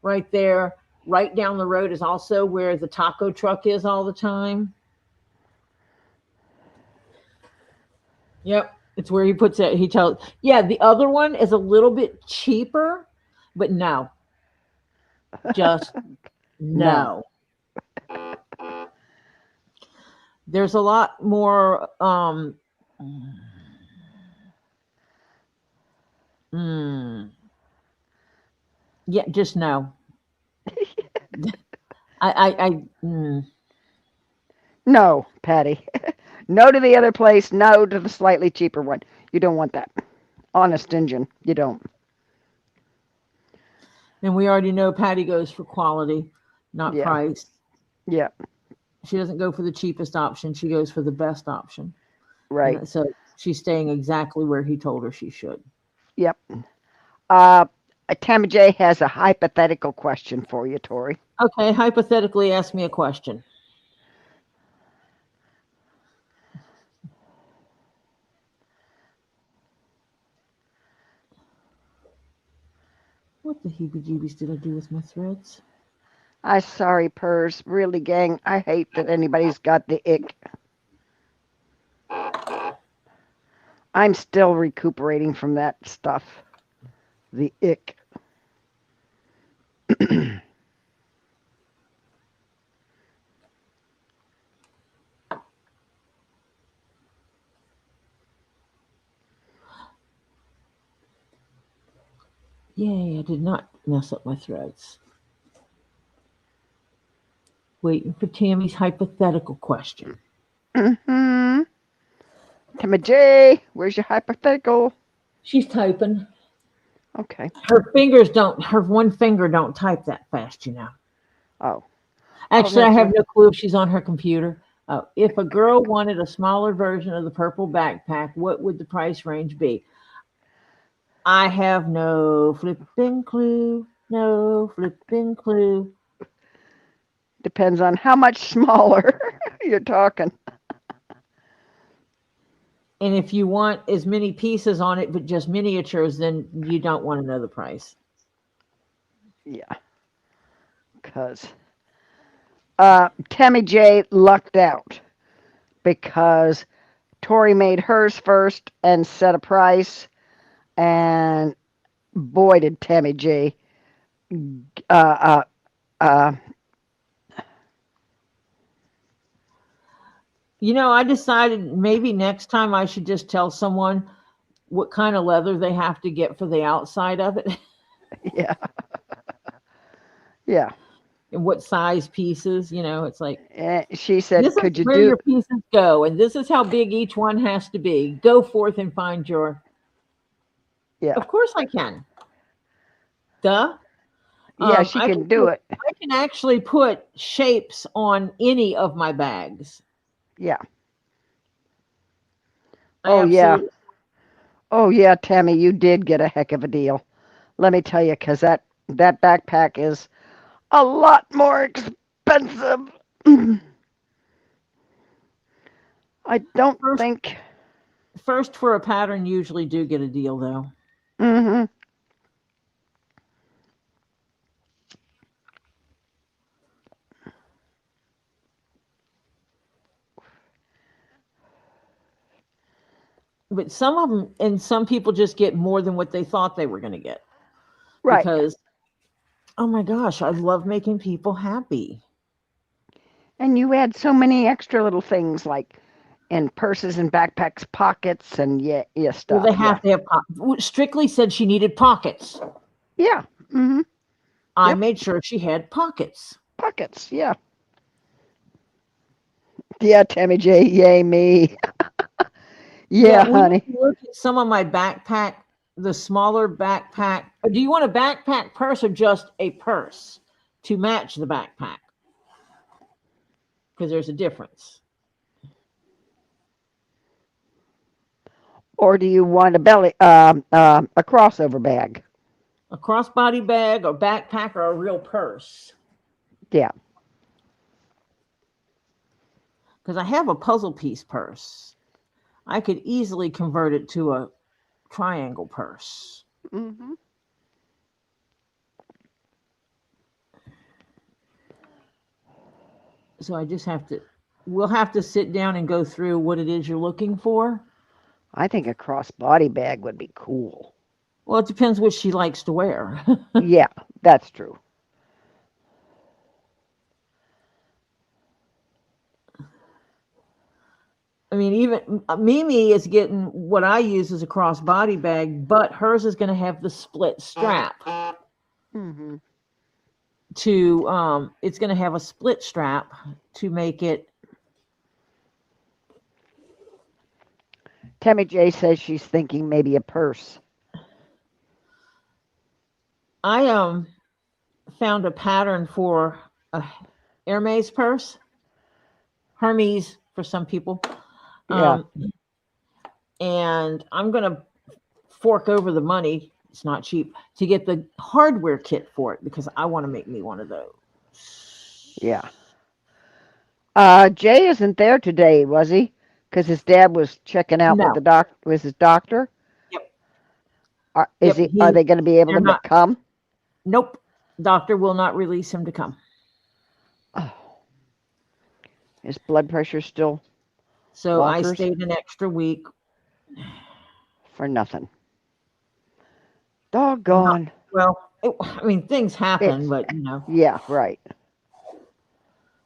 right there. Right down the road is also where the taco truck is all the time. Yep, it's where he puts it. Yeah, the other one is a little bit cheaper, but no. Just no. There's a lot more yeah, just no. No, Patty. No to the other place. No to the slightly cheaper one. You don't want that. Honest Injun, you don't. And we already know Patty goes for quality, not Yeah. price. Yeah. She doesn't go for the cheapest option. She goes for the best option. Right. So she's staying exactly where he told her she should. Yep. Tammy J has a hypothetical question for you, Tori. Okay, hypothetically, ask me a question. What the heebie-jeebies did I do with my threads? I'm sorry, Purrs. Really, gang, I hate that anybody's got the ick. I'm still recuperating from that stuff. The ick. Yay, I did not mess up my threads. Waiting for Tammy's hypothetical question. Mm-hmm. Tammy J, where's your hypothetical? She's typing. Okay. Her one finger don't type that fast, Oh. Actually, I that's have right. no clue if she's on her computer. If a girl wanted a smaller version of the purple backpack, what would the price range be? I have no flipping clue. No flipping clue. Depends on how much smaller you're talking. And if you want as many pieces on it, but just miniatures, then you don't want to know the price. Yeah. Because Tammy J lucked out because Tori made hers first and set a price, and boy did Tammy J I decided maybe next time I should just tell someone what kind of leather they have to get for the outside of it. yeah. Yeah. and what size pieces. You know, it's like She said, this is could you where do, your pieces go, and this is how big each one has to be. Go forth and find your. yeah, Of course, I can. Duh. yeah, she I can do it. I can actually put shapes on any of my bags. Yeah. I Oh, yeah. absolutely- Oh, yeah, Tammy, you did get a heck of a deal. Let me tell you, because that backpack is a lot more expensive. I don't First, think. first for a pattern, usually do get a deal though. Hmm. But some of them, and some people just get more than what they thought they were going to get Right. because, oh my gosh, I love making people happy. And you add so many extra little things like in purses and backpacks, pockets, and yeah, Well, stuff. they have to have. Strictly said she needed pockets. Yeah. Hmm. I Yep. made sure she had pockets. Pockets. Yeah. Yeah, Tammy J. Yay, me. Yeah, When honey. you look at some of my backpack, the smaller backpack. Do you want a backpack purse or just a purse to match the backpack? Because there's a difference. Or do you want a a crossover bag? A crossbody bag or backpack or a real purse. Yeah. Because I have a puzzle piece purse. I could easily convert it to a triangle purse. Hmm. So I just have to, we'll have to sit down and go through what it is you're looking for. I think a crossbody bag would be cool. Well, it depends what she likes to wear. Yeah, that's true. I mean, even Mimi is getting what I use as a crossbody bag, but hers is going to have the split strap. Hmm. It's going to have a split strap to make it. Tammy J says she's thinking maybe a purse. I found a pattern for a Hermes purse, Hermes for some people. Yeah. And I'm going to fork over the money. It's not cheap to get the hardware kit for it because I want to make me one of those. Yeah. Jay isn't there today, was he? Because his dad was checking out with No. with his doctor. Yep. Are Yep, they going to be able they're to not. come? Nope. Doctor will not release him to come. Oh. His blood pressure still So I wonkers stayed an extra week. for nothing. Doggone. Well, I mean, things happen, It's but you know, yeah, right.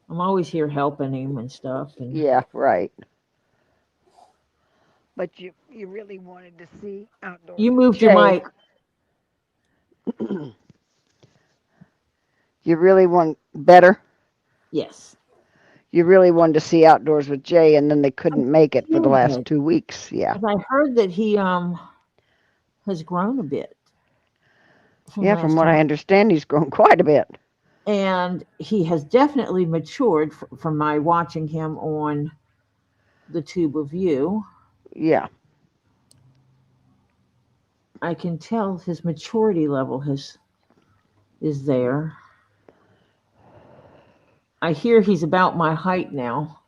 I'm always here helping him and stuff. And Yeah, right. But you really wanted to see outdoors. you with moved your Jay. mic. You really want better. Yes. You really wanted to see outdoors with Jay, and then they couldn't make it for the last Good. 2 weeks. Yeah. 'Cause I heard that he has grown a bit. Yeah, Last from what I time. understand, he's grown quite a bit. And he has definitely matured from my watching him on the Tube of You. Yeah. I can tell his maturity level is there. I hear he's about my height now.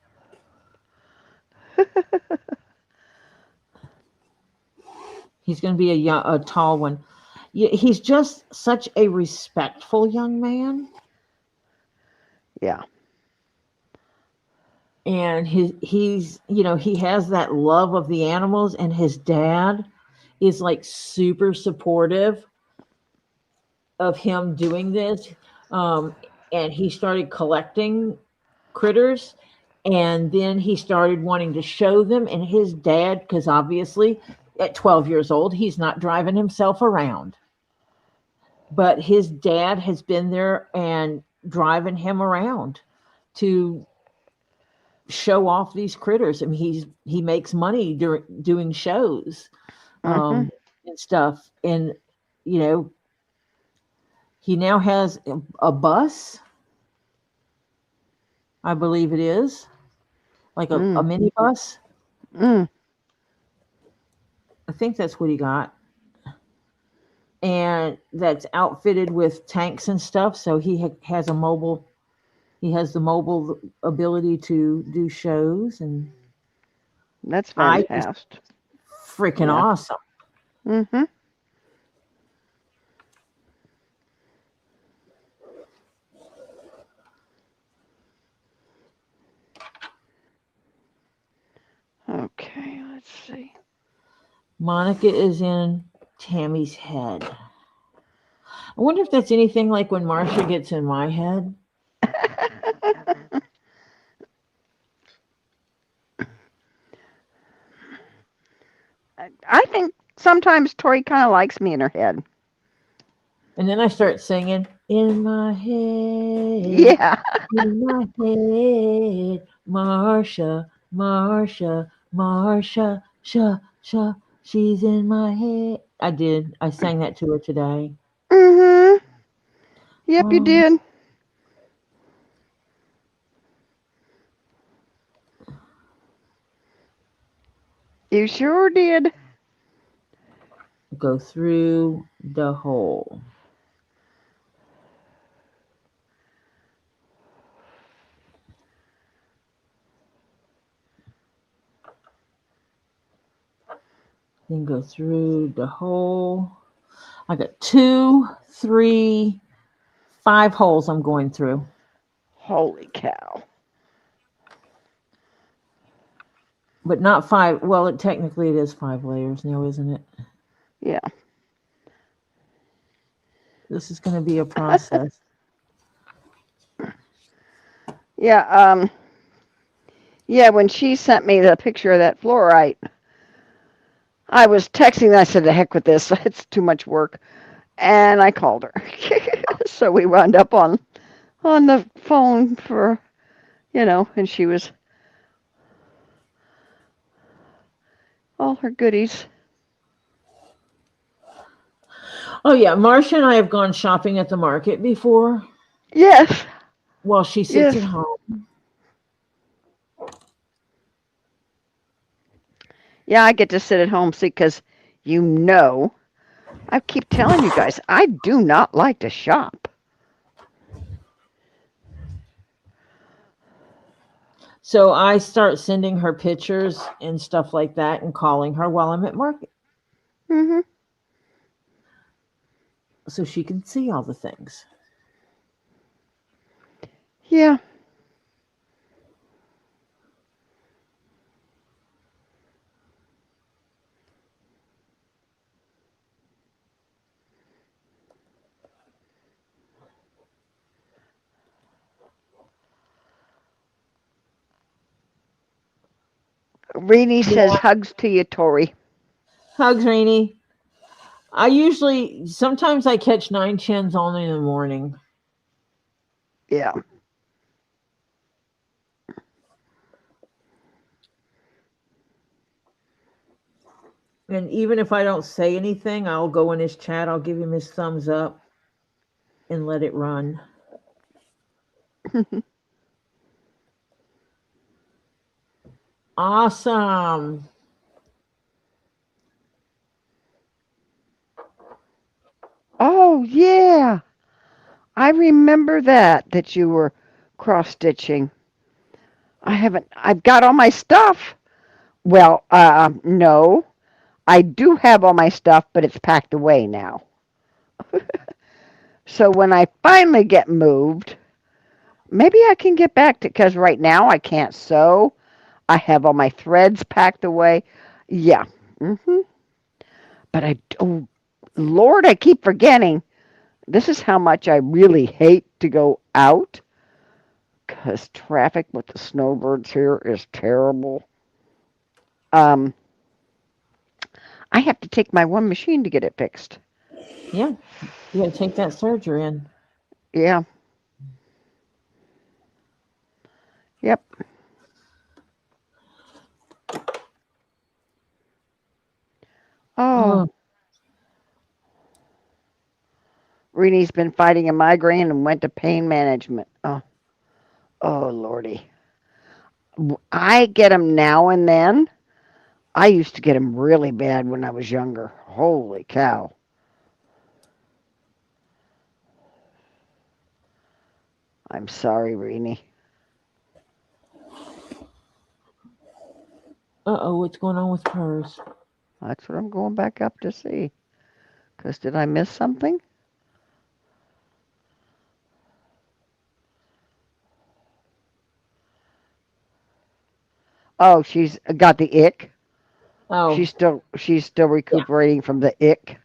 He's going to be a tall one. Yeah, he's just such a respectful young man. Yeah. And he's he has that love of the animals, and his dad is like super supportive of him doing this. And he started collecting critters, and then he started wanting to show them. And his dad, because obviously at 12 years old, he's not driving himself around. But his dad has been there and driving him around to show off these critters. I mean, he makes money doing shows and stuff. And, you know, he now has a bus, I believe it is, like a mini bus. Mm. I think that's what he got. And that's outfitted with tanks and stuff. So he has a mobile. He has the mobile ability to do shows, and That's I just fantastic. freaking Yeah. awesome. Mm-hmm. Okay, let's see. Monica is in Tammy's head. I wonder if that's anything like when Marcia gets in my head. I think sometimes Tori kind of likes me in her head. And then I start singing, in my head, Yeah. in my head, Marcia, Marcia, Marcia, she's in my head. I did. I sang that to her today. Mm-hmm. Yep, you Oh, did. You sure did. go through the hole. Then go through the hole. I got 2, 3, 5 holes I'm going through. Holy cow. But not 5. Well, technically it is 5 layers now, isn't it? Yeah. This is going to be a process. Yeah, yeah, when she sent me the picture of that fluorite, I was texting, I said, the heck with this, it's too much work. And I called her. So we wound up on the phone for, and she was all her goodies. Oh, yeah. Marcia and I have gone shopping at the market before Yes, while she sits at yes. home. Yeah, I get to sit at home, see, because I keep telling you guys, I do not like to shop. So I start sending her pictures and stuff like that and calling her while I'm at market Hmm. so she can see all the things. Yeah. Reenie says Yeah. hugs to you, Tori. Hugs, Rainy. Sometimes I catch 9 chins only in the morning. Yeah. And even if I don't say anything, I'll go in his chat. I'll give him his thumbs up and let it run. Awesome. Oh, yeah. I remember that you were cross stitching. I've got all my stuff. Well, no, I do have all my stuff, but it's packed away now. So when I finally get moved, maybe I can get back to, because right now I can't sew. I have all my threads packed away. Yeah. But oh, Lord, I keep forgetting. This is how much I really hate to go out, because traffic with the snowbirds here is terrible. I have to take my one machine to get it fixed. Yeah. You got to take that serger in. Yeah. Yep. Oh, Oh, Renee's been fighting a migraine and went to pain management. Oh, Lordy. I get them now and then. I used to get them really bad when I was younger. Holy cow. I'm sorry, Renee. what's going on with hers? That's what I'm going back up to see. Because did I miss something? Oh, she's got the ick. Oh, She's still yeah. recuperating from the ick.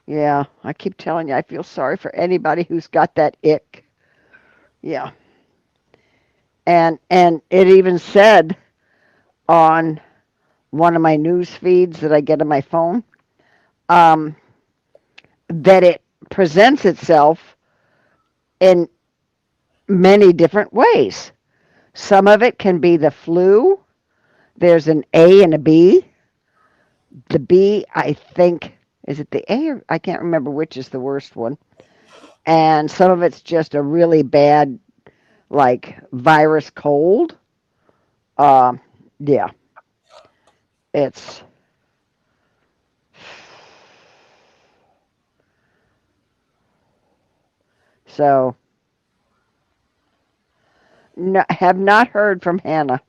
Yeah, I keep telling you, I feel sorry for anybody who's got that ick. Yeah. And it even said on one of my news feeds that I get on my phone, um, that it presents itself in many different ways. Some of it can be the flu. There's an A and a B. The B, I think, is it the A or I can't remember which is the worst one. And some of it's just a really bad, like, virus cold. Um, yeah, it's so. No, have not heard from Hannah.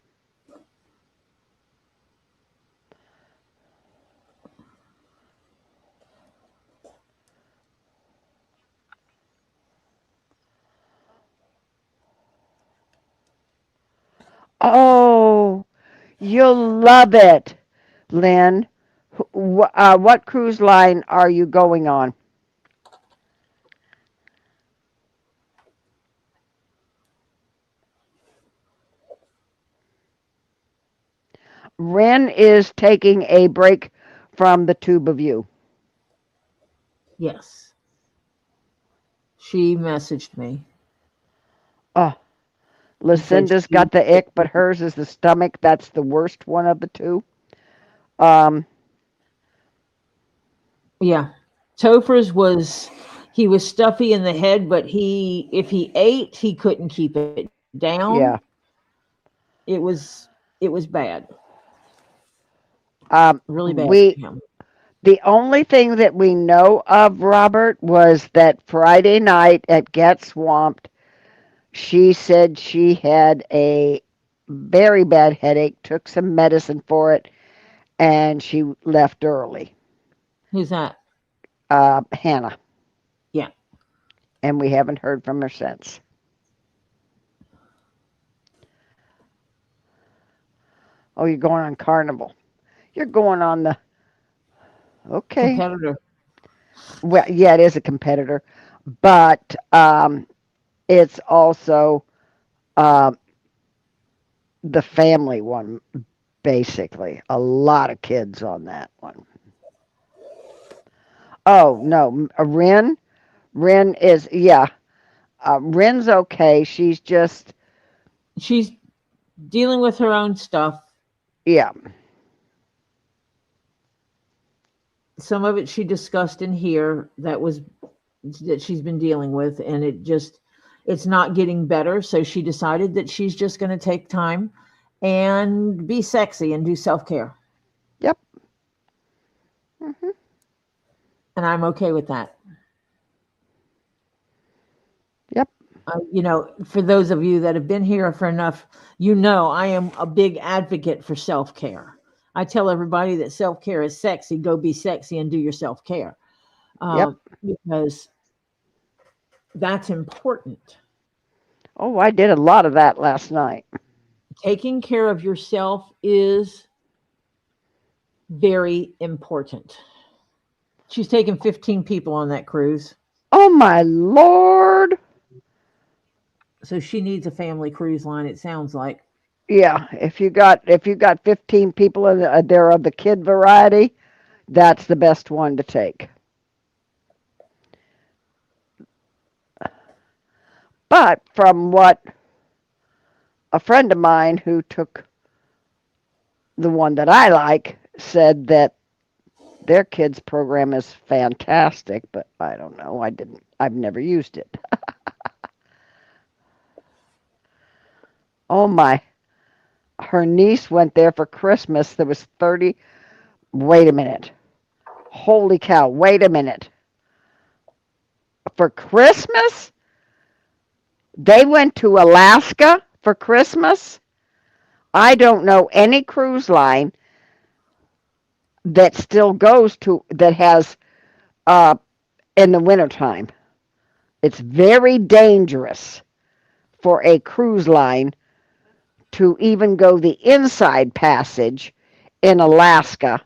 Oh, you'll love it, Lynn. What cruise line are you going on? Ren is taking a break from the tube of you. Yes. She messaged me. Oh, and said Lucinda's she, got the ick, but hers is the stomach. That's the worst one of the two. Um, yeah. Topher's was, he was stuffy in the head, but if he ate, he couldn't keep it down. yeah. It was bad, Um, really bad we for him. The only thing that we know of Robert was that Friday night at Get Swamped, she said she had a very bad headache, took some medicine for it, and she left early. Who's that? Hannah, Yeah. and we haven't heard from her since. Oh, you're going on Carnival. You're going on the okay. Competitor. Well, yeah, it is a competitor, but it's also um, the family one, basically. A lot of kids on that one. Oh no, Ren. Ren is yeah. Ren's okay. She's just She's dealing with her own stuff. yeah. Some of it she discussed in here that she's been dealing with, and it's not getting better. So she decided that she's just going to take time and be sexy and do self-care. Yep. Hmm. And I'm okay with that. Yep. For those of you that have been here for enough, I am a big advocate for self-care. I tell everybody that self-care is sexy. Go be sexy and do your self-care, Yep. because that's important. Oh, I did a lot of that last night. Taking care of yourself is very important. She's taken 15 people on that cruise, Oh my Lord. so she needs a family cruise line, it sounds like. Yeah. If you got 15 people in there of the kid variety, that's the best one to take. But from what a friend of mine who took the one that I like said that their kids program is fantastic, but I don't know. I've never used it. Oh my. Her niece went there for Christmas. There was 30. Wait a minute. Holy cow. Wait a minute. For Christmas? They went to Alaska for Christmas? I don't know any cruise line that still goes to, that has, in the wintertime. It's very dangerous for a cruise line to even go the inside passage in Alaska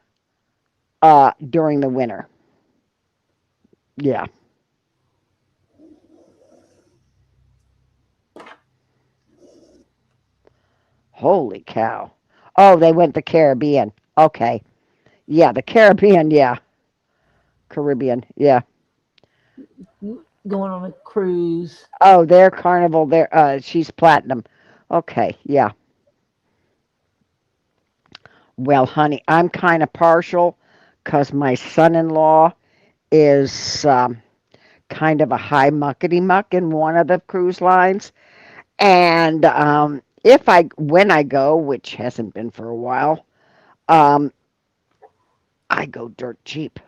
during the winter. Yeah. Holy cow. Oh, they went to Caribbean. Okay. Yeah, the Caribbean, yeah. Caribbean, yeah. Going on a cruise. Oh, they're Carnival, she's Platinum. Okay, yeah. Well, honey, I'm kind of partial because my son-in-law is kind of a high muckety muck in one of the cruise lines. And when I go, which hasn't been for a while, um, I go dirt cheap.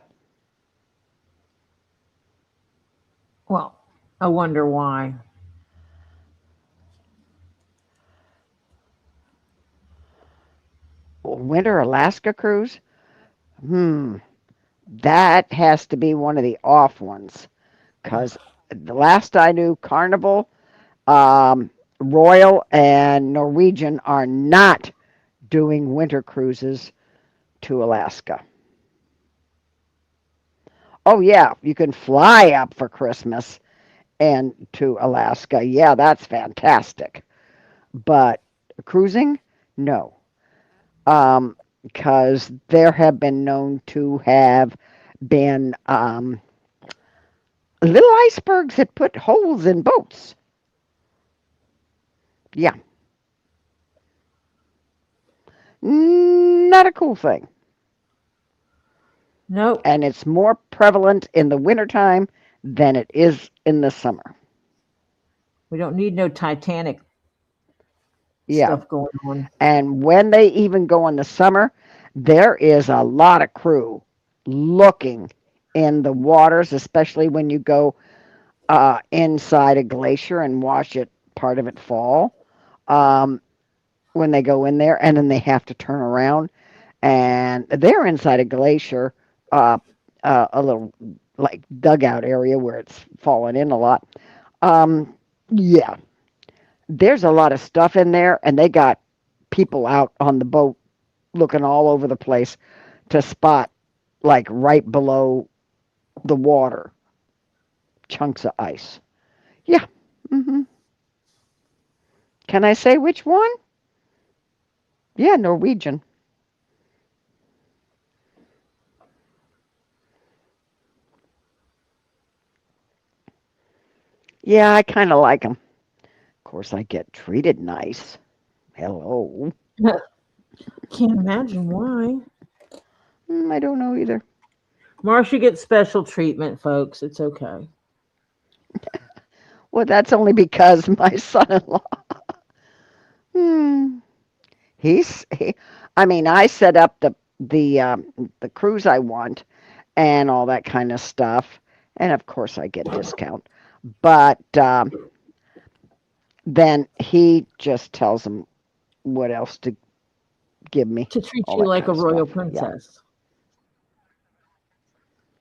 Well, I wonder why. Winter Alaska cruise? That has to be one of the off ones. Because the last I knew, Carnival, Royal, and Norwegian are not doing winter cruises to Alaska. Oh, yeah, you can fly up for Christmas and to Alaska. Yeah, that's fantastic. But cruising? No. Because there have been known to have been little icebergs that put holes in boats. Yeah. Not a cool thing. Nope. And it's more prevalent in the wintertime than it is in the summer. We don't need no Titanic Yeah. stuff going on. And when they even go in the summer, there is a lot of crew looking in the waters, especially when you go inside a glacier and watch part of it fall. When they go in there, and then they have to turn around, and they're inside a glacier, a little like dugout area where it's fallen in a lot. Yeah, there's a lot of stuff in there, and they got people out on the boat looking all over the place to spot like right below the water chunks of ice. Yeah. Can I say which one? Yeah, Norwegian. Yeah, I kind of like them. Of course, I get treated nice. Hello. Can't imagine why. I don't know either. Marcia gets special treatment, folks. It's okay. Well, that's only because my son-in-law. I mean, I set up the cruise I want and all that kind of stuff, and of course I get a discount. But then he just tells them what else to give me. To treat all you that like a kind of royal stuff. princess.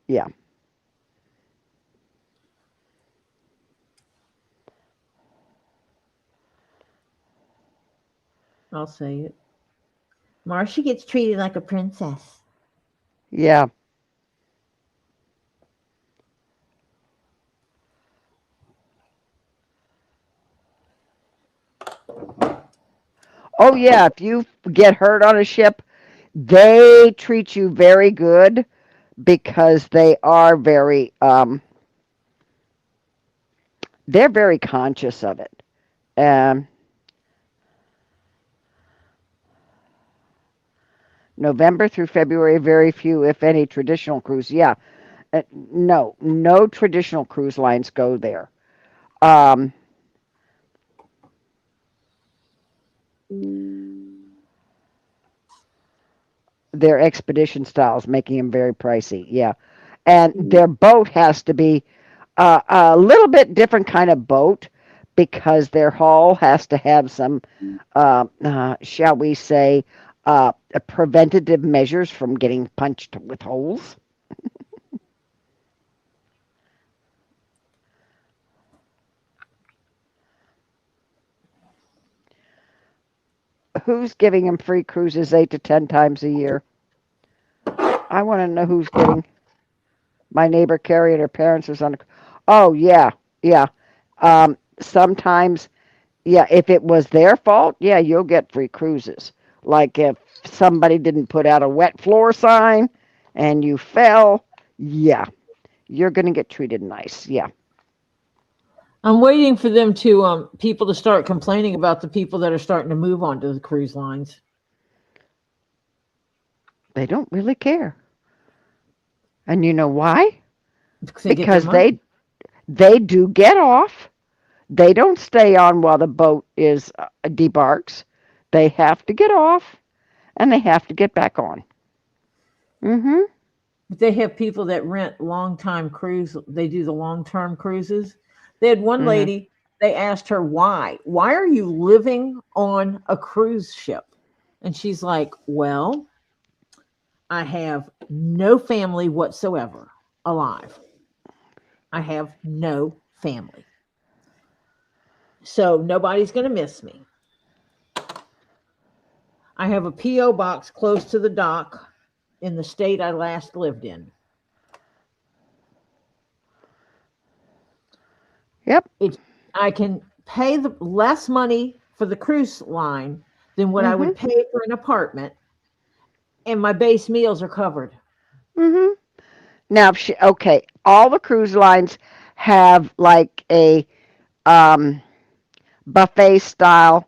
Yeah. I'll say it. Marcia gets treated like a princess. Yeah. Oh yeah, if you get hurt on a ship, they treat you very good because they are very they're very conscious of it. November through February, very few, if any, traditional cruise. Yeah, no traditional cruise lines go there. Um, their expedition styles, making them very pricey. Yeah, and their boat has to be a little bit different kind of boat because their hull has to have some, shall we say, preventative measures from getting punched with holes. Who's giving them free cruises 8 to 10 times a year? I want to know who's getting. My neighbor Carrie and her parents was on. Oh yeah, yeah. Sometimes, yeah. If it was their fault, yeah, you'll get free cruises. Like if somebody didn't put out a wet floor sign and you fell, yeah, you're gonna get treated nice. Yeah. I'm waiting for them to people to start complaining about the people that are starting to move on to the cruise lines. They don't really care. And you know why? Because they get their Because money. they do get off. They don't stay on while the boat is debarks. They have to get off and they have to get back on. Mm-hmm. But they have people that rent long time cruise. They do the long term cruises. They had one Mm-hmm. lady, they asked her why. Why are you living on a cruise ship? And she's like, well, I have no family whatsoever alive. I have no family. So nobody's going to miss me. I have a P.O. box close to the dock in the state I last lived in. Yep. I can pay the less money for the cruise line than what I Mm-hmm. would pay for an apartment, and my base meals are covered. Mm-hmm. Now, okay, all the cruise lines have like a um, buffet style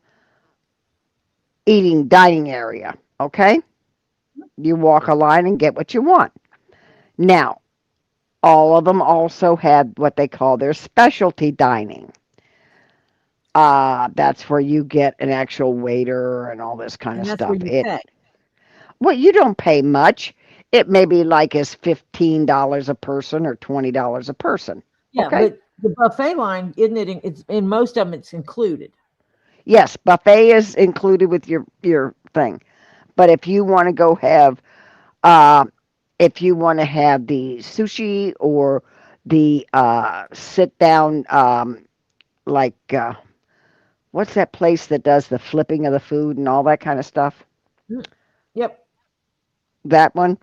dining area. Okay, you walk a line and get what you want. Now, all of them also had what they call their specialty dining. That's where you get an actual waiter and all this kind And of that's where stuff. you pay. Well, you don't pay much. It may be like as $15 a person or $20 a person. Yeah, Okay. but the buffet line, isn't it? It's in most of them, it's included. Yes, buffet is included with your thing. But if you want to go have, uh, if you want to have the sushi or the sit down, like what's that place that does the flipping of the food and all that kind of stuff? Yep. That one.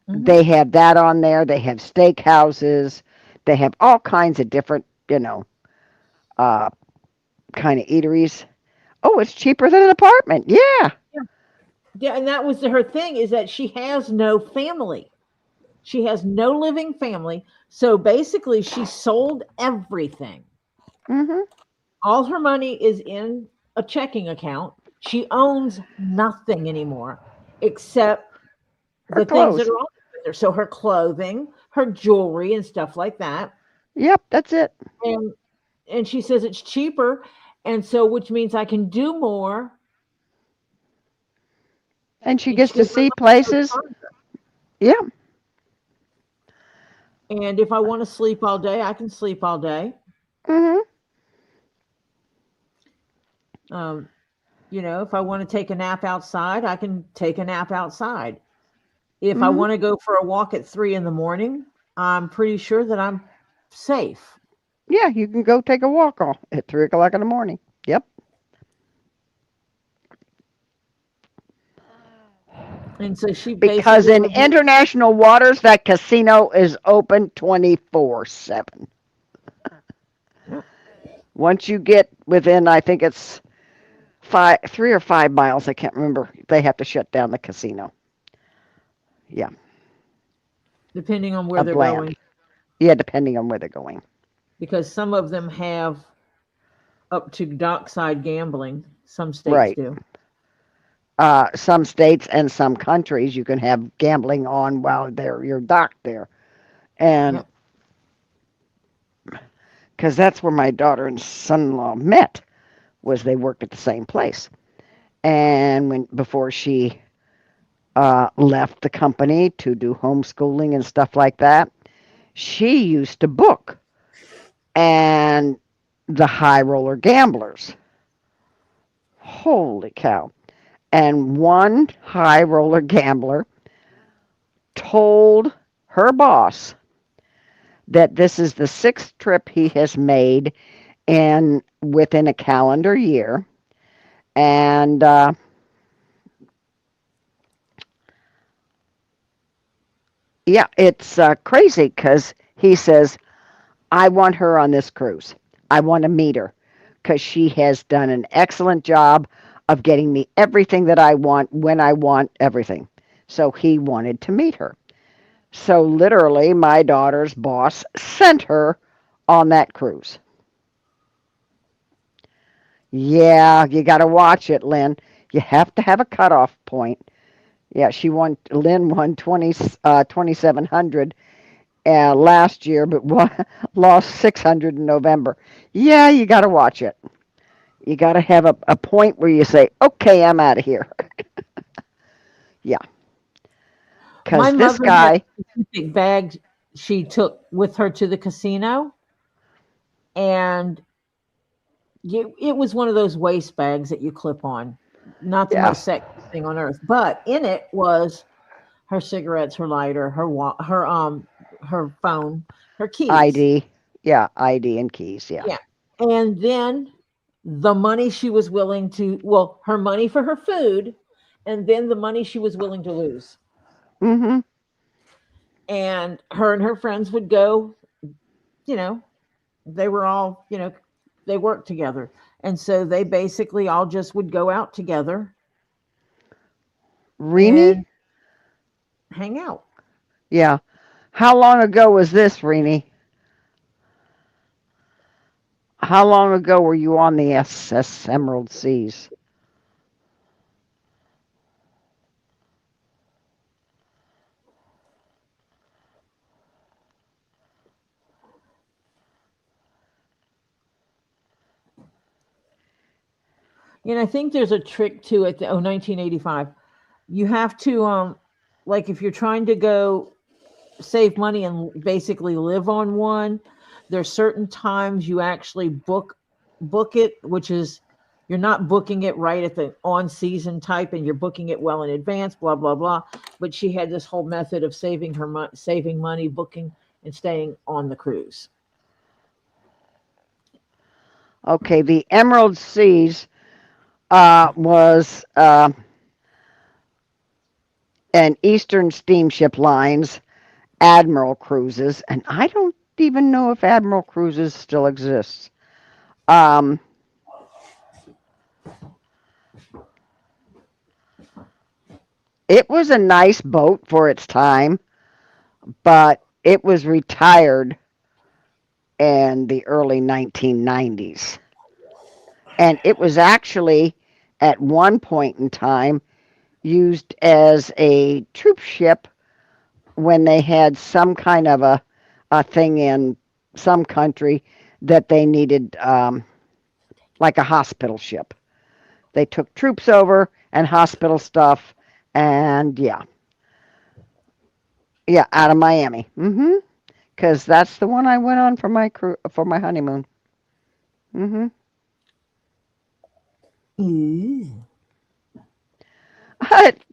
Hmm. They have that on there. They have steak houses. They have all kinds of different, uh, kind of eateries. Oh, it's cheaper than an apartment. Yeah. Yeah, and that was her thing is that she has no family. She has no living family. So basically, she sold everything. Mm-hmm. All her money is in a checking account. She owns nothing anymore except Her the things that clothes. are on with her. So her clothing, her jewelry, and stuff like that. Yep, that's it. And she says it's cheaper, and so which means I can do more. And she And gets she to goes, see places. Yeah. and if I want to sleep all day, I can sleep all day. Mm-hmm. Um, if I want to take a nap outside, I can take a nap outside. If I Mm-hmm. want to go for a walk at 3 in the morning, I'm pretty sure that I'm safe. Yeah, you can go take a walk at 3 o'clock in the morning. Yep. And so she Because basically in lives. international waters, that casino is open 24/7. Once you get within, I think it's 3 or 5 miles, I can't remember, they have to shut down the casino. Yeah, Depending on where of they're land. going. Yeah, depending on where they're going. because some of them have up to dockside gambling. Some states Right. do. Some states and some countries you can have gambling on while you're docked there, and Yep. because that's where my daughter and son-in-law met, was they worked at the same place. And before she left the company to do homeschooling and stuff like that, she used to book and the high roller gamblers. Holy cow. And one high roller gambler told her boss that this is the sixth trip he has made within a calendar year. And yeah, it's crazy because he says, I want her on this cruise. I want to meet her because she has done an excellent job of getting me everything that I want when I want everything. So he wanted to meet her. So literally, my daughter's boss sent her on that cruise. Yeah, you got to watch it, Lynn. You have to have a cutoff point. Yeah, Lynn won 2,700 last year, but lost 600 in November. Yeah, you got to watch it. You got to have a point where you say, okay, I'm out of here. Yeah, My because this mother had guy, a specific bag she took with her to the casino, and it was one of those waist bags that you clip on. Not the yeah, most sexy thing on earth, but in it was her cigarettes, her lighter, her phone, her keys. ID, yeah, ID and keys, yeah. Yeah. And then the money she was willing to, well, her money for her food, and then the money she was willing to lose. Mm-hmm. And her friends would go, you know, they were all, they worked together. And so they basically all just would go out together Rini, and hang out. yeah. How long ago was this, Rini? How long ago were you on the SS Emerald Seas? I think there's a trick to it. 1985. You have to, like, if you're trying to go save money and basically live on one, there's certain times you actually book it, which is you're not booking it right at the on season type, and you're booking it well in advance, blah blah blah. But she had this whole method of saving money, booking and staying on the cruise. Okay, the Emerald Seas was an Eastern Steamship Lines Admiral Cruises, and I don't even know if Admiral Cruises still exists. Um, it was a nice boat for its time, but it was retired in the early 1990s. And it was actually, at one point in time, used as a troop ship when they had some kind of a thing in some country that they needed, like a hospital ship. They took troops over and hospital stuff, and yeah, out of Miami. Because that's the one I went on for my honeymoon. hmm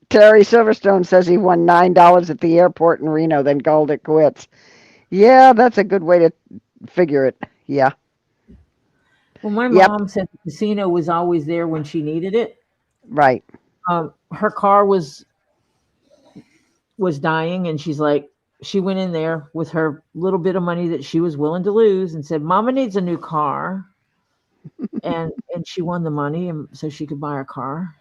Terry Silverstone says he won $9 at the airport in Reno, then called it quits. Yeah, that's a good way to figure it. Yeah. Well, my Yep. mom said the casino was always there when she needed it. Right. Her car was dying, and she went in there with her little bit of money that she was willing to lose and said, Mama needs a new car. And she won the money, and so she could buy a car.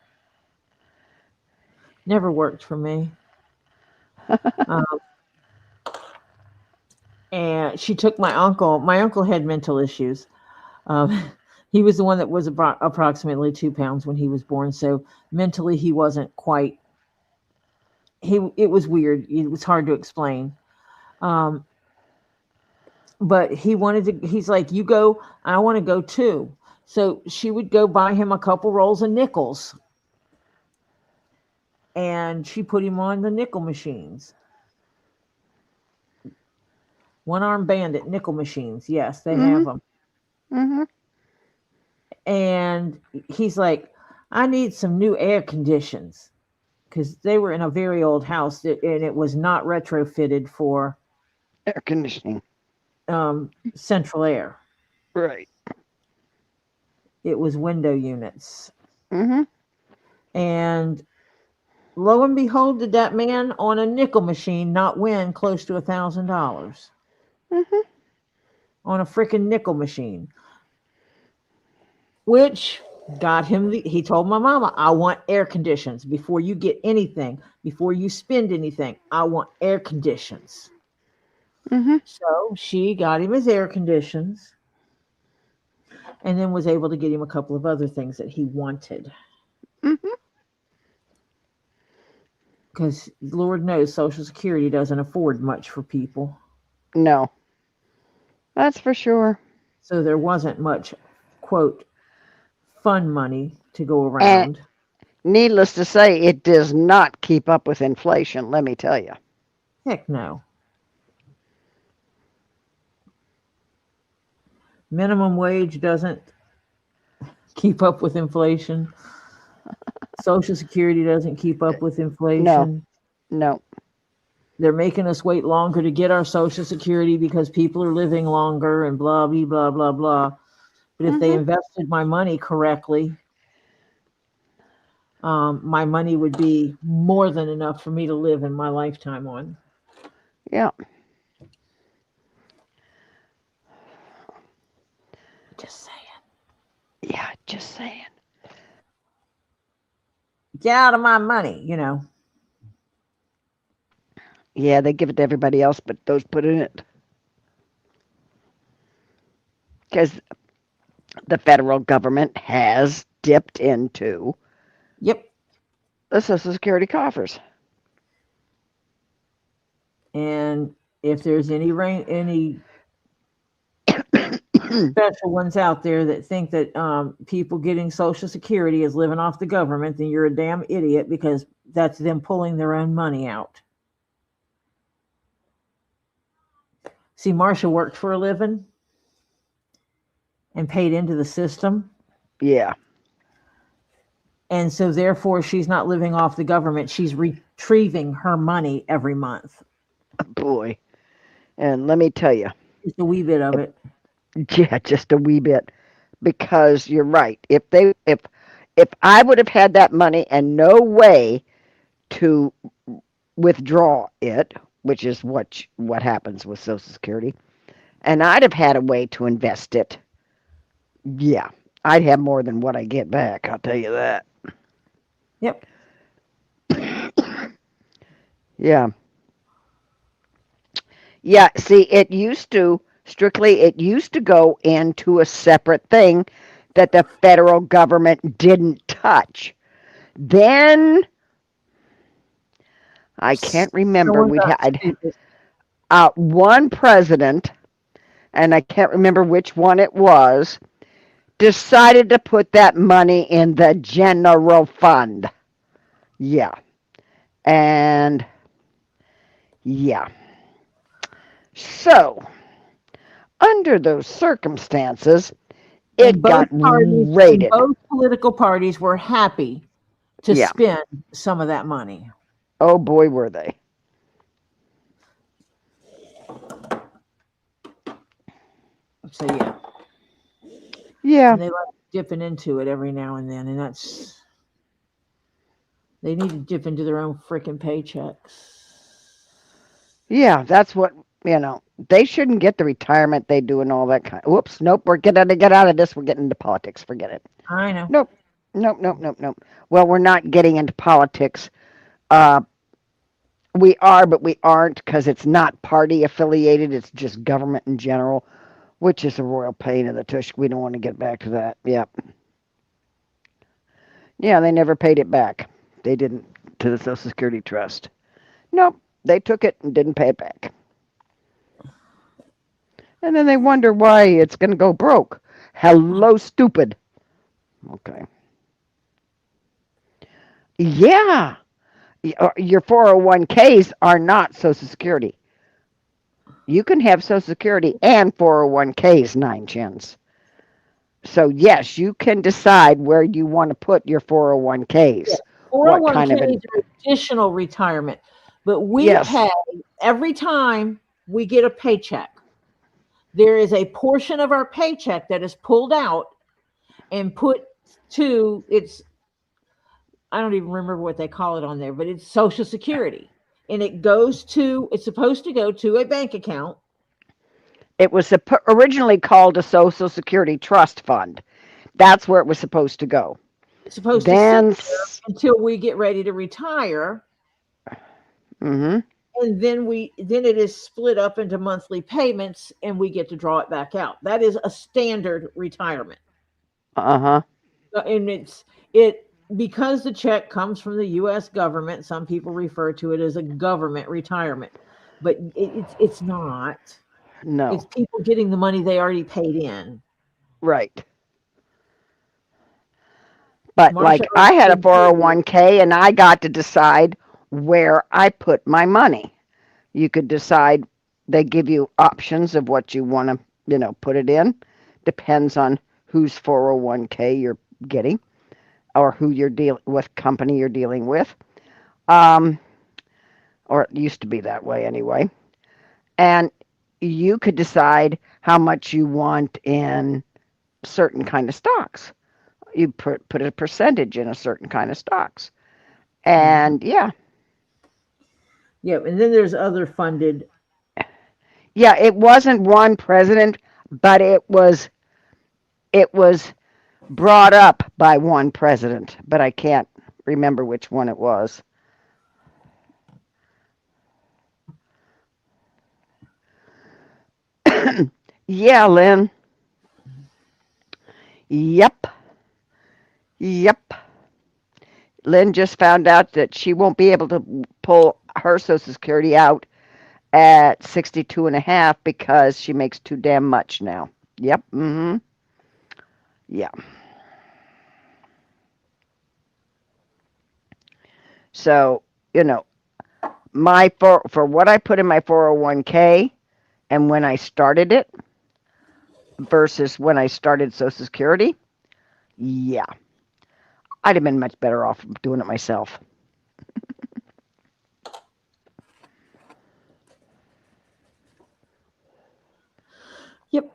Never worked for me. Um, and she took my uncle. My uncle had mental issues. Um, he was the one that was approximately 2 pounds when he was born. So mentally, he wasn't quite. It was weird. It was hard to explain. Um, but he wanted to. He's like, you go. I want to go too. So she would go buy him a couple rolls of nickels, and she put him on the nickel machines. One arm bandit nickel machines. Yes, they have them. Mm-hmm. And he's like, I need some new air conditions because they were in a very old house and it was not retrofitted for Air conditioning. central air. Right. It was window units. Mm-hmm. And lo and behold, did that man on a nickel machine not win close to $1,000 Mm-hmm. on a freaking nickel machine? Which got him he told my mama, I want air conditions before you get anything, before you spend anything. I want air conditions. Mm-hmm. So she got him his air conditions and then was able to get him a couple of other things that he wanted. Mm-hmm. Because Lord knows Social Security doesn't afford much for people. No. That's for sure. So there wasn't much, quote, fun money to go around. Needless to say, it does not keep up with inflation, let me tell you. Heck no. Minimum wage doesn't keep up with inflation. Social Security doesn't keep up with inflation. No. They're making us wait longer to get our Social Security because people are living longer and blah, blah, blah, blah, blah. But if they invested my money correctly, my money would be more than enough for me to live in my lifetime on. Yeah. Just saying. Yeah, just saying. Get out of my money, you know. Yeah, they give it to everybody else, but those put in it. Because the federal government has dipped into Yep. the Social Security coffers. And if there's any special ones out there that think that people getting Social Security is living off the government, then you're a damn idiot because that's them pulling their own money out. See, Marcia worked for a living and paid into the system. Yeah. And so therefore she's not living off the government. She's retrieving her money every month. Boy. And let me tell you. Just a wee bit of it. Yeah, just a wee bit. Because you're right. If I would have had that money and no way to withdraw it, which is what happens with Social Security, and I'd have had a way to invest it, yeah, I'd have more than what I get back, I'll tell you that. Yep. Yeah. Yeah, see, it used to go into a separate thing that the federal government didn't touch. Then I can't remember. We had one president, and I can't remember which one it was, decided to put that money in the general fund. Yeah. And yeah. So, under those circumstances, it got raided. Both political parties were happy to Yeah. spend some of that money. Oh boy, were they. So yeah. Yeah. And they like dipping into it every now and then, and they need to dip into their own freaking paychecks. Yeah, that's what, they shouldn't get the retirement they do and all that kind. Whoops, nope, we're get out of this. We're getting into politics. Forget it. I know. Nope. Well, we're not getting into politics. We are, but we aren't because it's not party affiliated. It's just government in general, which is a royal pain in the tush. We don't want to get back to that. Yep. Yeah, they never paid it back. They didn't to the Social Security Trust. Nope, they took it and didn't pay it back. And then they wonder why it's going to go broke. Hello, stupid. Okay. Yeah. Your 401ks are not Social Security. You can have Social Security and 401ks, 9 chins. So, yes, you can decide where you want to put your 401ks. Yeah. What kind of 401k is additional retirement, but we Yes. pay every time we get a paycheck. There is a portion of our paycheck that is pulled out and put to its, I don't even remember what they call it on there, but it's Social Security. And it's supposed to go to a bank account. It was originally called a Social Security Trust Fund. That's where it was supposed to go. It's supposed Then, to sit there until we get ready to retire. mm-hmm. And then it is split up into monthly payments and we get to draw it back out. That is a standard retirement. Uh-huh. And because the check comes from the US government, some people refer to it as a government retirement. But it's not. No. It's people getting the money they already paid in. Right. But Marsha, like I had a 401k and I got to decide where I put my money. You could decide, they give you options of what you want to, put it in. Depends on whose 401k you're getting or who you're dealing with, company you're dealing with. Or it used to be that way anyway. And you could decide how much you want in certain kind of stocks. You put a percentage in a certain kind of stocks. And yeah. Yeah, and then there's other funded. Yeah, it wasn't one president, but it was brought up by one president, but I can't remember which one it was. Yeah, Lynn. Yep. Lynn just found out that she won't be able to pull her Social Security out at 62 and a half because she makes too damn much now. Yep. Mm-hmm. Yeah. So, for what I put in my 401k and when I started it versus when I started Social Security, yeah. I'd have been much better off doing it myself. Yep.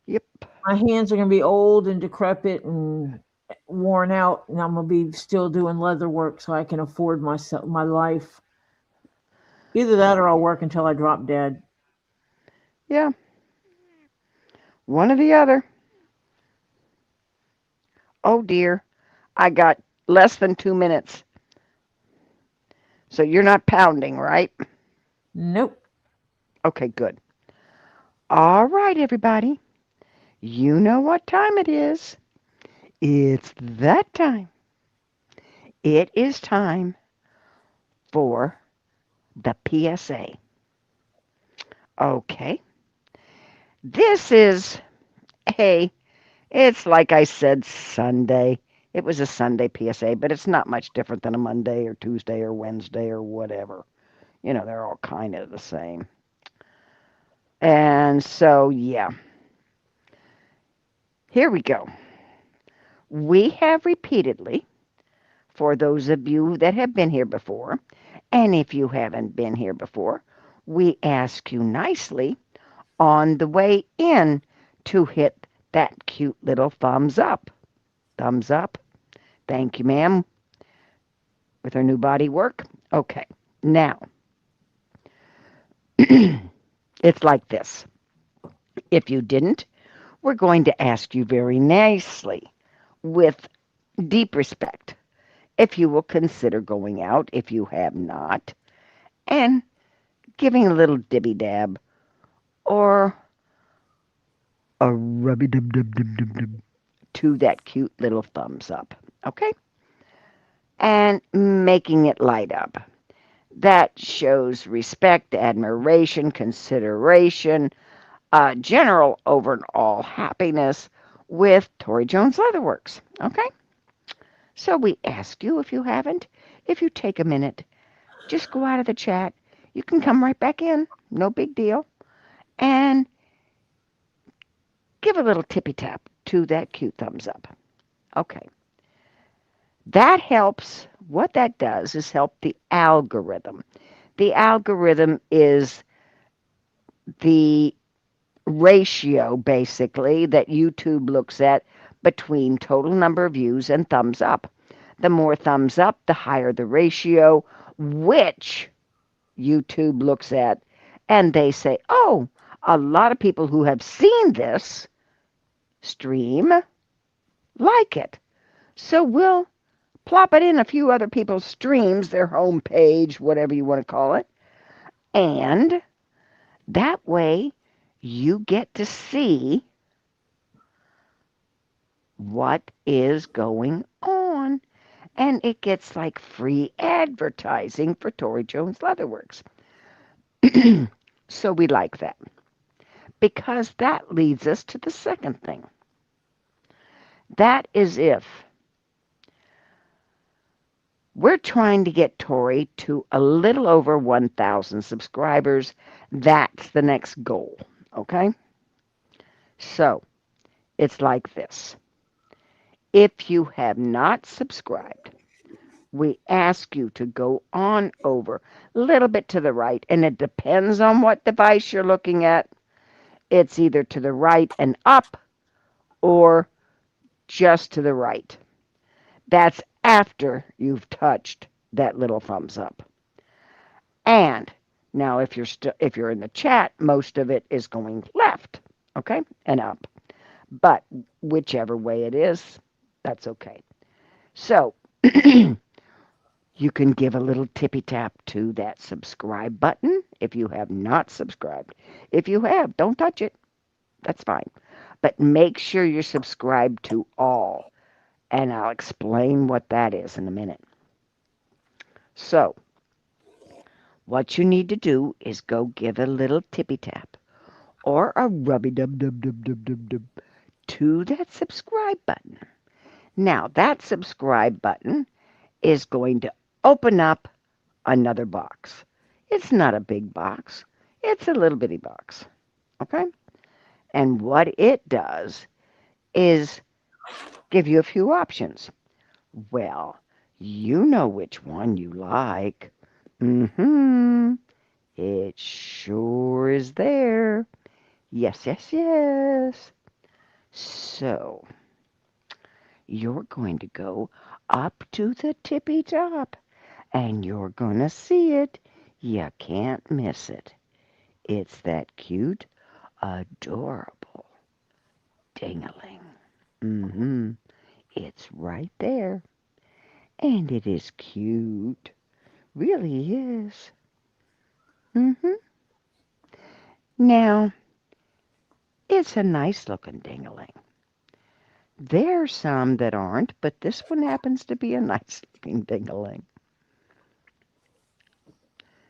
Yep. My hands are going to be old and decrepit and worn out, and I'm going to be still doing leather work so I can afford my life. Either that or I'll work until I drop dead. Yeah. One or the other. Oh dear. I got less than 2 minutes. So you're not pounding, right? Nope. Okay, good. All right, everybody. You know what time it is. It's that time. It is time for the PSA. Okay. This is it's like I said, Sunday. It was a Sunday PSA, but it's not much different than a Monday or Tuesday or Wednesday or whatever. They're all kind of the same. And so, yeah. Here we go. We have repeatedly, for those of you that have been here before, and if you haven't been here before, we ask you nicely on the way in to hit that cute little thumbs up. Thumbs up. Thank you, ma'am. With her new body work. Okay. Now, it's like this. If you didn't, we're going to ask you very nicely, with deep respect if you will consider going out, if you have not, and giving a little dibby dab or a rubby dub dub dub dub dub to that cute little thumbs up. Okay? And making it light up. That shows respect, admiration, consideration, general overall happiness with Tori Jones Leatherworks. Okay? So we ask you, if you haven't, if you take a minute, just go out of the chat. You can come right back in. No big deal. And give a little tippy tap to that cute thumbs up. Okay. That helps. What that does is help the algorithm. The algorithm is the ratio, basically, that YouTube looks at between total number of views and thumbs up. The more thumbs up, the higher the ratio, which YouTube looks at, and they say, oh, a lot of people who have seen this stream like it. So we'll plop it in a few other people's streams, their home page, whatever you want to call it, and that way you get to see what is going on. And it gets like free advertising for Tori Jones Leatherworks. So we like that. Because that leads us to the second thing. That is if we're trying to get Tori to a little over 1,000 subscribers. That's the next goal, okay? So, it's like this. If you have not subscribed, we ask you to go on over a little bit to the right, and it depends on what device you're looking at. It's either to the right and up or just to the right. That's after you've touched that little thumbs up. And now if you're in the chat, most of it is going left, okay, and up. But whichever way it is, that's okay. So you can give a little tippy tap to that subscribe button if you have not subscribed. If you have, don't touch it. That's fine. But make sure you're subscribed to all. And I'll explain what that is in a minute. So, what you need to do is go give a little tippy tap or a rubby dub dub dub dub dub dub to that subscribe button. Now, that subscribe button is going to open up another box. It's not a big box. It's a little bitty box. Okay? And what it does is give you a few options. Well, you know which one you like. It sure is there. Yes, yes, yes. So, you're going to go up to the tippy top, and you're going to see it. You can't miss it. It's that cute, adorable ding-a-ling. It's right there. And it is cute. Really is. Now, it's a nice looking ding-a-ling. There's some that aren't, but this one happens to be a nice looking ding-a-ling.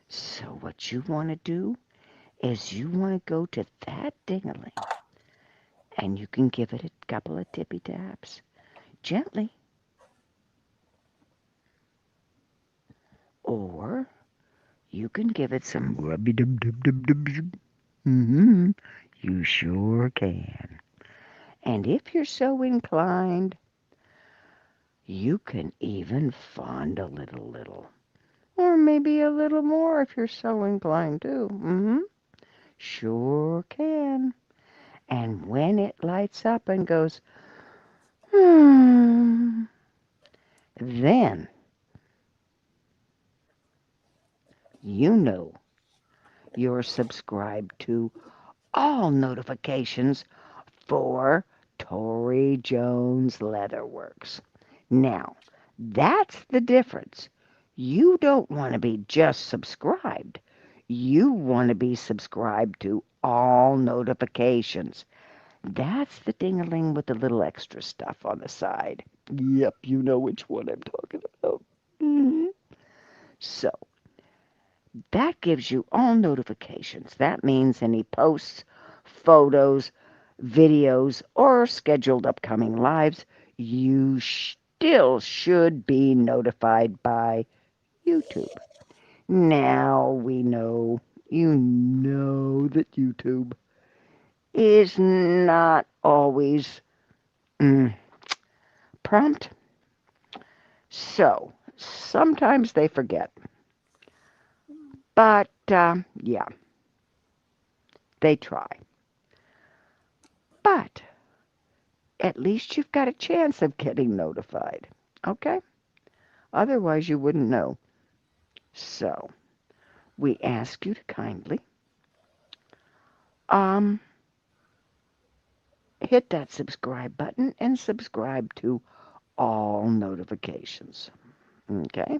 So what you want to do is you want to go to that ding-a-ling, and you can give it a couple of tippy taps. Gently. Or you can give it some rubby dub dub dub dub dub. You sure can. And if you're so inclined, you can even fondle it a little. Or maybe a little more if you're so inclined too. Sure can. And when it lights up and goes, then you know you're subscribed to all notifications for Tori Jones Leatherworks. Now, That's the difference. You don't want to be just subscribed. You want to be subscribed to all notifications. That's the ding-a-ling with the little extra stuff on the side. Yep, you know which one I'm talking about. So, that gives you all notifications. That means any posts, photos, videos, or scheduled upcoming lives, you still should be notified by YouTube. Now we know, you know that YouTube is not always prompt. So, sometimes they forget. But, yeah, they try. But at least you've got a chance of getting notified, okay? Otherwise, you wouldn't know. So, we ask you to kindly hit that subscribe button and subscribe to all notifications, okay?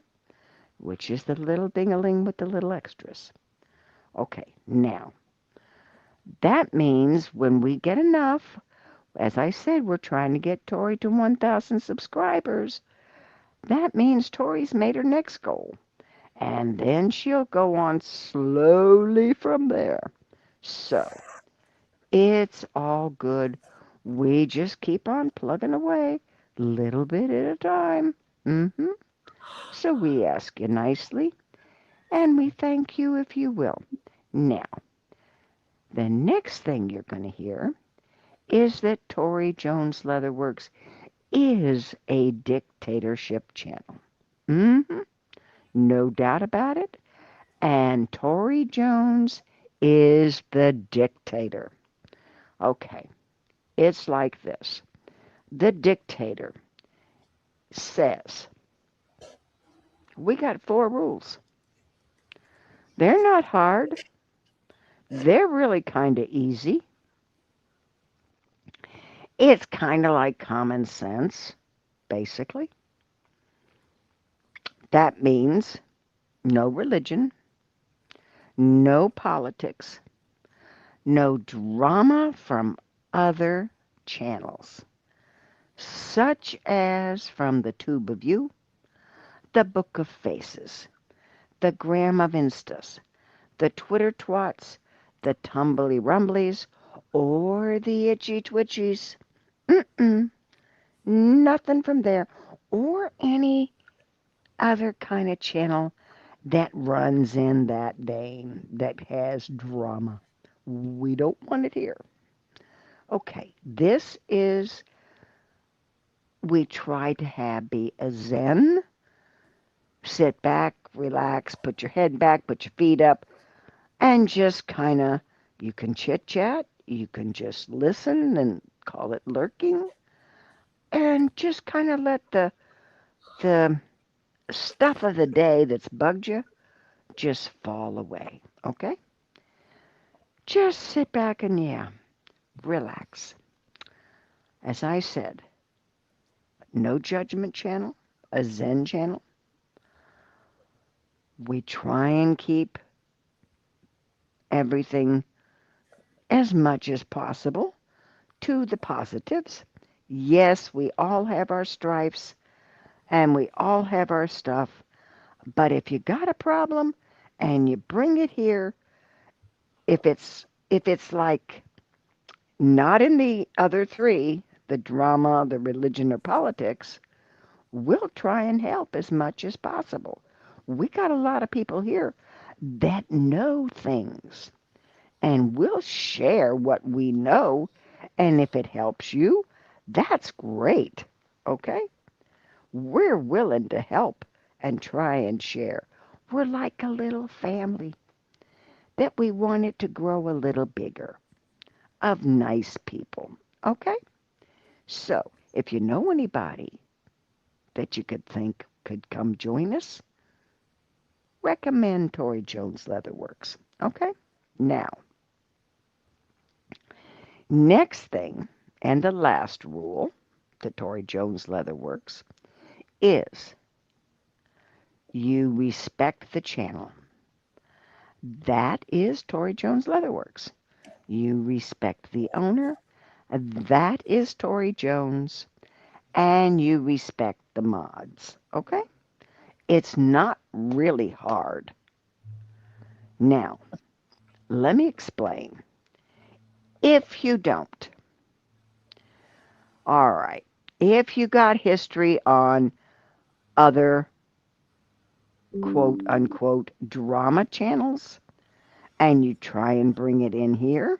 Which is the little ding-a-ling with the little extras. Okay, now, that means when we get enough, as I said, we're trying to get Tori to 1,000 subscribers. That means Tori's made her next goal. And then she'll go on slowly from there. So, it's all good. We just keep on plugging away, little bit at a time. So we ask you nicely, and we thank you if you will. Now, the next thing you're going to hear is that ToriJones Leatherworks is a dictatorship channel. No doubt about it. And ToriJones is the dictator. Okay, it's like this. The dictator says, we got 4 rules. They're not hard. They're really kind of easy. It's kind of like common sense, basically. That means no religion, no politics, no drama from other channels, such as from the Tube of You, the Book of Faces, the Gram of Instas, the Twitter Twats, the Tumbly Rumblies, or the Itchy Twitchies. Nothing from there, or any other kind of channel that runs in that vein, that has drama. We don't want it here. Okay, we try to be a zen. Sit back, relax, put your head back, put your feet up, and just kind of, you can chit-chat, you can just listen and call it lurking, and just kind of let the stuff of the day that's bugged you just fall away, okay? Just sit back and, yeah, relax. As I said, no judgment channel, a Zen channel. We try and keep everything as much as possible to the positives. Yes, we all have our strifes and we all have our stuff, but if you got a problem and you bring it here, if it's like not in the other 3, the drama, the religion, or politics, we'll try and help as much as possible. We got a lot of people here that know things, and we'll share what we know, and if it helps you, that's great, okay? We're willing to help and try and share. We're like a little family that we want it to grow a little bigger of nice people, okay? So, if you know anybody that you could think could come join us, recommend ToriJones Leatherworks, okay? Now, next thing, and the last rule to ToriJones Leatherworks, is you respect the channel. That is ToriJones Leatherworks. You respect the owner. That is ToriJones. And you respect the mods. Okay? It's not really hard. Now, let me explain. If you don't, all right, if you got history on other quote unquote drama channels and you try and bring it in here,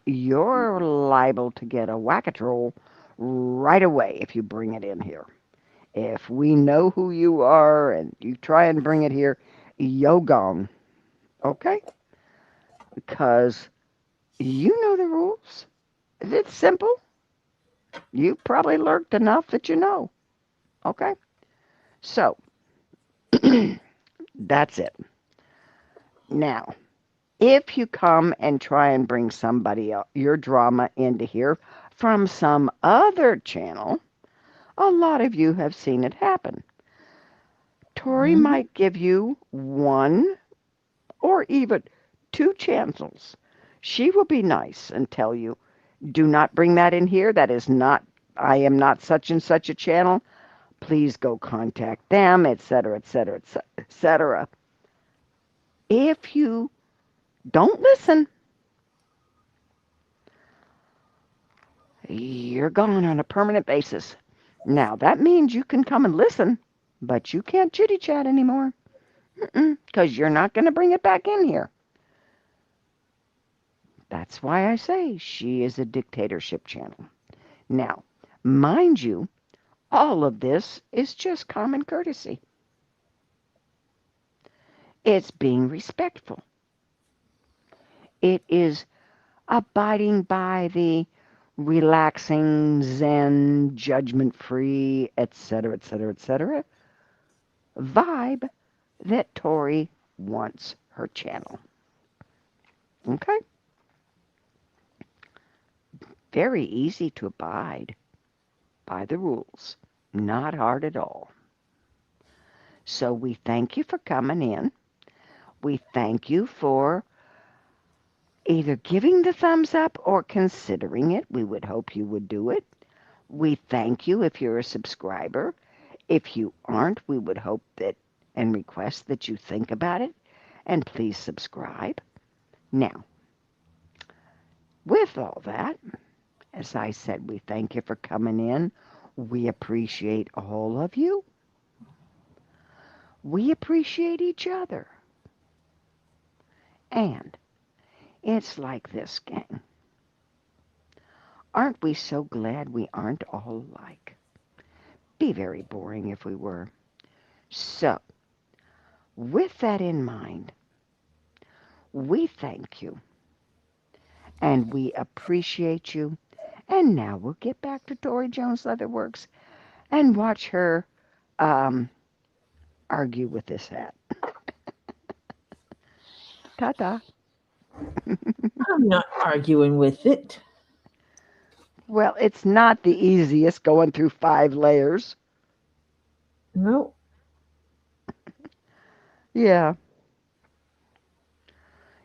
you're liable to get a whack-a-troll right away if you bring it in here. If we know who you are and you try and bring it here, you're gone. Okay? Because you know the rules. It's simple. You probably learned enough that you know. Okay? So, that's it. Now, if you come and try and bring somebody else, your drama into here from some other channel, a lot of you have seen it happen. Tori might give you one or even two channels. She will be nice and tell you, do not bring that in here. That is not, I am not such and such a channel. Please go contact them, etc., etc., etc. If you don't listen, you're gone on a permanent basis. Now, that means you can come and listen, but you can't chitty-chat anymore because you're not going to bring it back in here. That's why I say she is a dictatorship channel. Now, mind you, all of this is just common courtesy. It's being respectful. It is abiding by the relaxing, zen, judgment-free, etc., etc., etc. vibe that Tori wants her channel. Okay? Very easy to abide by the rules. Not hard at all. So we thank you for coming in. We thank you for either giving the thumbs up or considering it. We would hope you would do it. We thank you if you're a subscriber. If you aren't, we would hope that and request that you think about it and please subscribe. Now, with all that, as I said, we thank you for coming in. We appreciate all of you. We appreciate each other. And it's like this, gang. Aren't we so glad we aren't all alike? Be very boring if we were. So, with that in mind, we thank you. And we appreciate you. And now we'll get back to ToriJones Leatherworks and watch her argue with this hat. Ta-ta. I'm not arguing with it. Well, it's not the easiest going through 5 layers. No. Yeah.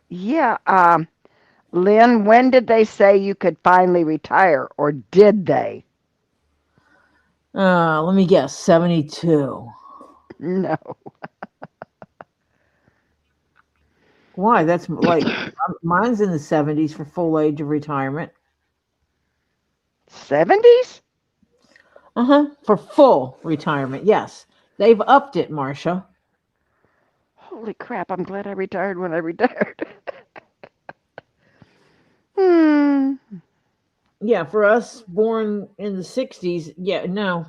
Yeah, Lynn, when did they say you could finally retire, or did they? Let me guess, 72. No. Why? That's like, mine's in the 70s for full age of retirement. 70s? For full retirement, yes. They've upped it, Marcia. Holy crap, I'm glad I retired when I retired. Yeah, for us born in the 60s, yeah, no.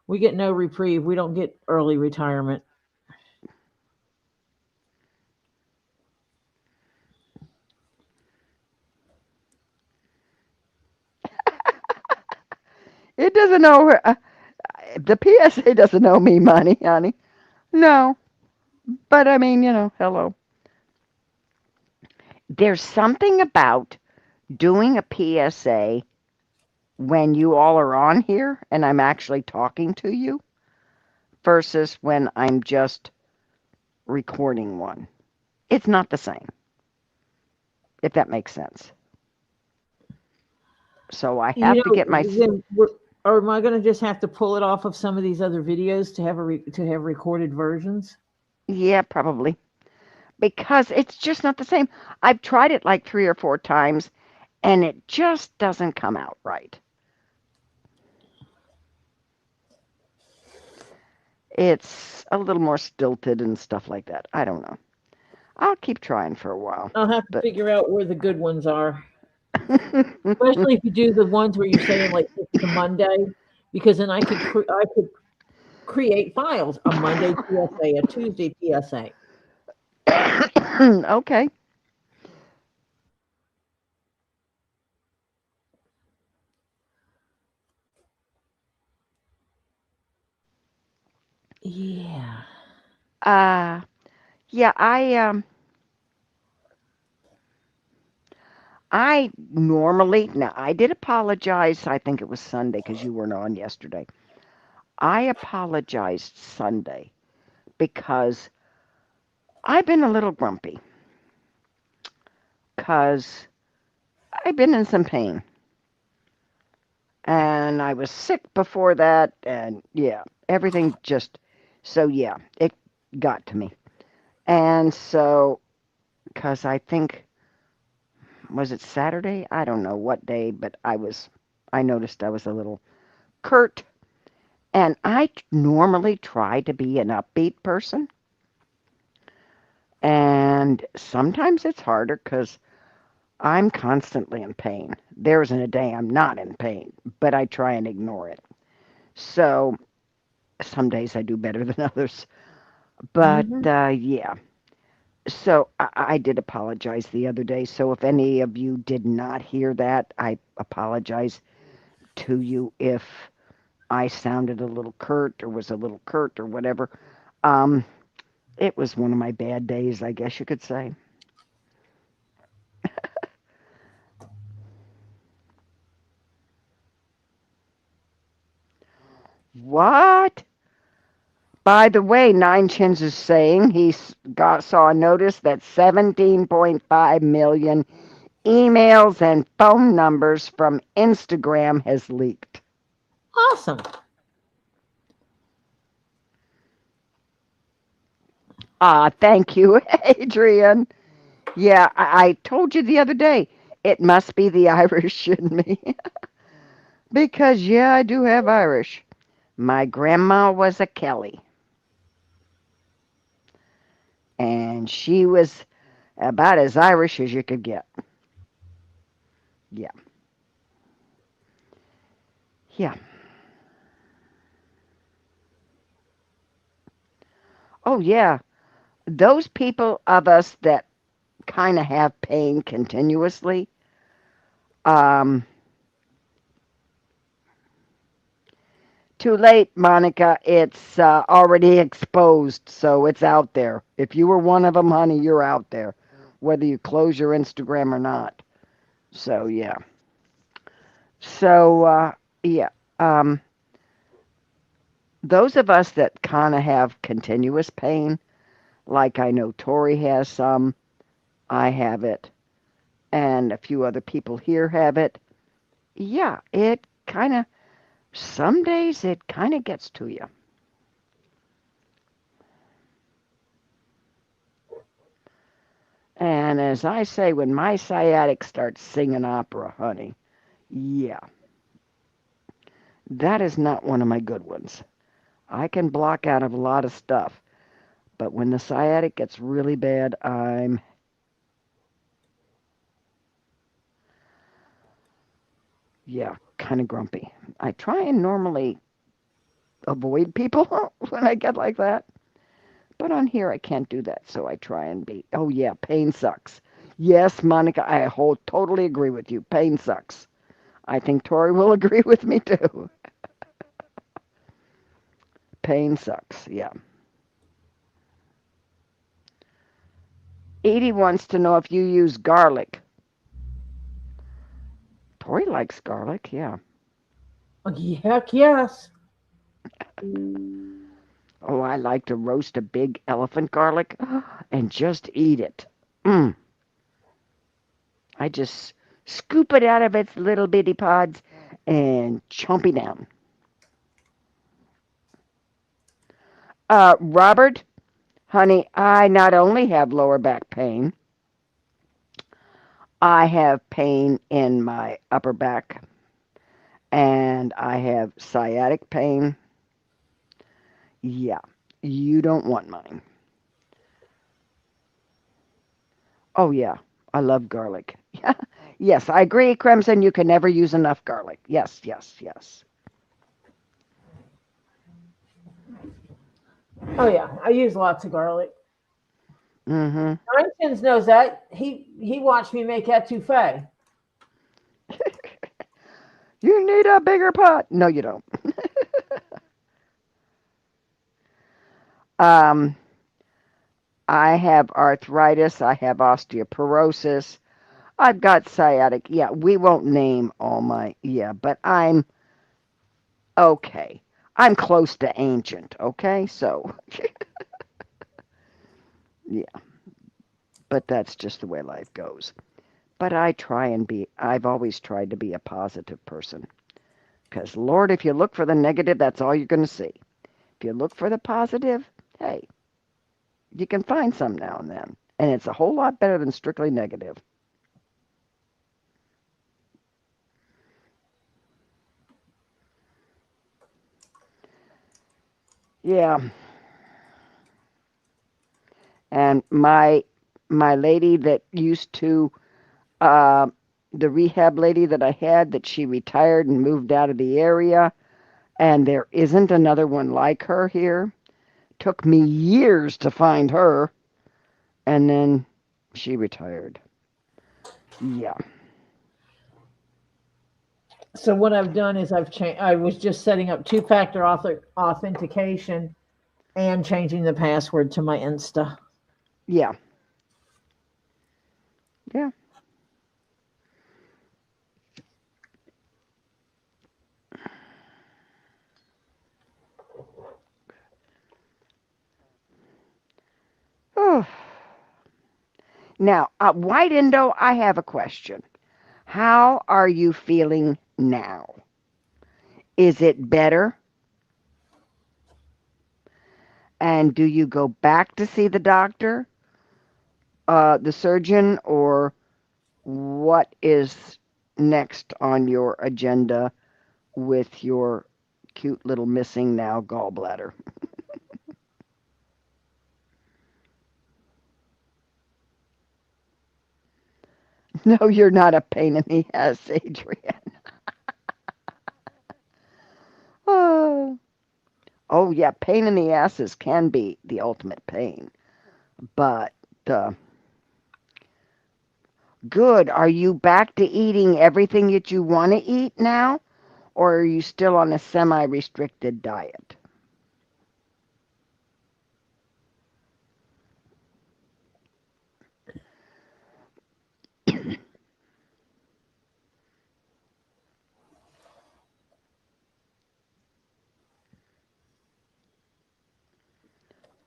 We get no reprieve. We don't get early retirement. It doesn't know her. The PSA doesn't owe me money, honey. No. But I mean, hello. There's something about doing a PSA when you all are on here and I'm actually talking to you versus when I'm just recording one. It's not the same, if that makes sense. So I have to get my... then or am I going to just have to pull it off of some of these other videos to have to have recorded versions? Yeah, probably. Because it's just not the same. I've tried it like 3 or 4 times, and it just doesn't come out right. It's a little more stilted and stuff like that. I don't know. I'll keep trying for a while. I'll have to figure out where the good ones are. Especially if you do the ones where you're saying like it's the Monday, because then I could create files: a Monday PSA, a Tuesday PSA. Okay. Yeah. Yeah, I normally, now I did apologize. I think it was Sunday because you weren't on yesterday. I apologized Sunday because I've been a little grumpy because I've been in some pain. And I was sick before that, and yeah, everything just, so yeah, it got to me. And so, because I think, was it Saturday? I don't know what day, but I noticed I was a little curt. And I normally try to be an upbeat person. And sometimes it's harder because I'm constantly in pain. There isn't a day I'm not in pain, but I try and ignore it. So some days I do better than others. But yeah. So I did apologize the other day. So if any of you did not hear that, I apologize to you if I sounded a little curt or was a little curt or whatever. It was one of my bad days, I guess you could say. What? By the way, Nine Chins is saying he saw a notice that 17.5 million emails and phone numbers from Instagram has leaked. Awesome. Thank you, Adrian. Yeah, I told you the other day, it must be the Irish in me. Because, yeah, I do have Irish. My grandma was a Kelly. And she was about as Irish as you could get. Yeah. Yeah. Oh, yeah. Those people of us that kind of have pain continuously, too late, Monica. It's already exposed, so it's out there. If you were one of them, honey, you're out there, whether you close your Instagram or not. So, yeah. So, yeah. Those of us that kind of have continuous pain, like I know Tori has some, I have it, and a few other people here have it. Yeah, it kind of, some days it kind of gets to you. And as I say, when my sciatic starts singing opera, honey, yeah, that is not one of my good ones. I can block out of a lot of stuff, but when the sciatic gets really bad, I'm yeah, kind of grumpy. I try and normally avoid people when I get like that, but on here I can't do that, so I try and be. Oh yeah, pain sucks. Yes, Monica, I totally agree with you. Pain sucks. I think Tori will agree with me too. Pain sucks, yeah. Edie wants to know if you use garlic. Tori likes garlic, yeah. Heck yes. Oh, I like to roast a big elephant garlic and just eat it. Mm. I just scoop it out of its little bitty pods and chomp it down. Robert, honey, I not only have lower back pain, I have pain in my upper back, and I have sciatic pain. Yeah, you don't want mine. Oh, yeah, I love garlic. Yes, I agree, Crimson. You can never use enough garlic. Yes, yes, yes. Oh yeah, I use lots of garlic. Mm-hmm. Einstein knows that. He watched me make etouffee. You need a bigger pot. No, you don't. Um, I have arthritis. I have osteoporosis. I've got sciatic. Yeah, we won't name all my. Yeah, but I'm okay. I'm close to ancient. Okay, so yeah, but that's just the way life goes. But I try and be. I've always tried to be a positive person. Because Lord, if you look for the negative, that's all you're going to see. If you look for the positive, hey, you can find some now and then. And it's a whole lot better than strictly negative. Yeah. And my lady that used to uh, the rehab lady that I had, that she retired and moved out of the area, and there isn't another one like her here. Took me years to find her, and then she retired. Yeah. So what I've done is I've changed. I was just setting up two-factor authentication and changing the password to my Insta. Yeah. Yeah. Oh. Now, White Indo, I have a question. How are you feeling now? Is it better? And do you go back to see the doctor, the surgeon, or what is next on your agenda with your cute little missing now gallbladder? No, you're not a pain in the ass, Adrian. Oh, oh yeah, pain in the asses can be the ultimate pain. But good. Are you back to eating everything that you want to eat now? Or are you still on a semi-restricted diet?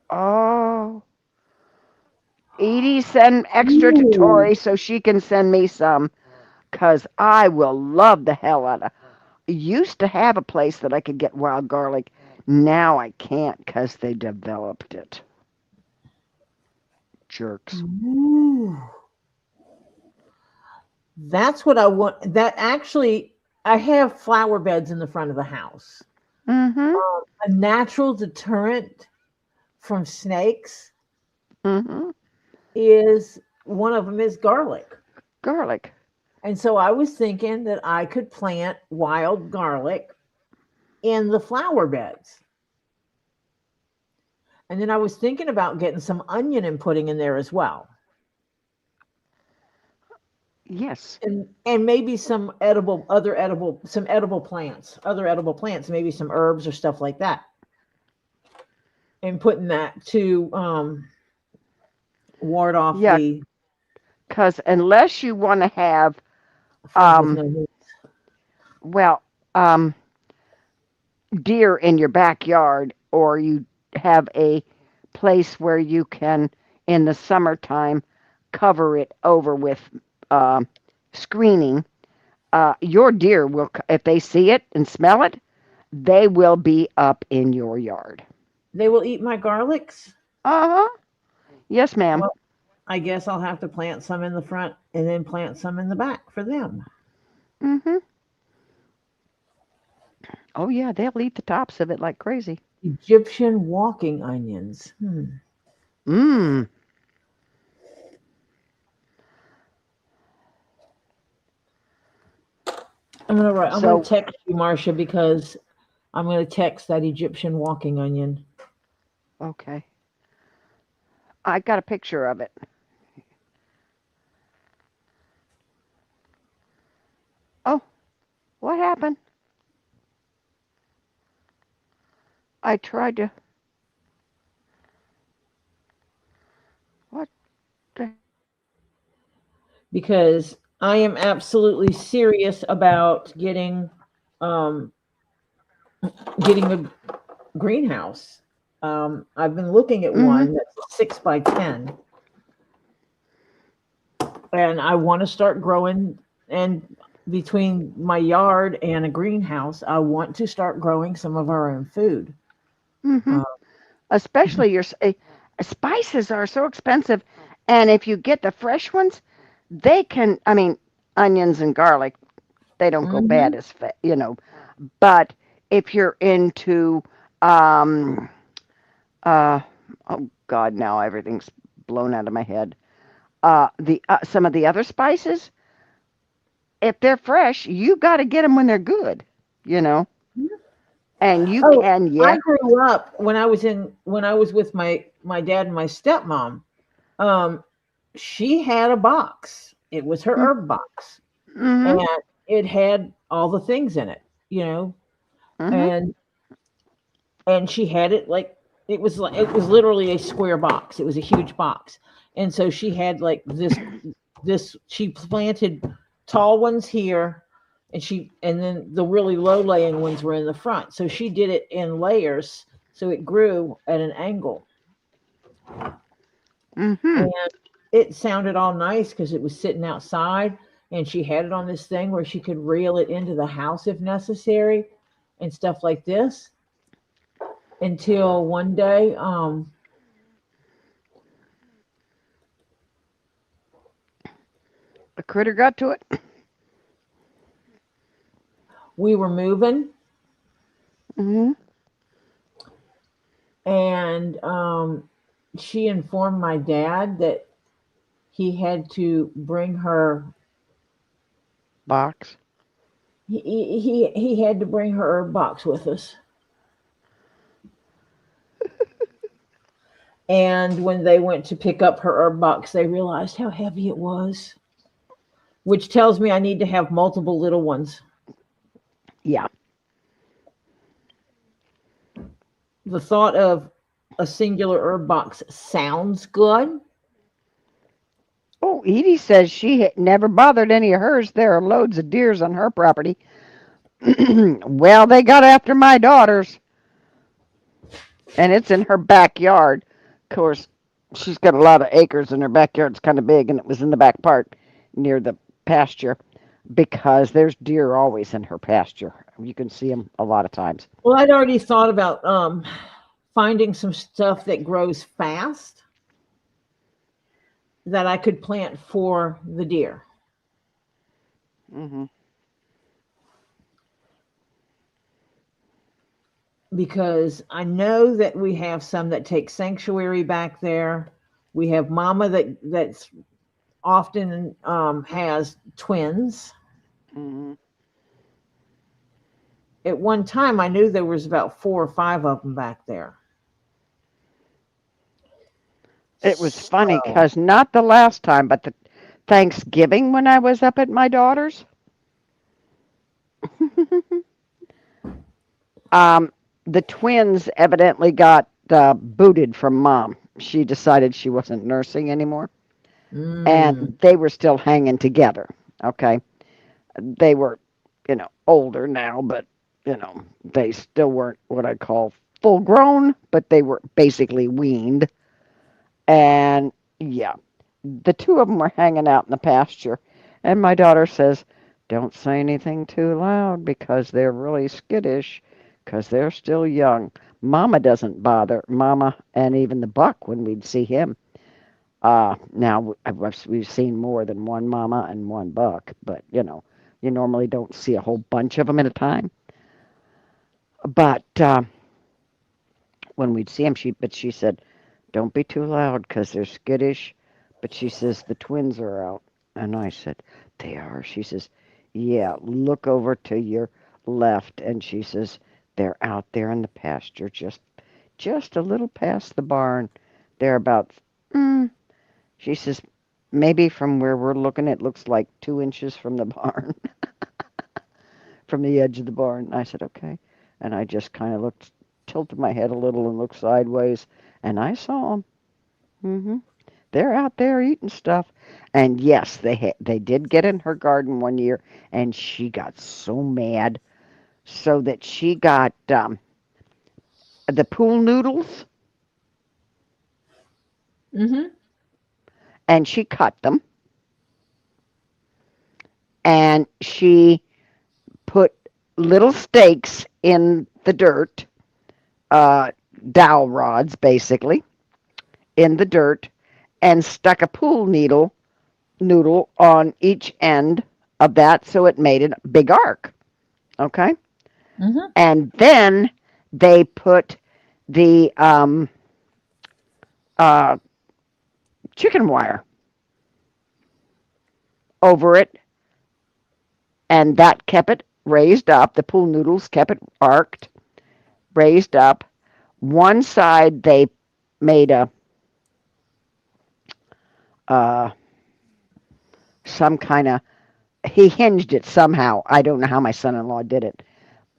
Oh, Edie, send extra to Ooh. Tori so she can send me some, because I will love the hell out of. Used to have a place that I could get wild garlic. Now I can't because they developed it. Jerks. Ooh. That's what I want. That actually, I have flower beds in the front of the house. Mm-hmm. A natural deterrent from snakes Mm-hmm. is one of them is garlic. Garlic. And so I was thinking that I could plant wild garlic in the flower beds. And then I was thinking about getting some onion and putting in there as well. Yes. And maybe some edible plants, maybe some herbs or stuff like that. And putting that to ward off Yeah, the because unless you want to have, friends with um, no. well, um, deer in your backyard, or you have a place where you can, in the summertime, cover it over with screening, your deer will, if they see it and smell it, they will be up in your yard. They will eat my garlics. Uh-huh. Yes, ma'am. Well, I guess I'll have to plant some in the front and then plant some in the back for them. Mm-hmm. Oh, yeah, they'll eat the tops of it like crazy. Egyptian walking onions. Mmm. I'm gonna So, text you, Marcia, because I'm gonna text that Egyptian walking onion. okay. I got a picture of it. Oh, what happened? I tried to. What the? Because I am absolutely serious about um, getting a greenhouse. I've been looking at one that's 6 by 10, and I want to start growing. And between my yard and a greenhouse, I want to start growing some of our own food. Mm-hmm. Uh, Especially your spices are so expensive, and if you get the fresh ones, they can. I mean, onions and garlic, they don't go bad mhm. as But if you're into, um, uh, oh God, now everything's blown out of my head. The some of the other spices, if they're fresh, you got to get them when they're good, you know. And you Oh, can, I yeah. grew up when I was with my dad and my stepmom. Um, she had a box. It was her herb box, Mm-hmm. and it had all the things in it, you know. Mm-hmm. And she had it like it was literally a square box. It was a huge box, and so she had like this. She planted tall ones here, and then the really low laying ones were in the front. So she did it in layers, so it grew at an angle, Mm-hmm. and it sounded all nice because it was sitting outside, and she had it on this thing where she could reel it into the house if necessary, and stuff like this. Until one day, A critter got to it. we were moving, Mm-hmm. and she informed my dad that he had to bring her. Box. He had to bring her herb box with us. And when they went to pick up her herb box, they realized how heavy it was, which tells me I need to have multiple little ones. Yeah. The thought of a singular herb box sounds good. Oh, Edie says she never bothered any of hers. There are loads of deers on her property. Well, they got after my daughters, and it's in her backyard. Of course, she's got a lot of acres, and her backyard's kind of big, and it was in the back part near the pasture because there's deer always in her pasture. You can see them a lot of times. Well, I'd already thought about finding some stuff that grows fast that I could plant for the deer. Mm-hmm. Because I know that we have some that take sanctuary back there. We have Mama that's often has twins. Mm-hmm. At one time, I knew there was about 4 or 5 of them back there. It was funny because not the last time, but the Thanksgiving when I was up at my daughter's. The twins evidently got booted from mom. She decided she wasn't nursing anymore, and they were still hanging together. Okay, they were, older now, but they still weren't what I call full grown, but they were basically weaned. And yeah, the two of them were hanging out in the pasture. And my daughter says, don't say anything too loud because they're really skittish because they're still young. Mama doesn't bother. Mama and even the buck when we'd see him. Now we've seen more than one mama and one buck, but you normally don't see a whole bunch of them at a time. But when we'd see him, she said, don't be too loud because they're skittish. But she says, the twins are out. And I said, they are? She says, yeah, look over to your left. And she says, they're out there in the pasture, just a little past the barn. They're about, she says, maybe from where we're looking, it looks like 2 inches from the barn, from the edge of the barn. I said, okay. And I just kind of tilted my head a little and looked sideways, and I saw them. They're out there eating stuff. And yes, they did get in her garden one year, and she got so mad, so that she got the pool noodles, and she cut them, and she put little stakes in the dirt, dowel rods basically, in the dirt, and stuck a pool noodle on each end of that so it made a big arc. Okay? And then they put the chicken wire over it, and that kept it raised up. The pool noodles kept it arced, raised up. One side they made some kind of, he hinged it somehow. I don't know how my son-in-law did it,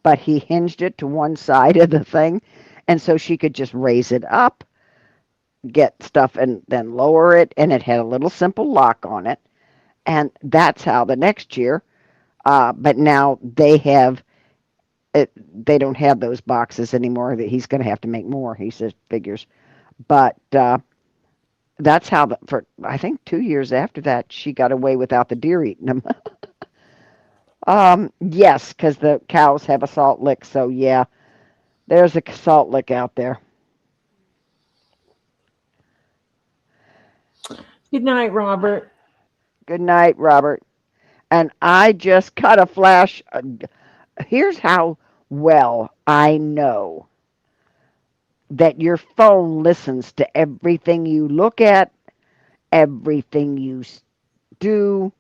but he hinged it to one side of the thing, and so she could just raise it up, get stuff, and then lower it, and it had a little simple lock on it. And that's how the next year, but now they don't have those boxes anymore. That he's going to have to make more, he says, figures. But that's how, for I think 2 years after that, she got away without the deer eating them. Yes, because the cows have a salt lick, so yeah, there's a salt lick out there. Good night, Robert. Good night, Robert. And I just got a flash. Here's how well I know that your phone listens to everything you look at, everything you do,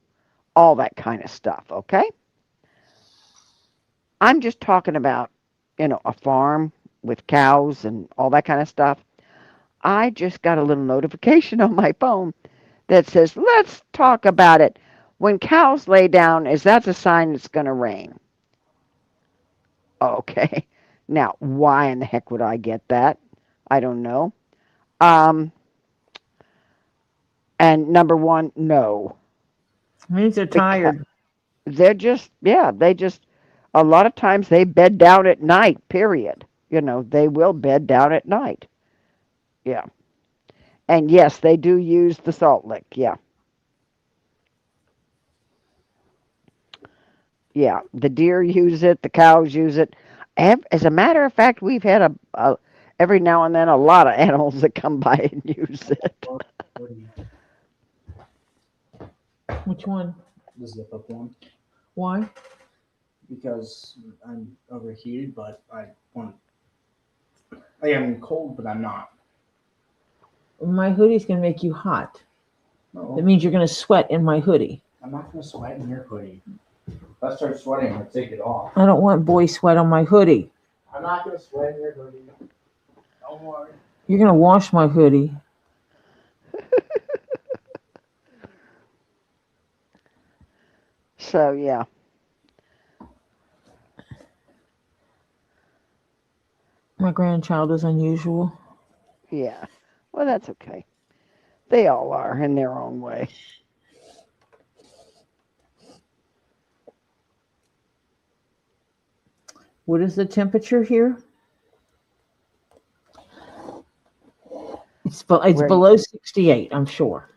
all that kind of stuff, okay? I'm just talking about, a farm with cows and all that kind of stuff. I just got a little notification on my phone that says, let's talk about it. When cows lay down, is that a sign it's going to rain? Okay. Now, why in the heck would I get that? I don't know. And number one, no. Means they're tired. They're just, a lot of times they bed down at night, period. They will bed down at night. Yeah. And yes, they do use the salt lick. Yeah. Yeah. The deer use it. The cows use it. As a matter of fact, we've had every now and then a lot of animals that come by and use it. Which one? The zip up one. Why? Because I'm overheated, but I am cold, but I'm not. My hoodie's going to make you hot. No, That means you're going to sweat in my hoodie. I'm not going to sweat in your hoodie. If I start sweating, I'll take it off. I don't want boy sweat on my hoodie. I'm not going to sweat in your hoodie. Don't worry. You're going to wash my hoodie. So, yeah. My grandchild is unusual. Yeah. Well, that's okay. They all are in their own way. What is the temperature here? It's Where- below 68, I'm sure.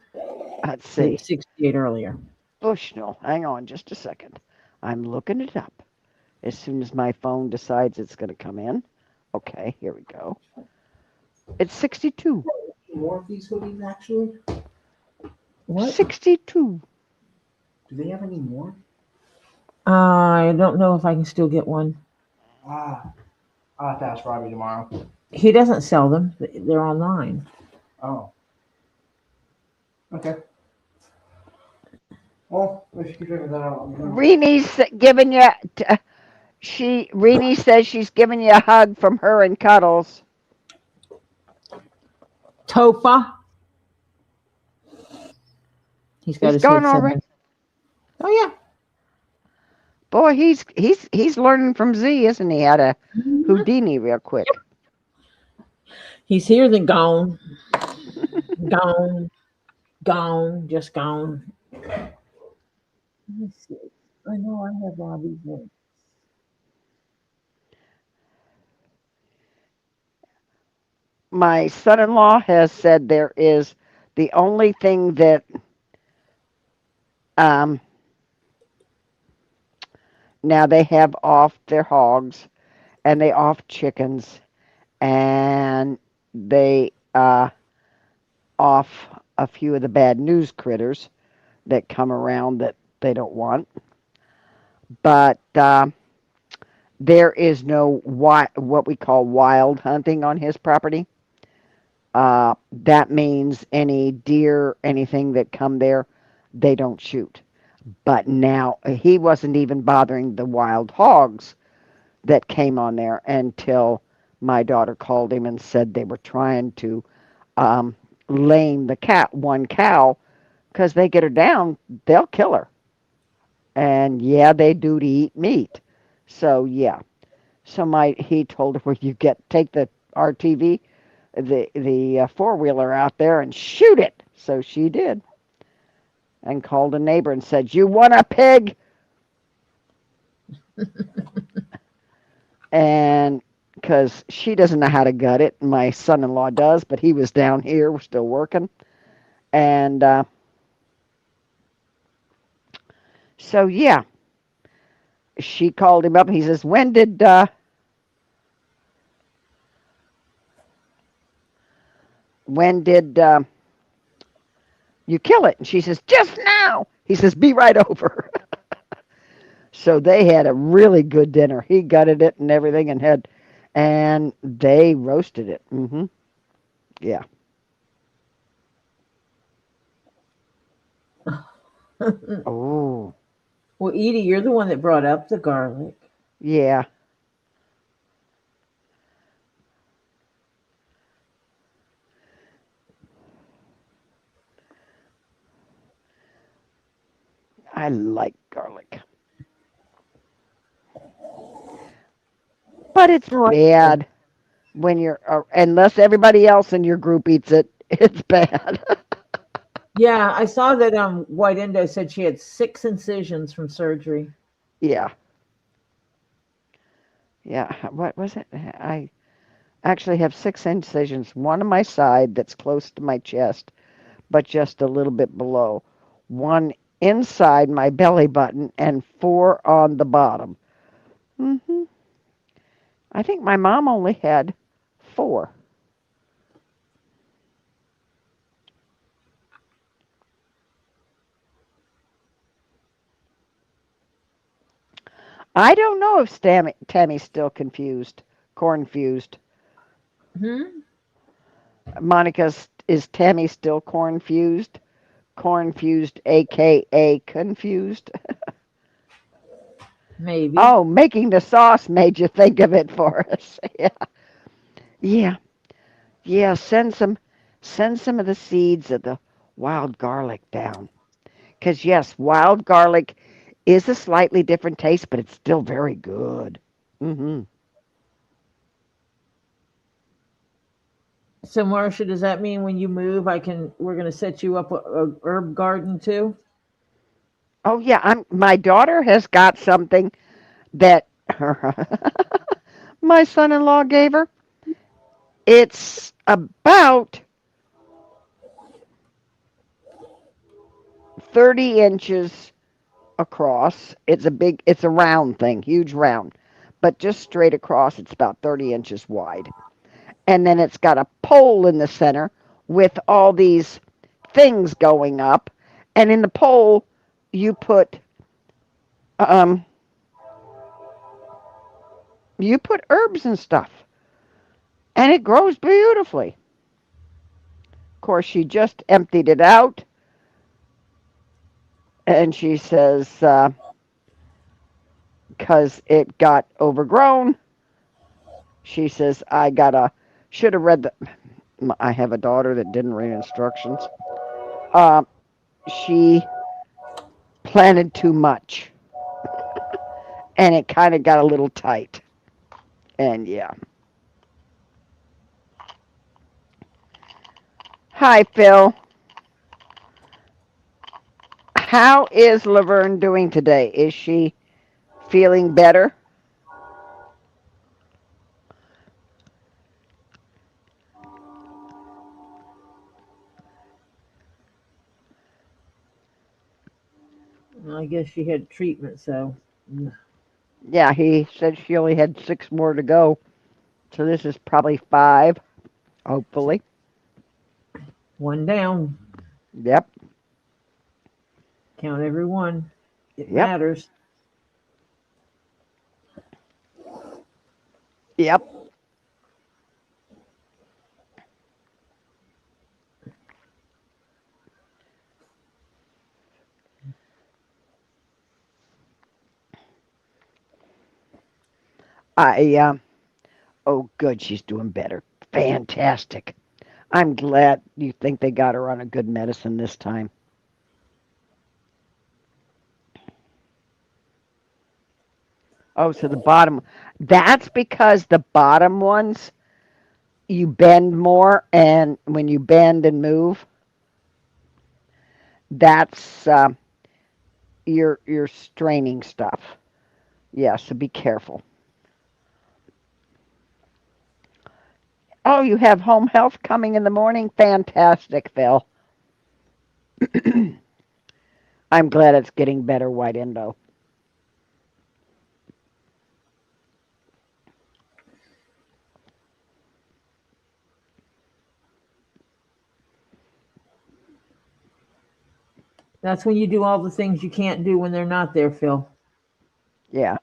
Let's It see. was 68 earlier. Bushnell. Hang on just a second. I'm looking it up. As soon as my phone decides it's going to come in. Okay, here we go. It's 62. More of these hoodies, actually? What? 62. Do they have any more? I don't know if I can still get one. I'll have to ask Robbie tomorrow. He doesn't sell them. They're online. Oh. Okay. Well, if you could figure that out, let me know. Renee's giving you. Renee says she's giving you a hug from her and Cuddles. Topa. He's got He's his gone head already. somewhere. Oh yeah. Boy, he's learning from Z, isn't he? How to Houdini real quick. He's here then gone. Gone, just gone. Let me see. I know I have Robbie's link. My son-in-law has said there is the only thing that now they have off their hogs and they off chickens and they off a few of the bad news critters that come around that they don't want. But there is no what we call wild hunting on his property. That means any deer, anything that come there, they don't shoot. But now he wasn't even bothering the wild hogs that came on there until my daughter called him and said they were trying to lame the one cow, because they get her down, they'll kill her. And yeah, they do to eat meat. So yeah. So he told her, well, take the RTV, the four-wheeler out there and shoot it. So she did. And called a neighbor and said, you want a pig? And because she doesn't know how to gut it, my son-in-law does, but he was down here, we're still working. And so yeah, she called him up and he says, when did you kill it? And she says, just now. He says, be right over. So they had a really good dinner. He gutted it and everything and they roasted it. Mm-hmm. Yeah. Oh. Well, Edie, you're the one that brought up the garlic. Yeah. I like garlic. But it's bad when unless everybody else in your group eats it, it's bad. Yeah, I saw that White Indo said she had 6 incisions from surgery. Yeah. Yeah. What was it? I actually have 6 incisions. One on my side that's close to my chest, but just a little bit below. One inside my belly button and 4 on the bottom. Mm-hmm. I think my mom only had 4. I don't know if Tammy's still cornfused. Hmm? Monica, is Tammy still cornfused? Cornfused, a.k.a. confused? Maybe. Oh, making the sauce made you think of it for us. Yeah. Yeah. Yeah, send some of the seeds of the wild garlic down. Because, yes, wild garlic is a slightly different taste, but it's still very good. Mm-hmm. So, Marcia, does that mean when you move, we're going to set you up a herb garden too? Oh, yeah, my daughter has got something that my son-in-law gave her. It's about 30 inches across. It's a round thing, huge round. But just straight across, it's about 30 inches wide. And then it's got a pole in the center with all these things going up. And in the pole, you put herbs and stuff. And it grows beautifully. Of course, she just emptied it out. And she says, because it got overgrown, she says, should have read I have a daughter that didn't read instructions. She planted too much. And it kind of got a little tight. And yeah. Hi, Phil. How is Laverne doing today? Is she feeling better? I guess she had treatment, so. Yeah, he said she only had 6 more to go. So this is probably 5, hopefully. One down. Yep. Count every one. It Yep. matters. Yep. Oh, good, she's doing better. Fantastic. I'm glad you think they got her on a good medicine this time. Oh, so the bottom, that's because the bottom ones, you bend more, and when you bend and move, that's you're straining stuff. Yeah, so be careful. Oh, you have home health coming in the morning? Fantastic, Phil. I'm glad it's getting better, White Indo. That's when you do all the things you can't do when they're not there, Phil. Yeah.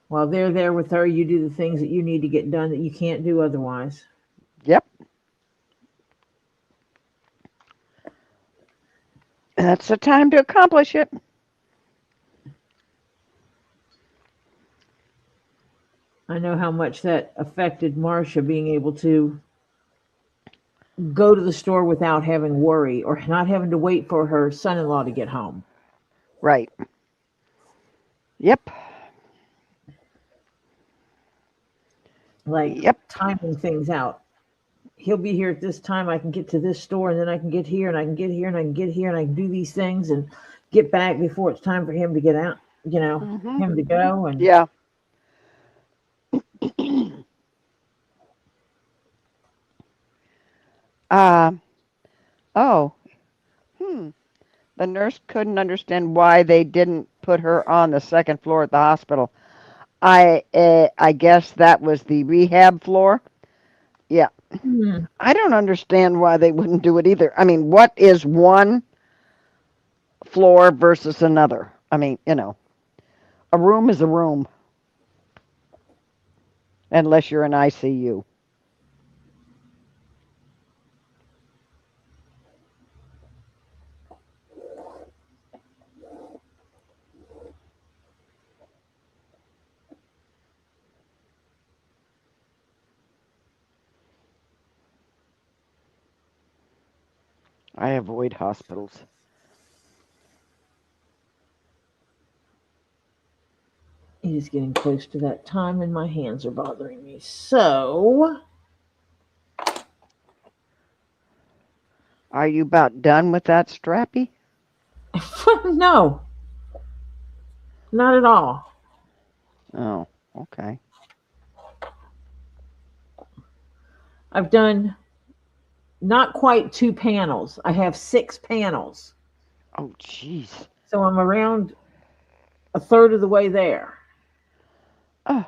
While they're there with her, you do the things that you need to get done that you can't do otherwise. Yep. That's the time to accomplish it. I know how much that affected Marcia being able to go to the store without having worry or not having to wait for her son-in-law to get home. Right. Yep. Like Yep. timing things out. He'll be here at this time. I can get to this store and then I can get here and I can get here and I can get here and I can do these things and get back before it's time for him to get out, him to go. And Yeah. uh, oh. The nurse couldn't understand why they didn't put her on the second floor at the hospital. I guess that was the rehab floor. Yeah. I don't understand why they wouldn't do it either. I mean, what is one floor versus another? I mean, a room is a room. Unless you're in ICU. I avoid hospitals. it is getting close to that time and my hands are bothering me. So, Are you about done with that, Strappy? no, not at all. Oh, okay. I've done not quite 2 panels. I have 6 panels. Oh, jeez. So I'm around a third of the way there. Oh,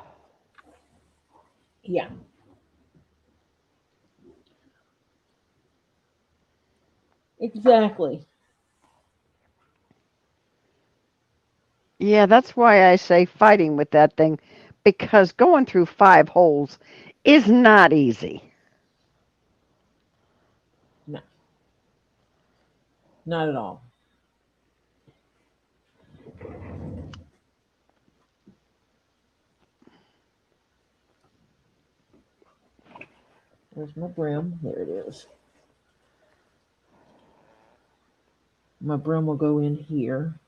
Yeah. Exactly. yeah, that's why I say fighting with that thing, because going through 5 holes is not easy. No. Not at all. Where's my broom? There it is. My broom will go in here.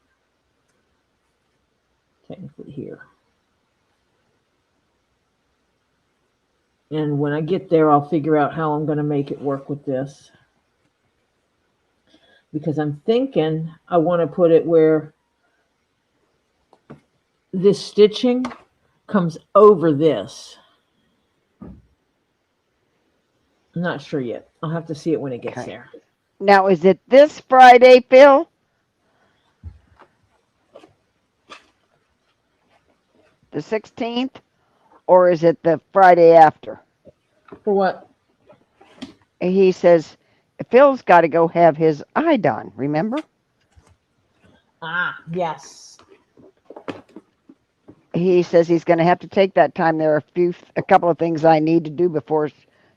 Technically here. And when I get there, I'll figure out how I'm going to make it work with this. Because I'm thinking I want to put it where this stitching comes over this. I'm not sure yet. I'll have to see it when it gets Okay. there. Now, is it this Friday, Phil? The 16th? Or is it the Friday after? For what? He says Phil's got to go have his eye done, remember? Ah, yes. He says he's going to have to take that time. There are a couple of things I need to do before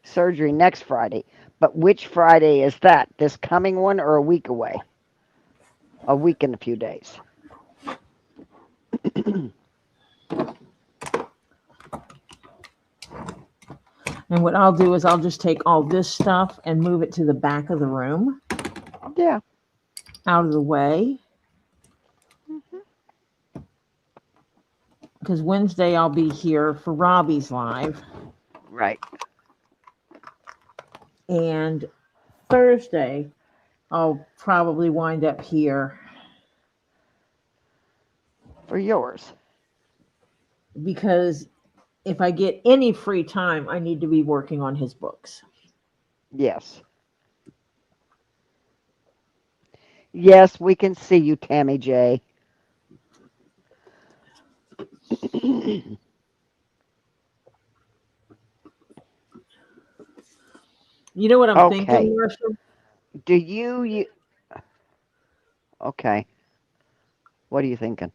surgery next Friday. But which Friday is that? This coming one or a week away? A week and a few days. And what I'll do is I'll just take all this stuff and move it to the back of the room, Yeah. out of the way. Because Wednesday I'll be here for Robbie's live. Right. And Thursday I'll probably wind up here For yours. because if I get any free time, I need to be working on his books. Yes. Yes, we can see you, Tammy J. You know what I'm Okay. thinking, Marshall? Do you Okay. What are you thinking?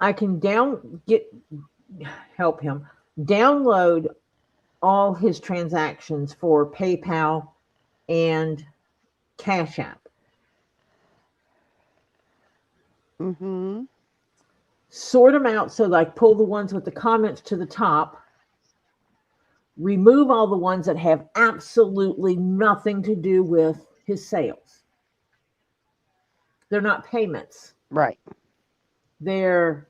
I can help him download all his transactions for PayPal and CashApp. Mm-hmm. Sort them out so like pull the ones with the comments to the top, remove all the ones that have absolutely nothing to do with his sales. They're not payments. Right. They're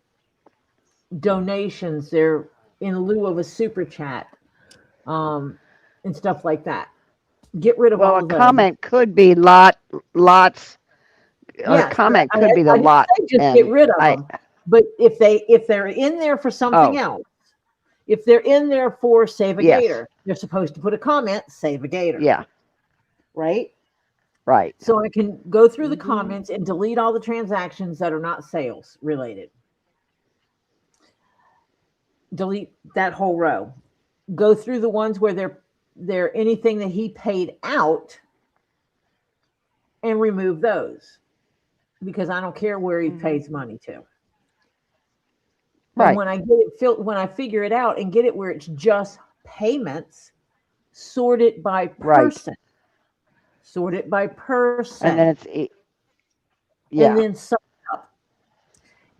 donations. They're in lieu of a super chat, and stuff like that. Get rid of Well, all a of those. comment could be lots. A Yes, comment I, could be the I didn't lot. say just And get rid of them. But if they're in there for something else, if they're in there for save a Yes. gator, they're supposed to put a comment, save a gator. Yeah. Right? Right. So I can go through the Mhm. comments and delete all the transactions that are not sales related. Delete that whole row. Go through the ones where they're anything that he paid out and remove those. Because I don't care where he Mhm. pays money to. Right. And when I get it when I figure it out and get it where it's just payments, sort it by person. Right. Sort it by person. And then it's yeah. And then sum it up.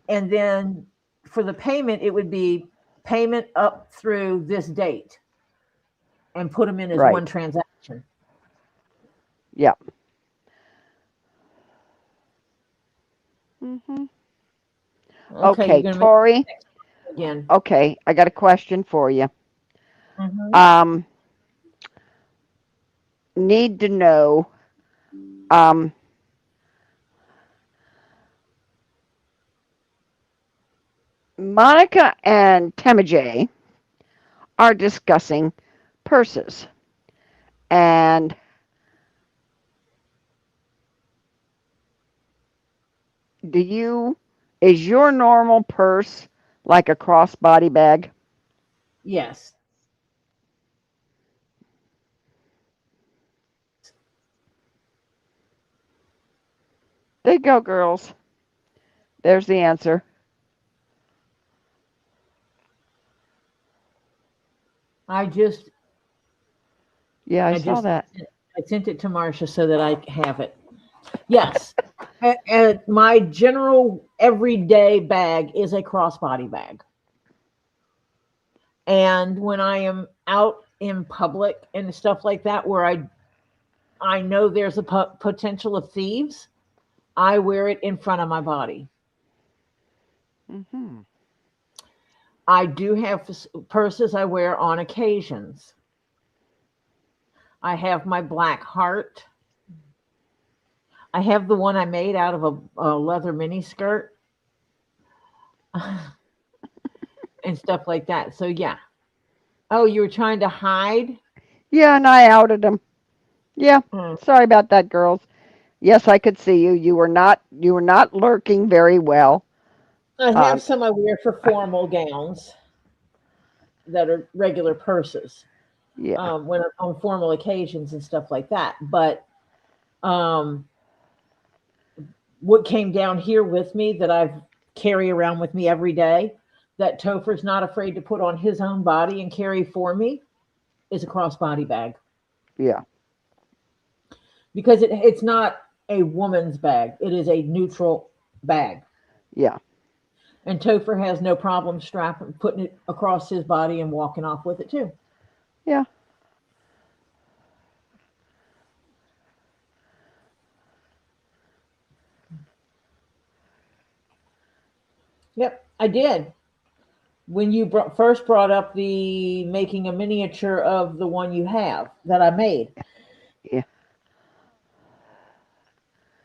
And then for the payment, it would be payment up through this date. And put them in as Right. one transaction. Yeah. Mhm. Okay, you're gonna Tori. make it again. Okay, I got a question for you. Mhm. Need to know. Um, Monica and Temajay are discussing purses. And is your normal purse like a crossbody bag? Yes. There you go, girls. There's the answer. I just Yeah, I I saw just that. I sent it to Marcia so that I have it. Yes. And my general everyday bag is a crossbody bag. And when I am out in public and stuff like that, where I know there's a potential of thieves, I wear it in front of my body. Mm-hmm. I do have purses I wear on occasions. I have my black heart. I have the one I made out of a leather mini skirt and stuff like that. So yeah. Oh, you were trying to hide? Yeah, and I outed them. Yeah, Hmm. sorry about that, girls. Yes, I could see you. You were not lurking very well. I have some I wear for formal gowns that are regular purses. Yeah. When on formal occasions and stuff like that. But um, what came down here with me that I've carry around with me every day, that Topher's not afraid to put on his own body and carry for me, is a crossbody bag. Yeah. Because it's not a woman's bag; it is a neutral bag. Yeah. And Topher has no problem strapping, putting it across his body and walking off with it too. Yeah. Yep, I did. When you first brought up the making a miniature of the one you have that I made, Yeah.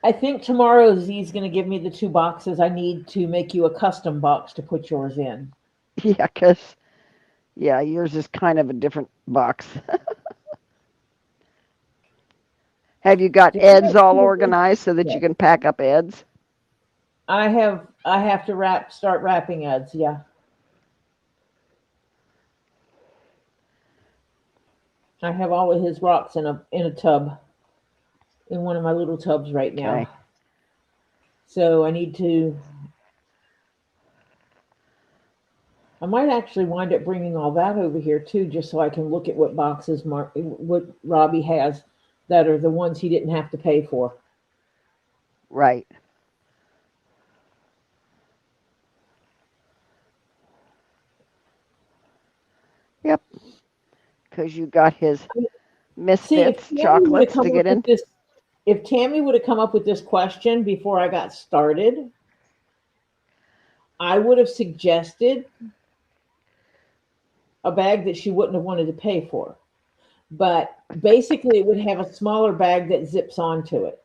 I think tomorrow Z's going to give me the 2 boxes I need to make you a custom box to put yours in. Yeah, 'cause yeah, yours is kind of a different box. Have you got Ed's all organized so that you can pack up Ed's? I have to start wrapping Ed's, yeah. I have all of his rocks in a tub, in one of my little tubs right now. Okay. So I need to. I might actually wind up bringing all that over here too, just so I can look at what boxes what Robbie has that are the ones he didn't have to pay for. Right. Yep. Because you got his See, Misfits chocolates to get in. If Tammy would have come up with this question before I got started, I would have suggested a bag that she wouldn't have wanted to pay for. But basically, it would have a smaller bag that zips onto it.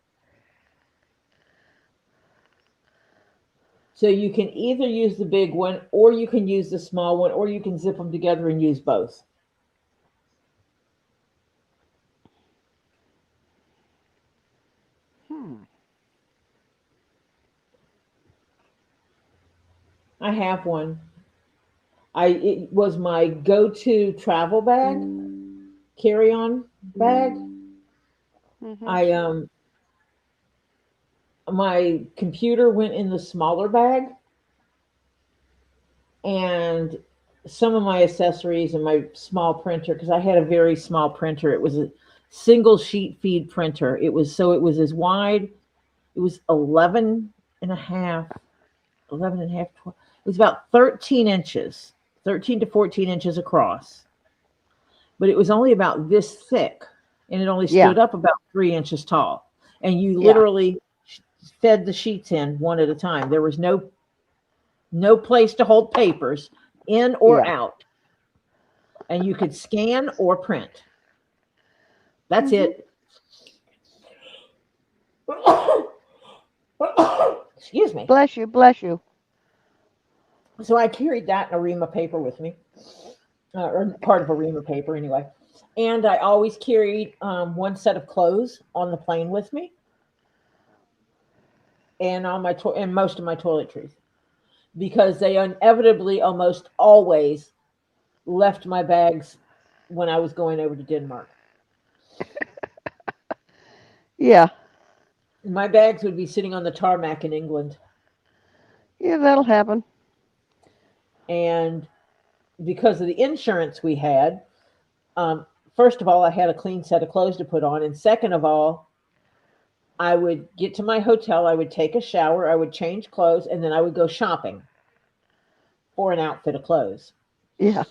So you can either use the big one, or you can use the small one, or you can zip them together and use both. I have one. It was my go-to travel bag, carry-on bag. Mm-hmm. My computer went in the smaller bag, and some of my accessories and my small printer, because I had a very small printer. It was a single sheet feed printer. It was as wide. It was 11 and a half, 12. It was about 13 inches, 13 to 14 inches across. But it was only about this thick, and it only Yeah. stood up about 3 inches tall. And you Yeah. literally fed the sheets in one at a time. There was no place to hold papers in or Yeah. out. And you could scan or print. That's it. Excuse me. Bless you. Bless you. So I carried that in a ream of paper with me, or part of a ream of paper anyway. And I always carried one set of clothes on the plane with me, and on my and most of my toiletries, because they inevitably almost always left my bags when I was going over to Denmark. Yeah. My bags would be sitting on the tarmac in England. Yeah, that'll happen. And because of the insurance we had, first of all, I had a clean set of clothes to put on. And second of all, I would get to my hotel, I would take a shower, I would change clothes, and then I would go shopping for an outfit of clothes Yeah.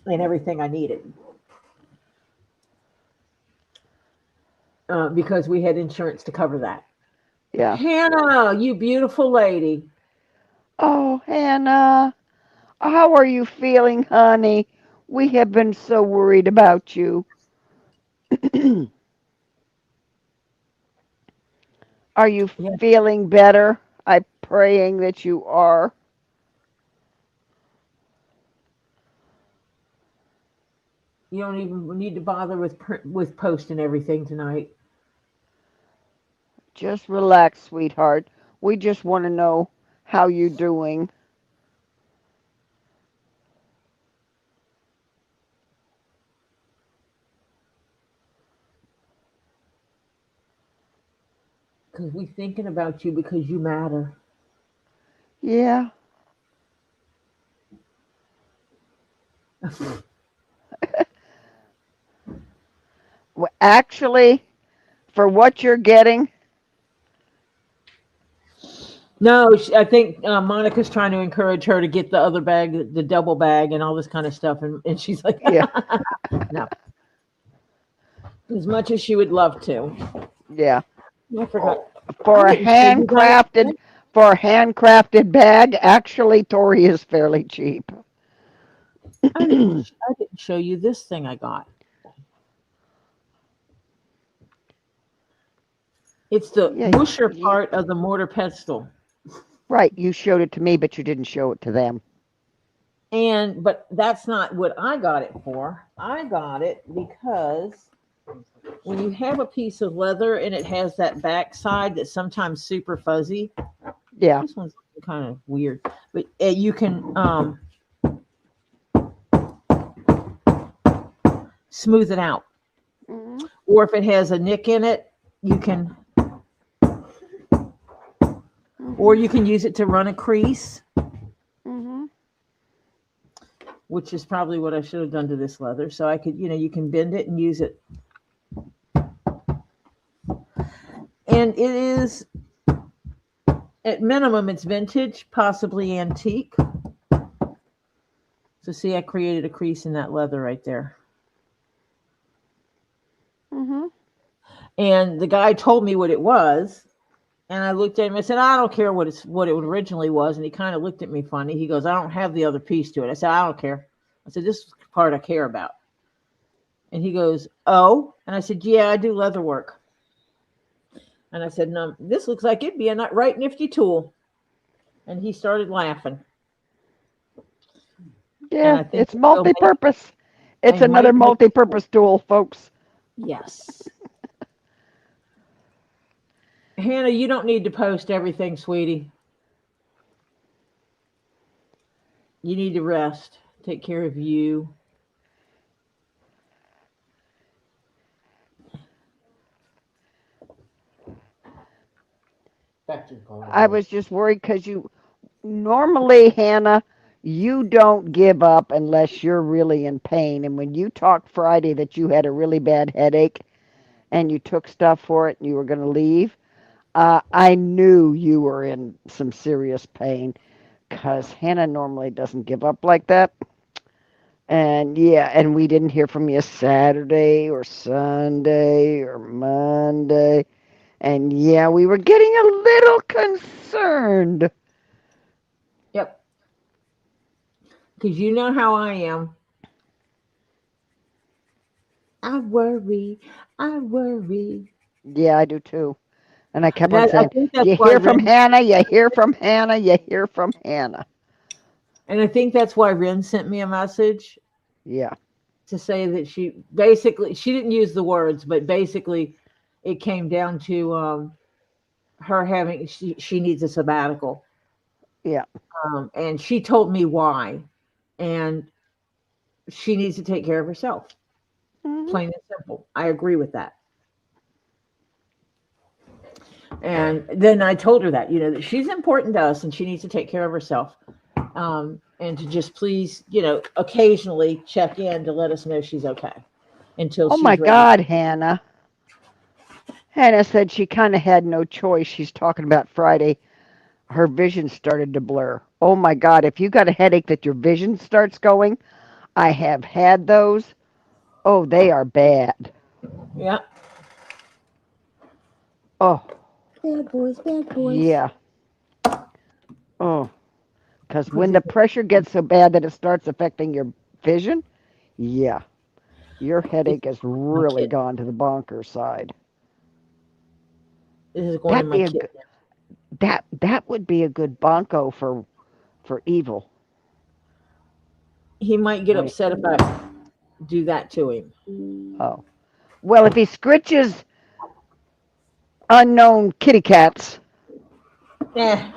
and everything I needed. Because we had insurance to cover that. Yeah. Hannah, you beautiful lady. Oh, Hannah, how are you feeling, honey? We have been so worried about you. Are you Yeah. feeling better? I'm praying that you are. You don't even need to bother with posting everything tonight. Just relax, sweetheart. We just want to know how you're doing. Because we thinking about you because you matter. Yeah. Well, actually, for what you're getting, No, I think Monica's trying to encourage her to get the other bag, the double bag, and all this kind of stuff. And she's like, yeah, no. As much as she would love to. yeah. I forgot. For I a didn't show you guys- handcrafted bag, actually, Tori is fairly cheap. I didn't show you this thing I got. It's the Yeah, busher part of the mortar pestle. Right, you showed it to me, but you didn't show it to them. But that's not what I got it for. I got it because when you have a piece of leather and it has that back side that's sometimes super fuzzy. Yeah. This one's kind of weird, but you can smooth it out. Mm-hmm. Or if it has a nick in it, you can, or you can use it to run a crease, Mm-hmm. which is probably what I should have done to this leather. So I could, you can bend it and use it. And it is, at minimum, it's vintage, possibly antique. So see, I created a crease in that leather right there. Mm-hmm. And the guy told me what it was. And I looked at him and I said, I don't care what it originally was. And he kind of looked at me funny. He goes, I don't have the other piece to it. I said, I don't care. I said, this is the part I care about. And he goes, oh. And I said, yeah, I do leather work. And I said, no, this looks like it'd be a right nifty tool. And he started laughing. Yeah, I think it's multi-purpose. It's I another might make- multi-purpose tool, folks. Yes. Hannah, you don't need to post everything, sweetie. You need to rest. Take care of you. Back to the car. I was just worried because normally, Hannah, you don't give up unless you're really in pain. And when you talked Friday that you had a really bad headache and you took stuff for it and you were going to leave, I knew you were in some serious pain because Hannah normally doesn't give up like that. And yeah, and we didn't hear from you Saturday or Sunday or Monday. And yeah, we were getting a little concerned. Yep. Because you know how I am. I worry. I worry. Yeah, I do too. And I kept And on saying, think that's you why hear from Ren- Hannah, you hear from Hannah, you hear from Hannah. And I think that's why Rin sent me a message Yeah. to say that she didn't use the words, but basically it came down to her having she needs a sabbatical. Yeah. And she told me why, and she needs to take care of herself. Mhm. Plain and simple. I agree with that. And then I told her that, that she's important to us and she needs to take care of herself. And to just please, occasionally check in to let us know she's okay until Oh she's my ready. God, Hannah. Hannah said she kind of had no choice. She's talking about Friday. Her vision started to blur. Oh my God, if you got a headache that your vision starts going, I have had those. Oh, they are bad. Yeah. Oh, Bad boys, bad boys. yeah. Oh, because when the pressure gets so bad that it starts affecting your vision, yeah, your headache has really gone to the bonker side. This is going in That'd my be a kit. that would be a good bonko for evil. He might get When upset if I do that to him. oh, well, if he scritches unknown kitty cats, Eh,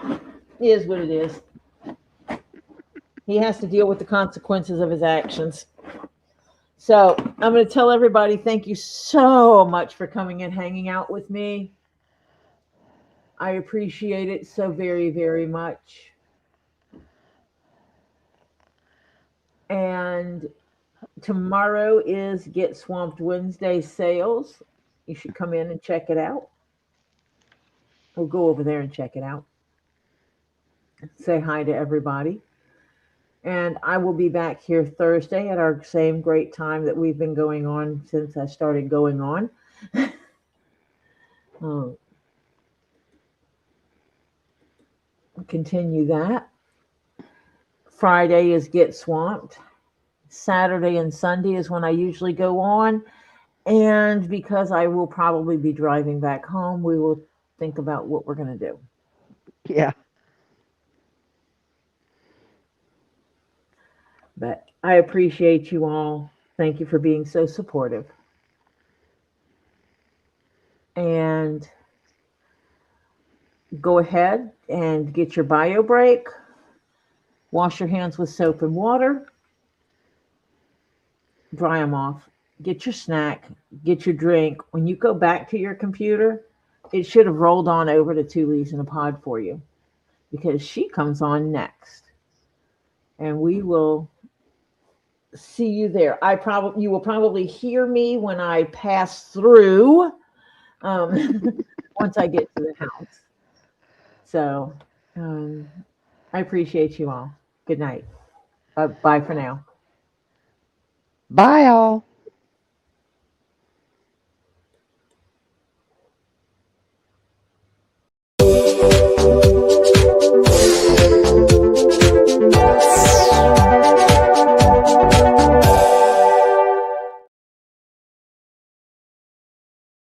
it is what it is. He has to deal with the consequences of his actions. So I'm going to tell everybody thank you so much for coming and hanging out with me. I appreciate it so very, very much. And tomorrow is Get Swamped Wednesday sales. You should come in and check it out. We'll go over there and check it out. Say hi to everybody. And I will be back here Thursday at our same great time that we've been going on since I started going on. Continue that. Friday is Get Swamped. Saturday and Sunday is when I usually go on. And because I will probably be driving back home, we will think about what we're going to do. yeah. But I appreciate you all. Thank you for being so supportive. And go ahead and get your bio break. Wash your hands with soap and water. Dry them off. Get your snack. Get your drink. When you go back to your computer, it should have rolled on over to Two Leaves in a Pod for you because she comes on next. And we will see you there. You will probably hear me when I pass through once I get to the house. So I appreciate you all. Good night. Bye for now. Bye, all.